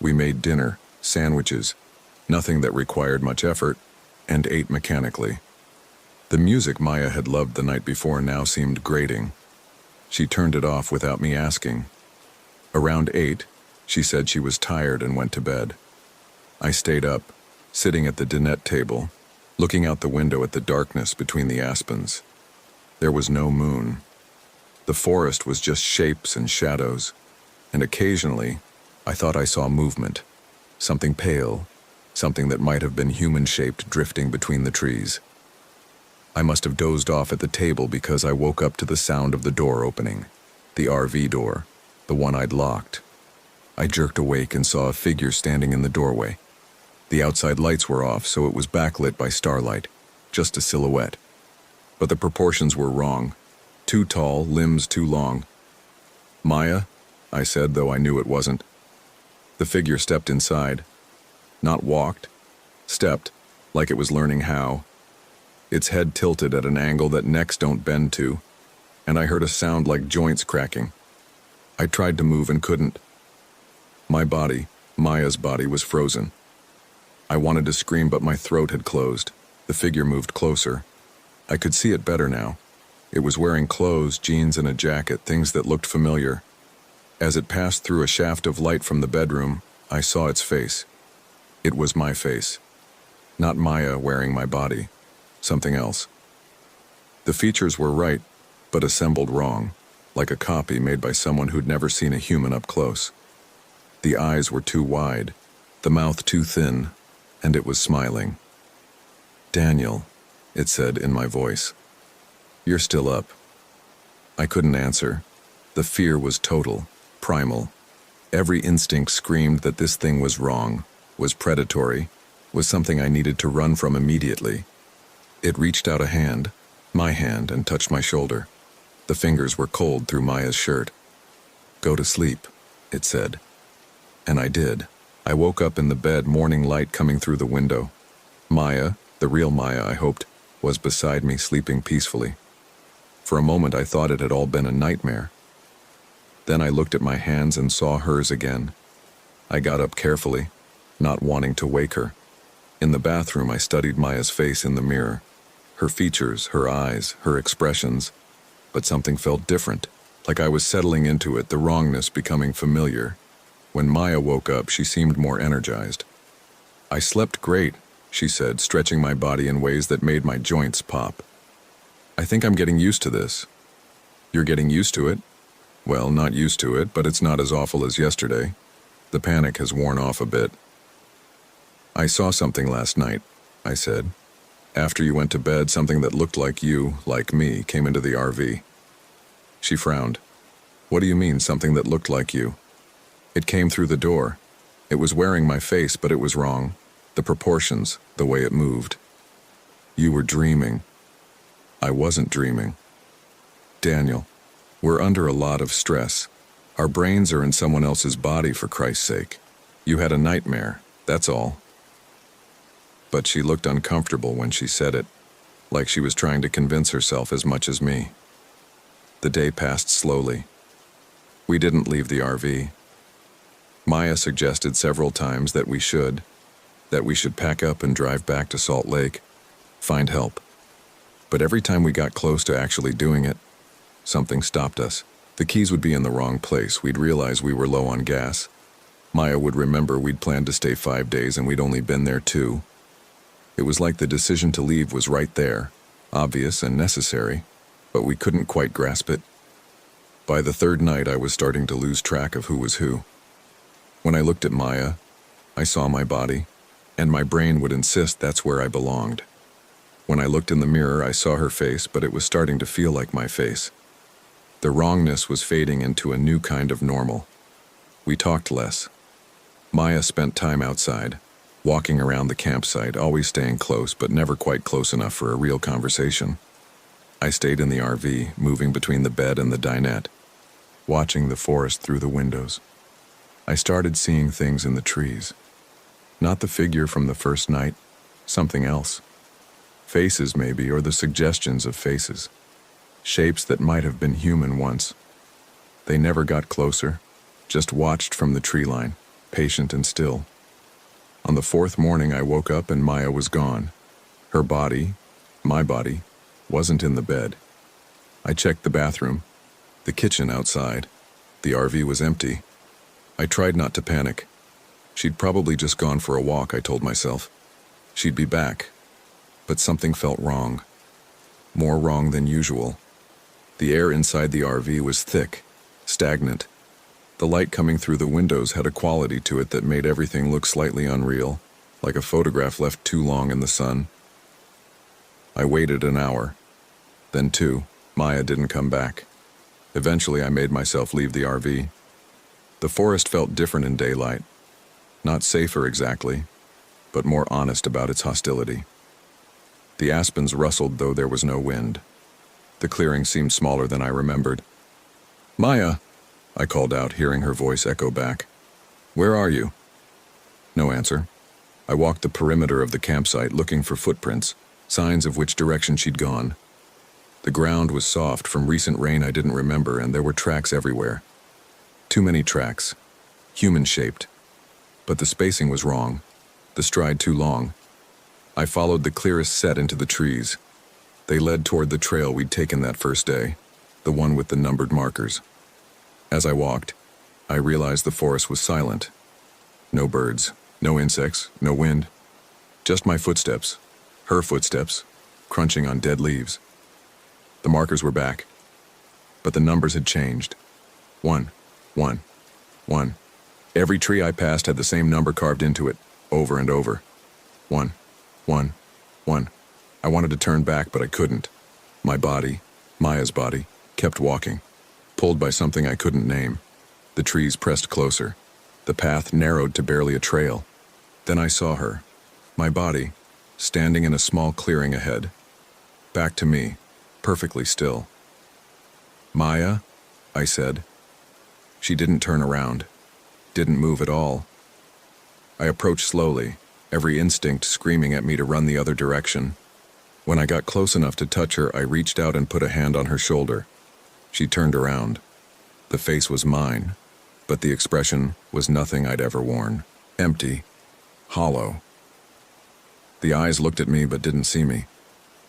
We made dinner, sandwiches, nothing that required much effort, and ate mechanically. The music Maya had loved the night before now seemed grating. She turned it off without me asking. Around 8, she said she was tired and went to bed. I stayed up, sitting at the dinette table, looking out the window at the darkness between the aspens. There was no moon. The forest was just shapes and shadows, and occasionally, I thought I saw movement, something pale, something that might have been human-shaped drifting between the trees. I must have dozed off at the table because I woke up to the sound of the door opening, the RV door, the one I'd locked. I jerked awake and saw a figure standing in the doorway. The outside lights were off, so it was backlit by starlight, just a silhouette. But the proportions were wrong. Too tall, limbs too long. "Maya?" I said, though I knew it wasn't. The figure stepped inside. Not walked. Stepped, like it was learning how. Its head tilted at an angle that necks don't bend to, and I heard a sound like joints cracking. I tried to move and couldn't. My body, Maya's body, was frozen. I wanted to scream, but my throat had closed. The figure moved closer. I could see it better now. It was wearing clothes, jeans, and a jacket, things that looked familiar. As it passed through a shaft of light from the bedroom, I saw its face. It was my face. Not Maya wearing my body. Something else. The features were right, but assembled wrong, like a copy made by someone who'd never seen a human up close. The eyes were too wide, the mouth too thin, and it was smiling. "Daniel," it said in my voice. "You're still up." I couldn't answer. The fear was total, primal. Every instinct screamed that this thing was wrong, was predatory, was something I needed to run from immediately. It reached out a hand, my hand, and touched my shoulder. The fingers were cold through Maya's shirt. "Go to sleep," it said. And I did. I woke up in the bed, morning light coming through the window. Maya, the real Maya I hoped, was beside me, sleeping peacefully. For a moment I thought it had all been a nightmare. Then I looked at my hands and saw hers again. I got up carefully, not wanting to wake her. In the bathroom I studied Maya's face in the mirror. Her features, her eyes, her expressions. But something felt different, like I was settling into it, the wrongness becoming familiar. When Maya woke up, she seemed more energized. "I slept great," she said, stretching my body in ways that made my joints pop. "I think I'm getting used to this." "You're getting used to it?" "Well, not used to it, but it's not as awful as yesterday. The panic has worn off a bit." "I saw something last night," I said. "After you went to bed, something that looked like you, like me, came into the RV." She frowned. "What do you mean, something that looked like you?" "It came through the door. It was wearing my face, but it was wrong. The proportions, the way it moved." "You were dreaming." "I wasn't dreaming." "Daniel, we're under a lot of stress. Our brains are in someone else's body, for Christ's sake. You had a nightmare, that's all." But she looked uncomfortable when she said it, like she was trying to convince herself as much as me. The day passed slowly. We didn't leave the RV. Maya suggested several times that we should pack up and drive back to Salt Lake, find help. But every time we got close to actually doing it, something stopped us. The keys would be in the wrong place. We'd realize we were low on gas. Maya would remember we'd planned to stay 5 days and we'd only been there 2. It was like the decision to leave was right there, obvious and necessary, but we couldn't quite grasp it. By the 3rd night, I was starting to lose track of who was who. When I looked at Maya, I saw my body, and my brain would insist that's where I belonged. When I looked in the mirror, I saw her face, but it was starting to feel like my face. The wrongness was fading into a new kind of normal. We talked less. Maya spent time outside, walking around the campsite, always staying close but never quite close enough for a real conversation. I stayed in the RV, moving between the bed and the dinette, watching the forest through the windows. I started seeing things in the trees. Not the figure from the first night, something else. Faces maybe, or the suggestions of faces. Shapes that might have been human once. They never got closer, just watched from the tree line, patient and still. On the fourth morning I woke up and Maya was gone. Her body, my body, wasn't in the bed. I checked the bathroom, the kitchen outside. The RV was empty. I tried not to panic. She'd probably just gone for a walk, I told myself. She'd be back. But something felt wrong. More wrong than usual. The air inside the RV was thick, stagnant. The light coming through the windows had a quality to it that made everything look slightly unreal, like a photograph left too long in the sun. I waited an hour, then two. Maya didn't come back. Eventually I made myself leave the RV. The forest felt different in daylight. Not safer exactly, but more honest about its hostility. The aspens rustled though there was no wind. The clearing seemed smaller than I remembered. "Maya!" I called out, hearing her voice echo back. "Where are you?" No answer. I walked the perimeter of the campsite looking for footprints, signs of which direction she'd gone. The ground was soft from recent rain I didn't remember, and there were tracks everywhere. Too many tracks, human-shaped. But the spacing was wrong, the stride too long. I followed the clearest set into the trees. They led toward the trail we'd taken that first day, the one with the numbered markers. As I walked, I realized the forest was silent. No birds, no insects, no wind. Just my footsteps, her footsteps, crunching on dead leaves. The markers were back, but the numbers had changed. 1, 1, 1. Every tree I passed had the same number carved into it, over and over. 1, 1, 1. I wanted to turn back, but I couldn't. My body, Maya's body, kept walking, pulled by something I couldn't name. The trees pressed closer. The path narrowed to barely a trail. Then I saw her, my body, standing in a small clearing ahead. Back to me, perfectly still. "Maya?" I said. She didn't turn around, didn't move at all. I approached slowly, every instinct screaming at me to run the other direction. When I got close enough to touch her, I reached out and put a hand on her shoulder. She turned around. The face was mine, but the expression was nothing I'd ever worn. Empty, hollow. The eyes looked at me but didn't see me.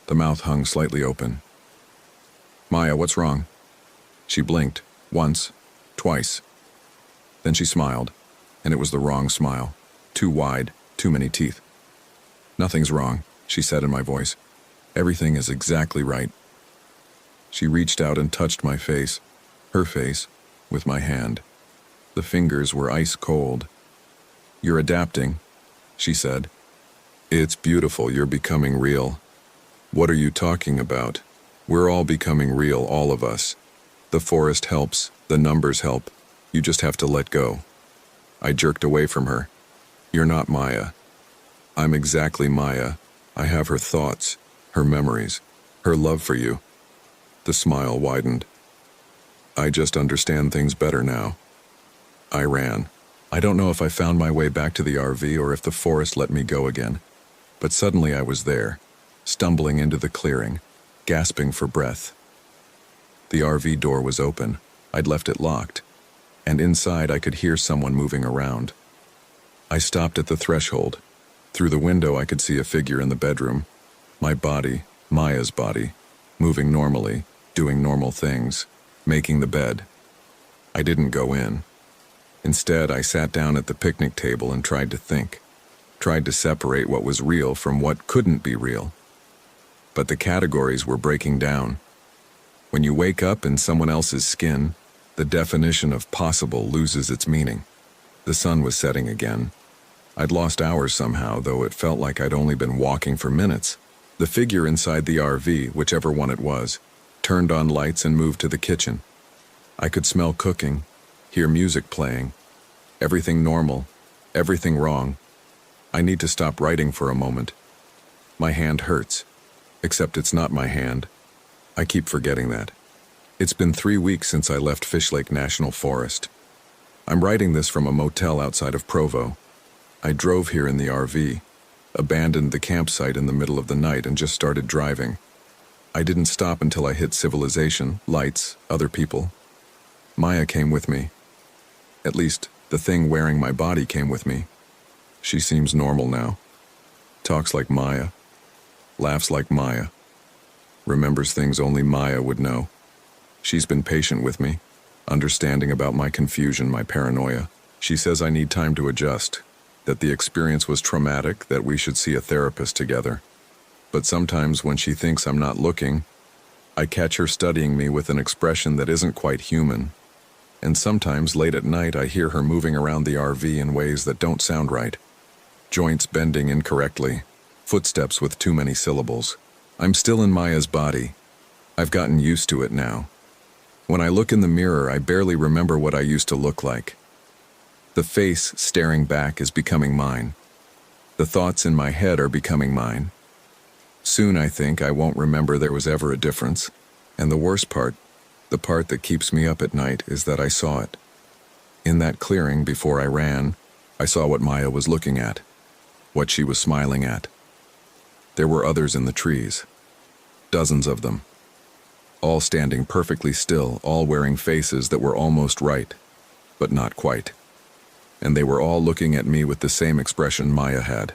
The mouth hung slightly open. "Maya, what's wrong?" She blinked, once, twice. Then she smiled, and it was the wrong smile. Too wide, too many teeth. "Nothing's wrong," she said in my voice. "Everything is exactly right." She reached out and touched my face, her face, with my hand. The fingers were ice cold. "You're adapting," she said. "It's beautiful, you're becoming real." "What are you talking about? We're all becoming real, all of us. The forest helps, the numbers help. You just have to let go." I jerked away from her. "You're not Maya." "I'm exactly Maya. I have her thoughts, her memories, her love for you." The smile widened. "I just understand things better now." I ran. I don't know if I found my way back to the RV or if the forest let me go again. But suddenly I was there, stumbling into the clearing, gasping for breath. The RV door was open. I'd left it locked, and inside I could hear someone moving around. I stopped at the threshold. Through the window I could see a figure in the bedroom. My body, Maya's body, moving normally, doing normal things, making the bed. I didn't go in. Instead, I sat down at the picnic table and tried to think, tried to separate what was real from what couldn't be real. But the categories were breaking down. When you wake up in someone else's skin, the definition of possible loses its meaning. The sun was setting again. I'd lost hours somehow, though it felt like I'd only been walking for minutes. The figure inside the RV, whichever one it was, turned on lights and moved to the kitchen. I could smell cooking, hear music playing, everything normal, Everything wrong. I need to stop writing for a moment. My hand hurts. Except it's not my hand. I keep forgetting that. It's been 3 weeks since I left Fish Lake National Forest. I'm writing this from a motel outside of Provo. I drove here in the RV, abandoned the campsite in the middle of the night and just started driving. I didn't stop until I hit civilization, lights, other people. Maya came with me. At least, the thing wearing my body came with me. She seems normal now. Talks like Maya. Laughs like Maya. Remembers things only Maya would know. She's been patient with me, understanding about my confusion, my paranoia. She says I need time to adjust, that the experience was traumatic, that we should see a therapist together. But sometimes when she thinks I'm not looking, I catch her studying me with an expression that isn't quite human. And sometimes late at night I hear her moving around the RV in ways that don't sound right. Joints bending incorrectly, footsteps with too many syllables. I'm still in Maya's body. I've gotten used to it now. When I look in the mirror, I barely remember what I used to look like. The face staring back is becoming mine. The thoughts in my head are becoming mine. Soon, I think, I won't remember there was ever a difference. And the worst part, the part that keeps me up at night, is that I saw it. In that clearing before I ran, I saw what Maya was looking at, what she was smiling at. There were others in the trees. Dozens of them. All standing perfectly still, all wearing faces that were almost right, but not quite. And they were all looking at me with the same expression Maya had.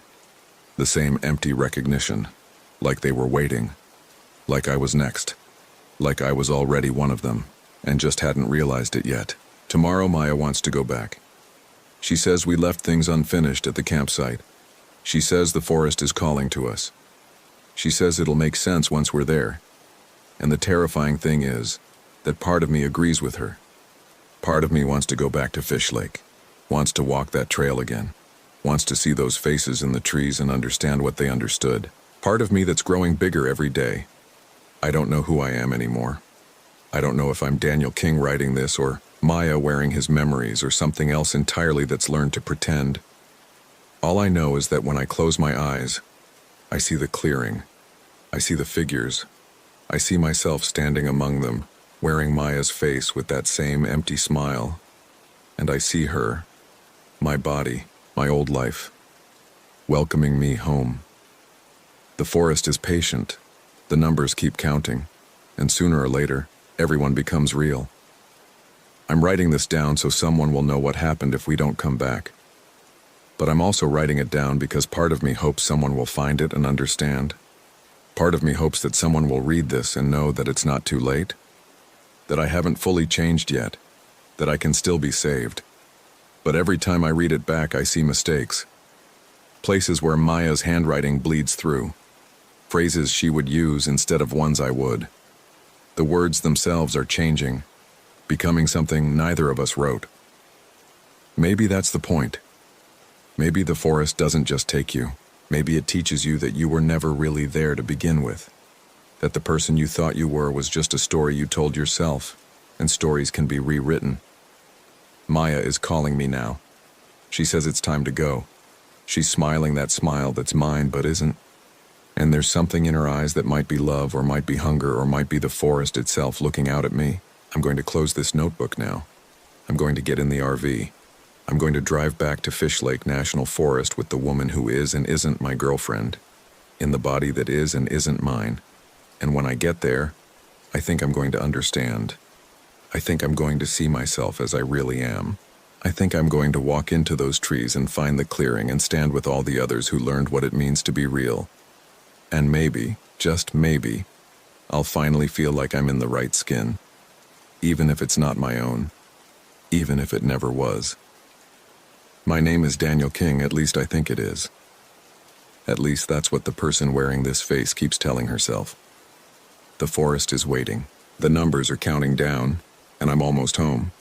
The same empty recognition, like they were waiting, like I was next, like I was already one of them, and just hadn't realized it yet. Tomorrow Maya wants to go back. She says we left things unfinished at the campsite. She says the forest is calling to us. She says it'll make sense once we're there. And the terrifying thing is that part of me agrees with her. Part of me wants to go back to Fish Lake, wants to walk that trail again, wants to see those faces in the trees and understand what they understood. Part of me that's growing bigger every day. I don't know who I am anymore. I don't know if I'm Daniel King writing this or Maya wearing his memories or something else entirely that's learned to pretend. All I know is that when I close my eyes, I see the clearing. I see the figures. I see myself standing among them, wearing Maya's face with that same empty smile. And I see her, my body, my old life, welcoming me home. The forest is patient. The numbers keep counting. And sooner or later, everyone becomes real. I'm writing this down so someone will know what happened if we don't come back. But I'm also writing it down because part of me hopes someone will find it and understand. Part of me hopes that someone will read this and know that it's not too late, that I haven't fully changed yet, that I can still be saved. But every time I read it back, I see mistakes. Places where Maya's handwriting bleeds through. Phrases she would use instead of ones I would. The words themselves are changing, becoming something neither of us wrote. Maybe that's the point. Maybe the forest doesn't just take you. Maybe it teaches you that you were never really there to begin with. That the person you thought you were was just a story you told yourself, and stories can be rewritten. Maya is calling me now. She says it's time to go. She's smiling that smile that's mine but isn't. And there's something in her eyes that might be love or might be hunger or might be the forest itself looking out at me. I'm going to close this notebook now. I'm going to get in the RV. I'm going to drive back to Fish Lake National Forest with the woman who is and isn't my girlfriend, in the body that is and isn't mine. And when I get there, I think I'm going to understand. I think I'm going to see myself as I really am. I think I'm going to walk into those trees and find the clearing and stand with all the others who learned what it means to be real. And maybe, just maybe, I'll finally feel like I'm in the right skin. Even if it's not my own. Even if it never was. My name is Daniel King, at least I think it is. At least that's what the person wearing this face keeps telling herself. The forest is waiting. The numbers are counting down, and I'm almost home.